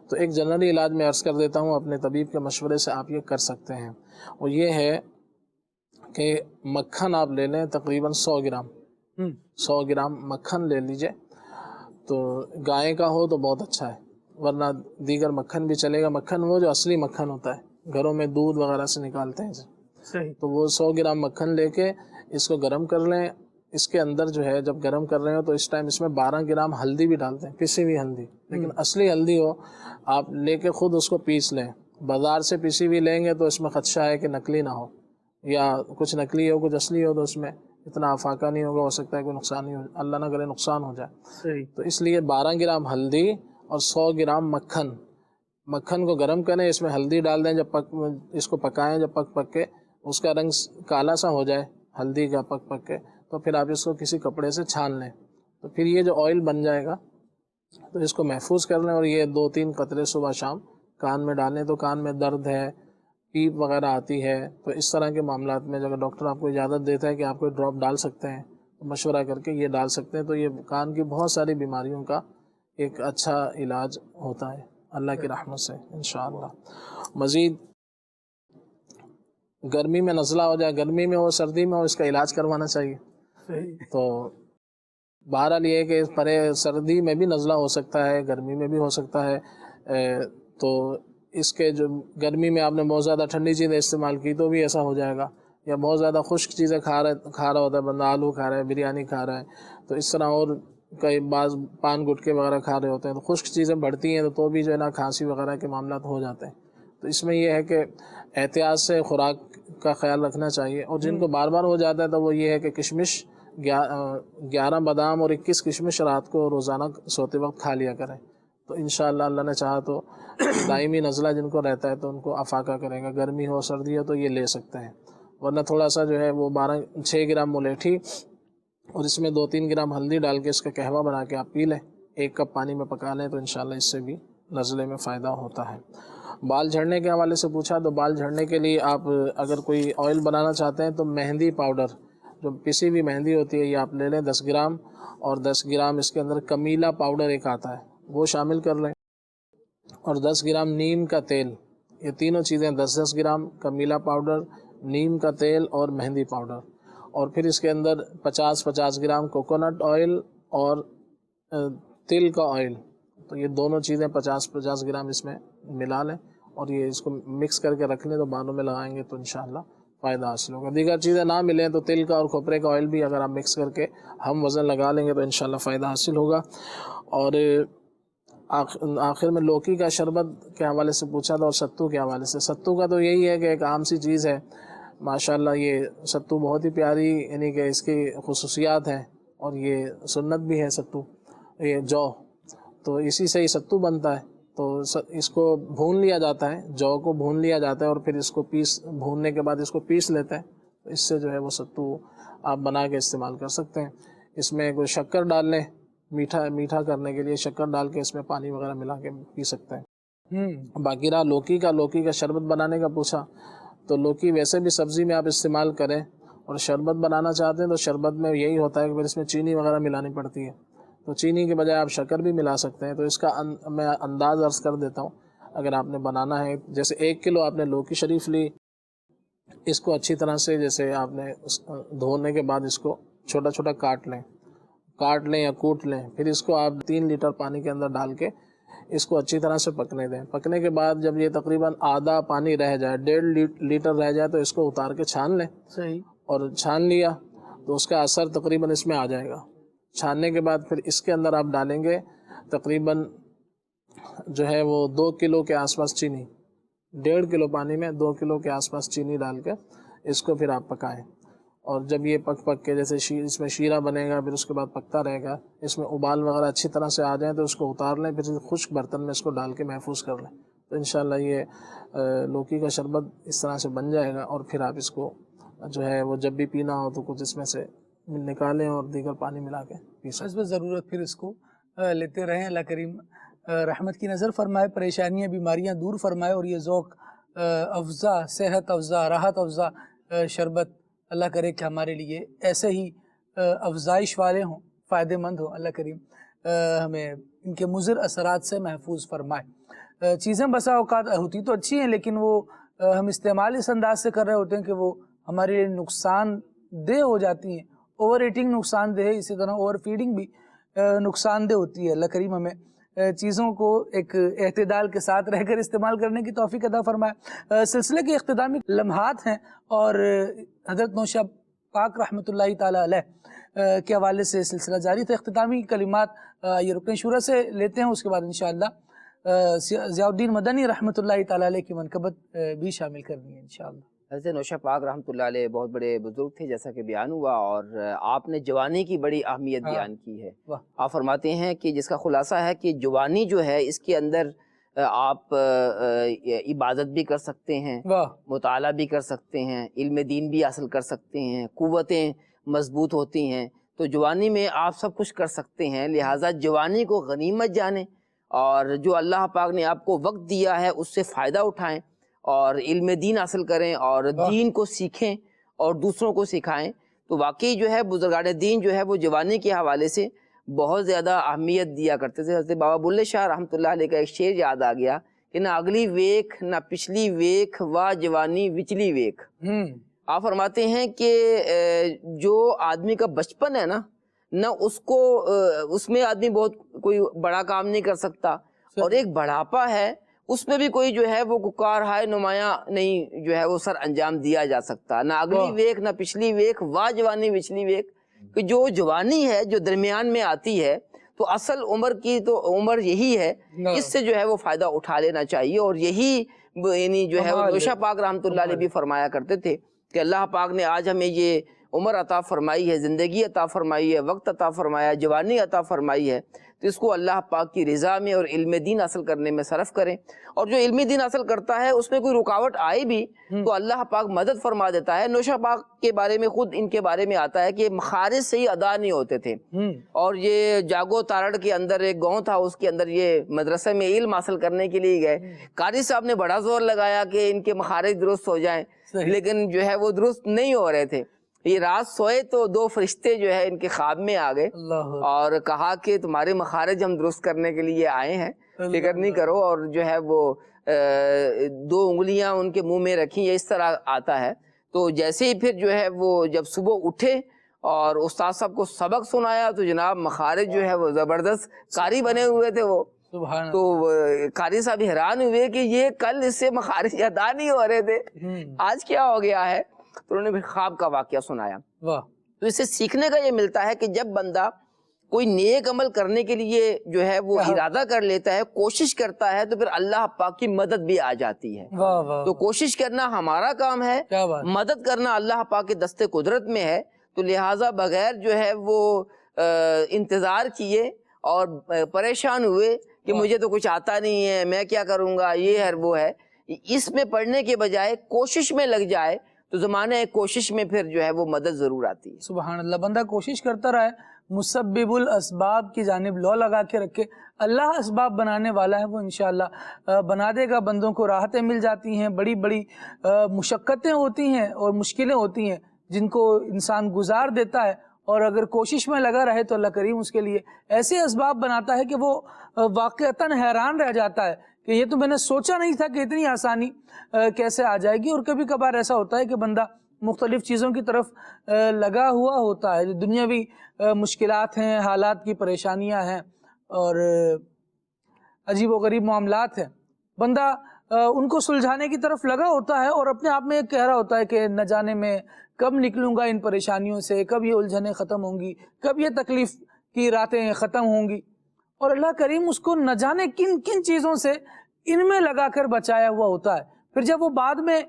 تو ایک جنرلی علاج میں عرض کر دیتا ہوں، اپنے طبیب کے مشورے سے آپ یہ کر سکتے ہیں، وہ یہ ہے کہ مکھن آپ لے لیں تقریباً 100 گرام 100 گرام مکھن لے لیجئے. تو گائے کا ہو تو بہت اچھا ہے، ورنہ دیگر مکھن بھی چلے گا. مکھن وہ جو اصلی مکھن ہوتا ہے گھروں میں دودھ وغیرہ سے نکالتے ہیں صحیح. تو وہ 100 گرام مکھن لے کے اس کو گرم کر لیں. اس کے اندر جو ہے جب گرم کر رہے ہو تو اس ٹائم اس میں 12 گرام ہلدی بھی ڈالتے ہیں، پسی ہوئی ہلدی، لیکن اصلی ہلدی ہو آپ لے کے خود اس کو پیس لیں. بازار سے پسی ہوئی لیں گے تو اس میں خدشہ ہے کہ نقلی نہ ہو، یا کچھ نقلی ہو کچھ اصلی ہو تو اس میں اتنا افاقہ نہیں ہوگا، ہو سکتا ہے کوئی نقصان ہی ہو، اللہ نہ کرے نقصان ہو جائے. صحیح. تو اس لیے 12 گرام ہلدی اور 100 گرام مکھن کو گرم کریں، اس میں ہلدی ڈال دیں، جب اس کو پکائیں، جب پک کے اس کا رنگ کالا سا ہو جائے ہلدی کا پک کے، تو پھر آپ اس کو کسی کپڑے سے چھان لیں. تو پھر یہ جو آئل بن جائے گا تو اس کو محفوظ کر لیں، اور یہ 2-3 قطرے صبح شام کان میں ڈالیں. تو کان میں درد ہے، پیپ وغیرہ آتی ہے، تو اس طرح کے معاملات میں اگر ڈاکٹر آپ کو اجازت دیتا ہے کہ آپ کوئی ڈراپ ڈال سکتے ہیں تو مشورہ کر کے یہ ڈال سکتے ہیں. تو یہ کان کی بہت ساری بیماریوں کا ایک اچھا علاج ہوتا ہے اللہ کی رحمت سے انشاءاللہ. مزید گرمی میں نزلہ ہو جائے، گرمی میں ہو سردی میں ہو، اس کا علاج کروانا چاہیے. تو بہرحال یہ ہے کہ سردی میں بھی نزلہ ہو سکتا ہے، گرمی میں بھی ہو سکتا ہے. تو اس کے جو گرمی میں آپ نے بہت زیادہ ٹھنڈی چیزیں استعمال کی تو بھی ایسا ہو جائے گا، یا بہت زیادہ خشک چیزیں کھا رہا ہوتا ہے بندہ، آلو کھا رہا ہے، بریانی کھا رہا ہے، تو اس طرح اور کئی بعض پان گٹکے وغیرہ کھا رہے ہوتے ہیں تو خشک چیزیں بڑھتی ہیں تو بھی جو ہے نا کھانسی وغیرہ کے معاملات ہو جاتے ہیں. تو اس میں یہ ہے کہ احتیاط سے خوراک کا خیال رکھنا چاہیے. اور جن کو بار بار ہو جاتا ہے تو وہ یہ ہے کہ کشمش 11 بادام اور 21 کشمش رات کو روزانہ سوتے وقت کھا لیا کریں. تو انشاءاللہ اللہ نے چاہا تو دائمی نزلہ جن کو رہتا ہے تو ان کو افاقہ کرے گا. گرمی ہو سردی ہو تو یہ لے سکتے ہیں. ورنہ تھوڑا سا جو ہے وہ 6 گرام ملیٹھی اور اس میں 2-3 گرام ہلدی ڈال کے اس کا قہوہ بنا کے آپ پی لیں، 1 کپ پانی میں پکا لیں، تو انشاءاللہ اس سے بھی نزلے میں فائدہ ہوتا ہے. بال جھڑنے کے حوالے سے پوچھا تو بال جھڑنے کے لیے آپ اگر کوئی آئل بنانا چاہتے ہیں تو مہندی پاؤڈر، جو پسی ہوئی مہندی ہوتی ہے، یہ آپ لے لیں 10 گرام، اور 10 گرام اس کے اندر کمیلا پاؤڈر ایک آتا ہے وہ شامل کر لیں، اور 10 گرام نیم کا تیل. یہ تینوں چیزیں 10-10 گرام کمیلا پاؤڈر، نیم کا تیل اور مہندی پاؤڈر. اور پھر اس کے اندر 50-50 گرام کوکونٹ آئل اور تل کا آئل. تو یہ دونوں چیزیں 50-50 گرام اس میں ملا لیں اور یہ اس کو مکس کر کے رکھ لیں. تو بالوں میں لگائیں گے تو انشاءاللہ فائدہ حاصل ہوگا. دیگر چیزیں نہ ملیں تو تل کا اور کھوپرے کا آئل بھی اگر آپ مکس کر کے ہم وزن لگا لیں گے تو انشاءاللہ فائدہ حاصل ہوگا. اور آخر میں لوکی کا شربت کے حوالے سے پوچھا تھا اور ستو کے حوالے سے. ستو کا تو یہی ہے کہ ایک عام سی چیز ہے ماشاءاللہ. یہ ستو بہت ہی پیاری، یعنی کہ اس کی خصوصیات ہیں اور یہ سنت بھی ہے ستو، یہ جو تو اسی سے ہی ستو بنتا ہے. تو اس کو بھون لیا جاتا ہے، جو کو بھون لیا جاتا ہے اور پھر اس کو بھوننے کے بعد اس کو پیس لیتے ہیں. تو اس سے جو ہے وہ ستو آپ بنا کے استعمال کر سکتے ہیں. اس میں کوئی شکر ڈال لیں، میٹھا کرنے کے لیے شکر ڈال کے اس میں پانی وغیرہ ملا کے پی سکتے ہیں. باقی رہا لوکی کا شربت بنانے کا پوچھا تو لوکی ویسے بھی سبزی میں آپ استعمال کریں، اور شربت بنانا چاہتے ہیں تو شربت میں یہی ہوتا ہے کہ پھر اس میں چینی وغیرہ ملانی پڑتی ہے. تو چینی کے بجائے آپ شکر بھی ملا سکتے ہیں. تو اس کا میں انداز عرض کر دیتا ہوں. اگر آپ نے بنانا ہے، جیسے 1 کلو آپ نے لوکی شریف لی، اس کو اچھی طرح سے جیسے آپ نے دھونے کے بعد اس کو چھوٹا چھوٹا کاٹ لیں یا کوٹ لیں. پھر اس کو آپ 3 لیٹر پانی کے اندر ڈال کے اس کو اچھی طرح سے پکنے دیں. پکنے کے بعد جب یہ تقریباً آدھا پانی رہ جائے، 1.5 لیٹر رہ جائے، تو اس کو اتار کے چھان لیں. صحیح. اور چھان لیا تو اس کا اثر تقریباً اس میں آ جائے گا. چھاننے کے بعد پھر اس کے اندر آپ ڈالیں گے تقریباً جو ہے وہ 2 کلو کے آس پاس چینی. 1.5 کلو پانی میں 2 کلو کے آس پاس چینی ڈال کے اس کو پھر آپ پکائیں. اور جب یہ پک کے جیسے اس میں شیرہ بنے گا، پھر اس کے بعد پکتا رہے گا، اس میں ابال وغیرہ اچھی طرح سے آ جائیں تو اس کو اتار لیں. پھر خشک برتن میں اس کو ڈال کے محفوظ کر لیں. تو انشاءاللہ یہ لوکی کا شربت اس طرح سے بن جائے گا. اور پھر آپ اس کو جو ہے وہ جب بھی پینا ہو تو کچھ اس میں سے نکالیں اور دیگر پانی ملا کے پی سکیں. حسب ضرورت پھر اس کو لیتے رہیں. اللہ کریم رحمت کی نظر فرمائے، پریشانیاں بیماریاں دور فرمائے، اور یہ ذوق افزا، صحت افزا، راحت افزا شربت اللہ کرے کہ ہمارے لیے ایسے ہی افزائش والے ہوں، فائدہ مند ہوں. اللہ کریم ہمیں ان کے مضر اثرات سے محفوظ فرمائے. چیزیں بسا اوقات ہوتی تو اچھی ہیں، لیکن وہ ہم استعمال اس انداز سے کر رہے ہوتے ہیں کہ وہ ہمارے لیے نقصان دہ ہو جاتی ہیں. اوور ایٹنگ نقصان دہ ہے، اسی طرح اوور فیڈنگ بھی نقصان دہ ہوتی ہے. اللہ کریم ہمیں چیزوں کو ایک اعتدال کے ساتھ رہ کر استعمال کرنے کی توفیق عطا فرمائے. سلسلے کے اختتامی لمحات ہیں اور حضرت نوشہ پاک رحمۃ اللہ تعالی علیہ کے حوالے سے سلسلہ جاری تھا. اختتامی کلمات یہ رکن شورا سے لیتے ہیں، اس کے بعد انشاءاللہ ضیاء الدین مدنی رحمۃ اللہ تعالی علیہ کی منقبت بھی شامل کرنی ہے انشاءاللہ. حضرت نوشہ پاک رحمۃ اللہ علیہ بہت بڑے بزرگ تھے جیسا کہ بیان ہوا، اور آپ نے جوانی کی بڑی اہمیت بیان کی ہے. آپ فرماتے ہیں کہ جس کا خلاصہ ہے کہ جوانی جو ہے اس کے اندر آپ عبادت بھی کر سکتے ہیں، مطالعہ بھی کر سکتے ہیں، علم دین بھی حاصل کر سکتے ہیں، قوتیں مضبوط ہوتی ہیں. تو جوانی میں آپ سب کچھ کر سکتے ہیں، لہٰذا جوانی کو غنیمت جانیں اور جو اللہ پاک نے آپ کو وقت دیا ہے اس سے فائدہ اٹھائیں اور علم دین حاصل کریں اور دین کو سیکھیں اور دوسروں کو سکھائیں. تو واقعی جو ہے بزرگان دین جو ہے وہ جوانی کے حوالے سے بہت زیادہ اہمیت دیا کرتے تھے. حضرت بابا بلے شاہ رحمۃ اللہ علیہ کا ایک شعر یاد آ گیا کہ نہ اگلی ویک نہ پچھلی ویک وا جوانی وچلی ویک. آپ فرماتے ہیں کہ جو آدمی کا بچپن ہے نا اس میں آدمی بہت کوئی بڑا کام نہیں کر سکتا، اور ایک بڑھاپا ہے اس میں بھی کوئی جو ہے وہ کارہائے نمایاں نہیں جو ہے وہ سر انجام دیا جا سکتا. نہ اگلی ویک نہ پچھلی ویک وا جوانی وچلی ویک. کہ جو جوانی ہے جو درمیان میں آتی ہے تو اصل عمر کی تو عمر یہی ہے، اس سے جو ہے وہ فائدہ اٹھا لینا چاہیے. اور یہی یعنی جو ہے نوشہ پاک رحمۃ اللہ علیہ بھی فرمایا کرتے تھے کہ اللہ پاک نے آج ہمیں یہ عمر عطا فرمائی ہے، زندگی عطا فرمائی ہے، وقت عطا فرمایا، جوانی عطا فرمائی ہے، تو اس کو اللہ پاک کی رضا میں اور علم دین حاصل کرنے میں صرف کریں. اور جو علم دین حاصل کرتا ہے اس میں کوئی رکاوٹ آئے بھی تو اللہ پاک مدد فرما دیتا ہے. نوشہ پاک کے بارے میں خود ان کے بارے میں آتا ہے کہ مخارج سے ہی ادا نہیں ہوتے تھے، اور یہ جاگو تارڑ کے اندر ایک گاؤں تھا، اس کے اندر یہ مدرسے میں علم حاصل کرنے کے لیے گئے. قاری صاحب نے بڑا زور لگایا کہ ان کے مخارج درست ہو جائیں، لیکن جو ہے وہ درست نہیں ہو رہے تھے. یہ رات سوئے تو دو فرشتے جو ہے ان کے خواب میں آ گئے اور کہا کہ تمہارے مخارج ہم درست کرنے کے لیے آئے ہیں، فکر نہیں کرو. اور جو ہے وہ دو انگلیاں ان کے منہ میں رکھی، اس طرح آتا ہے. تو جیسے ہی پھر جو ہے وہ جب صبح اٹھے اور استاد صاحب کو سبق سنایا تو جناب مخارج جو ہے وہ زبردست قاری بنے ہوئے تھے وہ. تو قاری صاحب حیران ہوئے کہ یہ کل اس سے مخارج ادا نہیں ہو رہے تھے، آج کیا ہو گیا ہے. تو انہوں نے خواب کا واقعہ سنایا. تو اس سے سیکھنے کا یہ ملتا ہے کہ جب بندہ کوئی نیک عمل کرنے کے لیے جو ہے وہ ارادہ کر لیتا ہے، کوشش کرتا ہے، تو پھر اللہ پاک کی مدد بھی آ جاتی ہے. تو کوشش کرنا ہمارا کام ہے، مدد کرنا اللہ پاک کے دستے قدرت میں ہے. تو لہٰذا بغیر جو ہے وہ انتظار کیے اور پریشان ہوئے کہ مجھے تو کچھ آتا نہیں ہے، میں کیا کروں گا، یہ ہے وہ ہے، اس میں پڑھنے کے بجائے کوشش میں لگ جائے تو زمانہ کوشش میں پھر جو ہے وہ مدد ضرور آتی ہے. سبحان اللہ. بندہ کوشش کرتا رہے، مسبب الاسباب کی جانب لو لگا کے رکھے. اللہ اسباب بنانے والا ہے، وہ انشاءاللہ بنا دے گا. بندوں کو راحتیں مل جاتی ہیں، بڑی بڑی مشقتیں ہوتی ہیں اور مشکلیں ہوتی ہیں جن کو انسان گزار دیتا ہے، اور اگر کوشش میں لگا رہے تو اللہ کریم اس کے لیے ایسے اسباب بناتا ہے کہ وہ واقعتاً حیران رہ جاتا ہے کہ یہ تو میں نے سوچا نہیں تھا کہ اتنی آسانی کیسے آ جائے گی. اور کبھی کبھار ایسا ہوتا ہے کہ بندہ مختلف چیزوں کی طرف لگا ہوا ہوتا ہے، دنیاوی مشکلات ہیں، حالات کی پریشانیاں ہیں اور عجیب و غریب معاملات ہیں، بندہ ان کو سلجھانے کی طرف لگا ہوتا ہے اور اپنے آپ میں کہہ رہا ہوتا ہے کہ نہ جانے میں کب نکلوں گا ان پریشانیوں سے، کب یہ الجھنیں ختم ہوں گی، کب یہ تکلیف کی راتیں ختم ہوں گی. اور اللہ کریم اس کو نہ جانے کن کن چیزوں سے ان میں لگا کر بچایا ہوا ہوتا ہے. پھر جب وہ بعد میں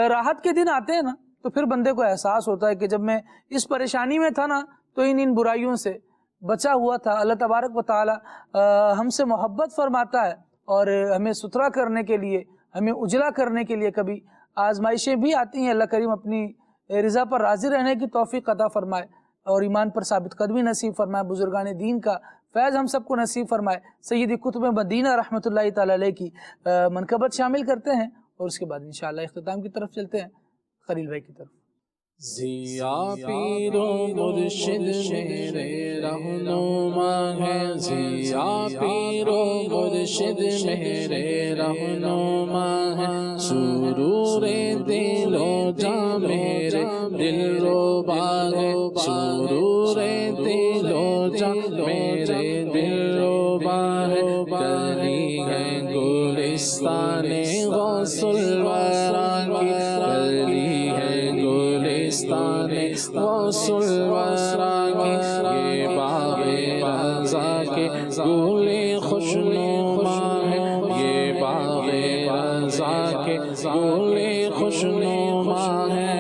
راحت کے دن آتے ہیں نا تو پھر بندے کو احساس ہوتا ہے کہ جب میں اس پریشانی میں تھا نا تو ان برائیوں سے بچا ہوا تھا. اللہ تبارک و تعالی ہم سے محبت فرماتا ہے اور ہمیں ستھرا کرنے کے لیے، ہمیں اجلا کرنے کے لیے کبھی آزمائشیں بھی آتی ہیں. اللہ کریم اپنی رضا پر راضی رہنے کی توفیق عطا فرمائے اور ایمان پر ثابت قدمی نصیب فرمائے. بزرگان دین کا فیض ہم سب کو نصیب فرمائے. سیدی قطب مدینہ رحمۃ اللہ تعالی علیہ کی منقبت شامل کرتے ہیں اور اس کے بعد انشاءاللہ اختتام کی طرف چلتے ہیں خلیل بھائی کی طرف. ضیا پیر و مرشد میرے رہنما ہے، ضیا پیر و مرشد میرے رہنما ہے، سرور دل و جاں میرے دل ربا ہے، سرور دل و جاں میرے دل ربا ہے، کلی ہے گلستان غوث الورا کی، کلی ہے گلستان غوث الورا کی، یہ باغ رضا کے گل خوشنما ہے، یہ باغ رضا کے گل خوشنما ہے،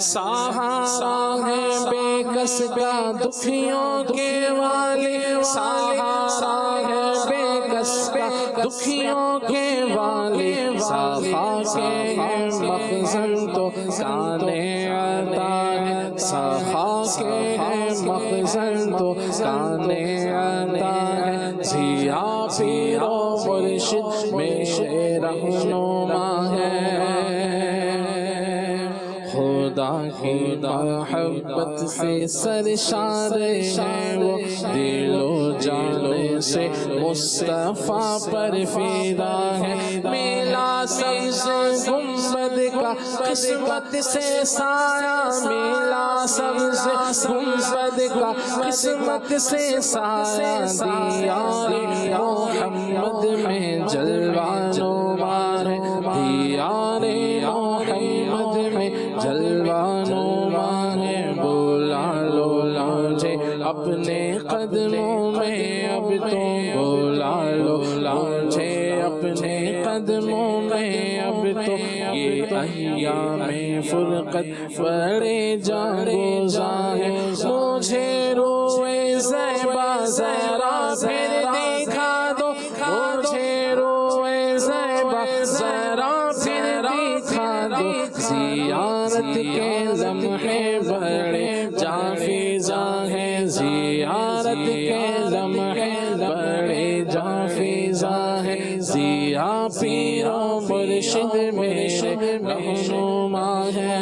سہارا ہے بے کس کا دکھیوں کے والے، سہارا ہے بے کس کا دکھیوں کے والے، صفا کے ہیں مخزن تو کانے عطا ہے، صفا کے ہیں مخزن تو کانے عطا ہے، ضیا پیر و مرشد میرے رہنما ہے، خدا کی محبت سے سرشار ہے وہ، دل و جان سے مصطفیٰ پر فدا ہے، میلا سبز گنبد کا قسمت سے سایہ، میلا سبز گنبد کا قسمت سے سایہ، دیار محمد میں جلوہ نما ہے، دیار محمد میں جلوہ نما ہے، بلا لو مجھے اپنے قدموں میں اب تو، بلا لو مجھے اپنے قدموں میں اب تو، یہ ایام فرقت بڑے جاگوزاں ہیں، مجھے روئے زیبا ذرا پھر دکھا دو، مجھے روئے زیبا ذرا پھر دکھا دو، زیارت کے لمحے بڑے جافیزاں ہیں، زیارت کے لمحے بڑے جافیزاں ہیں، ضیا پیر و مرشد میرے رہنما ہے،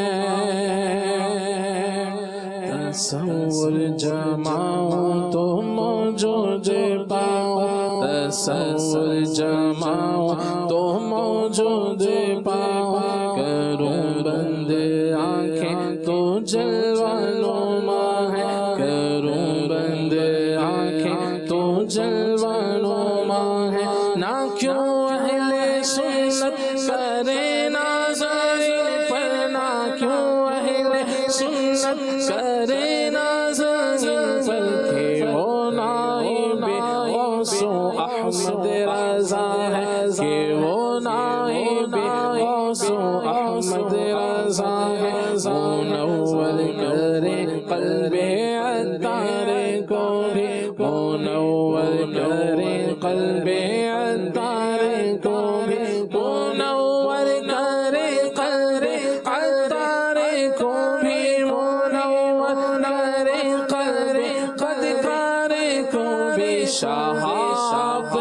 تصور جماؤں تو موجود پاؤں، تصور جماؤں تو موجود پاؤں، کروں بند آنکھیں تو جلوہ نما ہے، کروں بند آنکھیں تو جلوہ نما ہے، نہ کیوں اہل سنت کرے ناظرین پر، نہ کیوں اہل سنت کرے ناظرین پر، کہ وہ نائب غوث احمد رضا ہے، کہ وہ نائب غوث احمد رضا ہے، منور کرے قلب عطار کو بھی، منور کرے قلب عطار کو بھی، منور کرے قلب عطار کو بھی، منور کرے قلب قدکار کو بھی، شہاب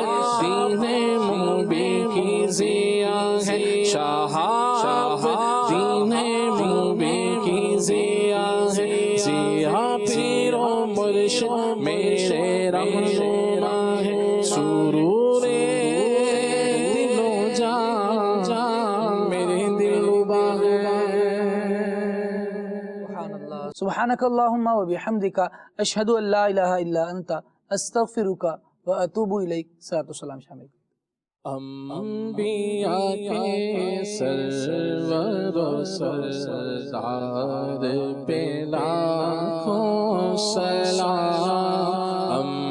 دین مبی کی ضیا ہے، شہاب دین مبی کی ضیا ہے، ضیا پیر و مرشد میرے رہنما ہے، سرور دل و جاں میرے دل ربا ہے۔ سبحانک اللہم و بحمدک اشہد ان لا الہ الا انت استغفرک و اتوب الیک، صلاۃ و سلام شامل۔ انبیاء کے سرور و سردار پہ لاکھوں سلام،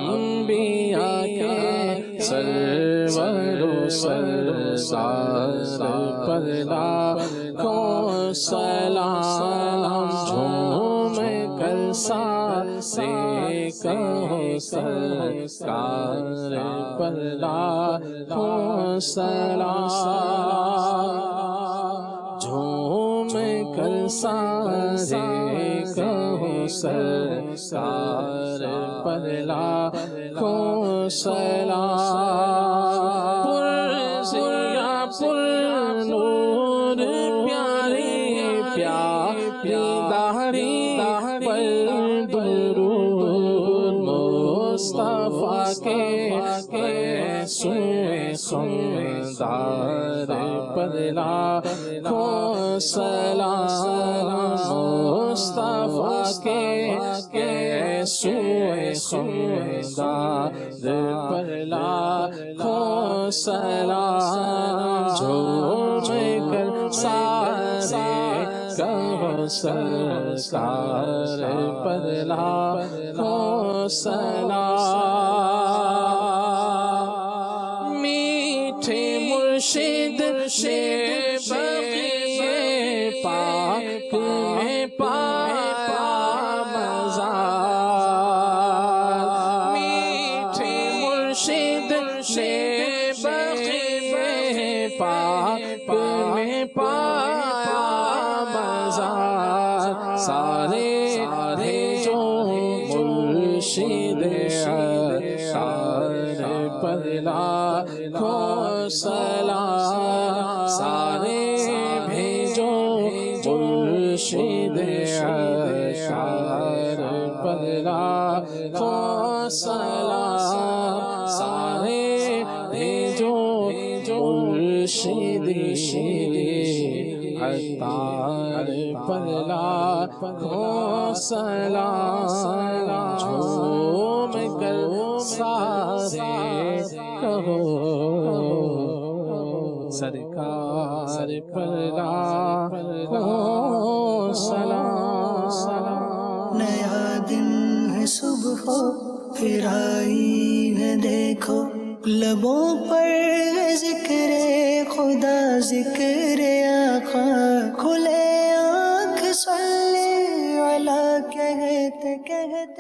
انبیاء کے سرور و سردار پر لاکھوں سلام، جھوم کر سارے کہو سرکار پر لاکھوں سلام، جھوم کر سارے کہو سرکار پر لاکھوں سلام، پر ضیا پر نور پیارے پیارے خمدار پر لاکھوں سلام مصطفیٰ کے سوئے خمدار پر لاکھوں سلام جھوم کر سارے کہو سرکار پر لاکھوں سلام میٹھے مرشد نے بقیے پاک میں پایا مزہ میٹھے مرشد نے بقیے پاک میں پایا مزہ سارے بھیجو مرشد اشار پر لاکھوں سلام سارے بھیجو مرشد اشار پر لاکھوں سلام سارے بھیجو مرشد عطار پر لاکھوں سلام جھوم کر سارے کہو سرکار پر لاکھوں سلام نیا دن ہے صبح پھر آئی ہے دیکھو لبوں پر ذکر خدا ذکر آقا کھلے آنکھ صلی علی کہتے کہتے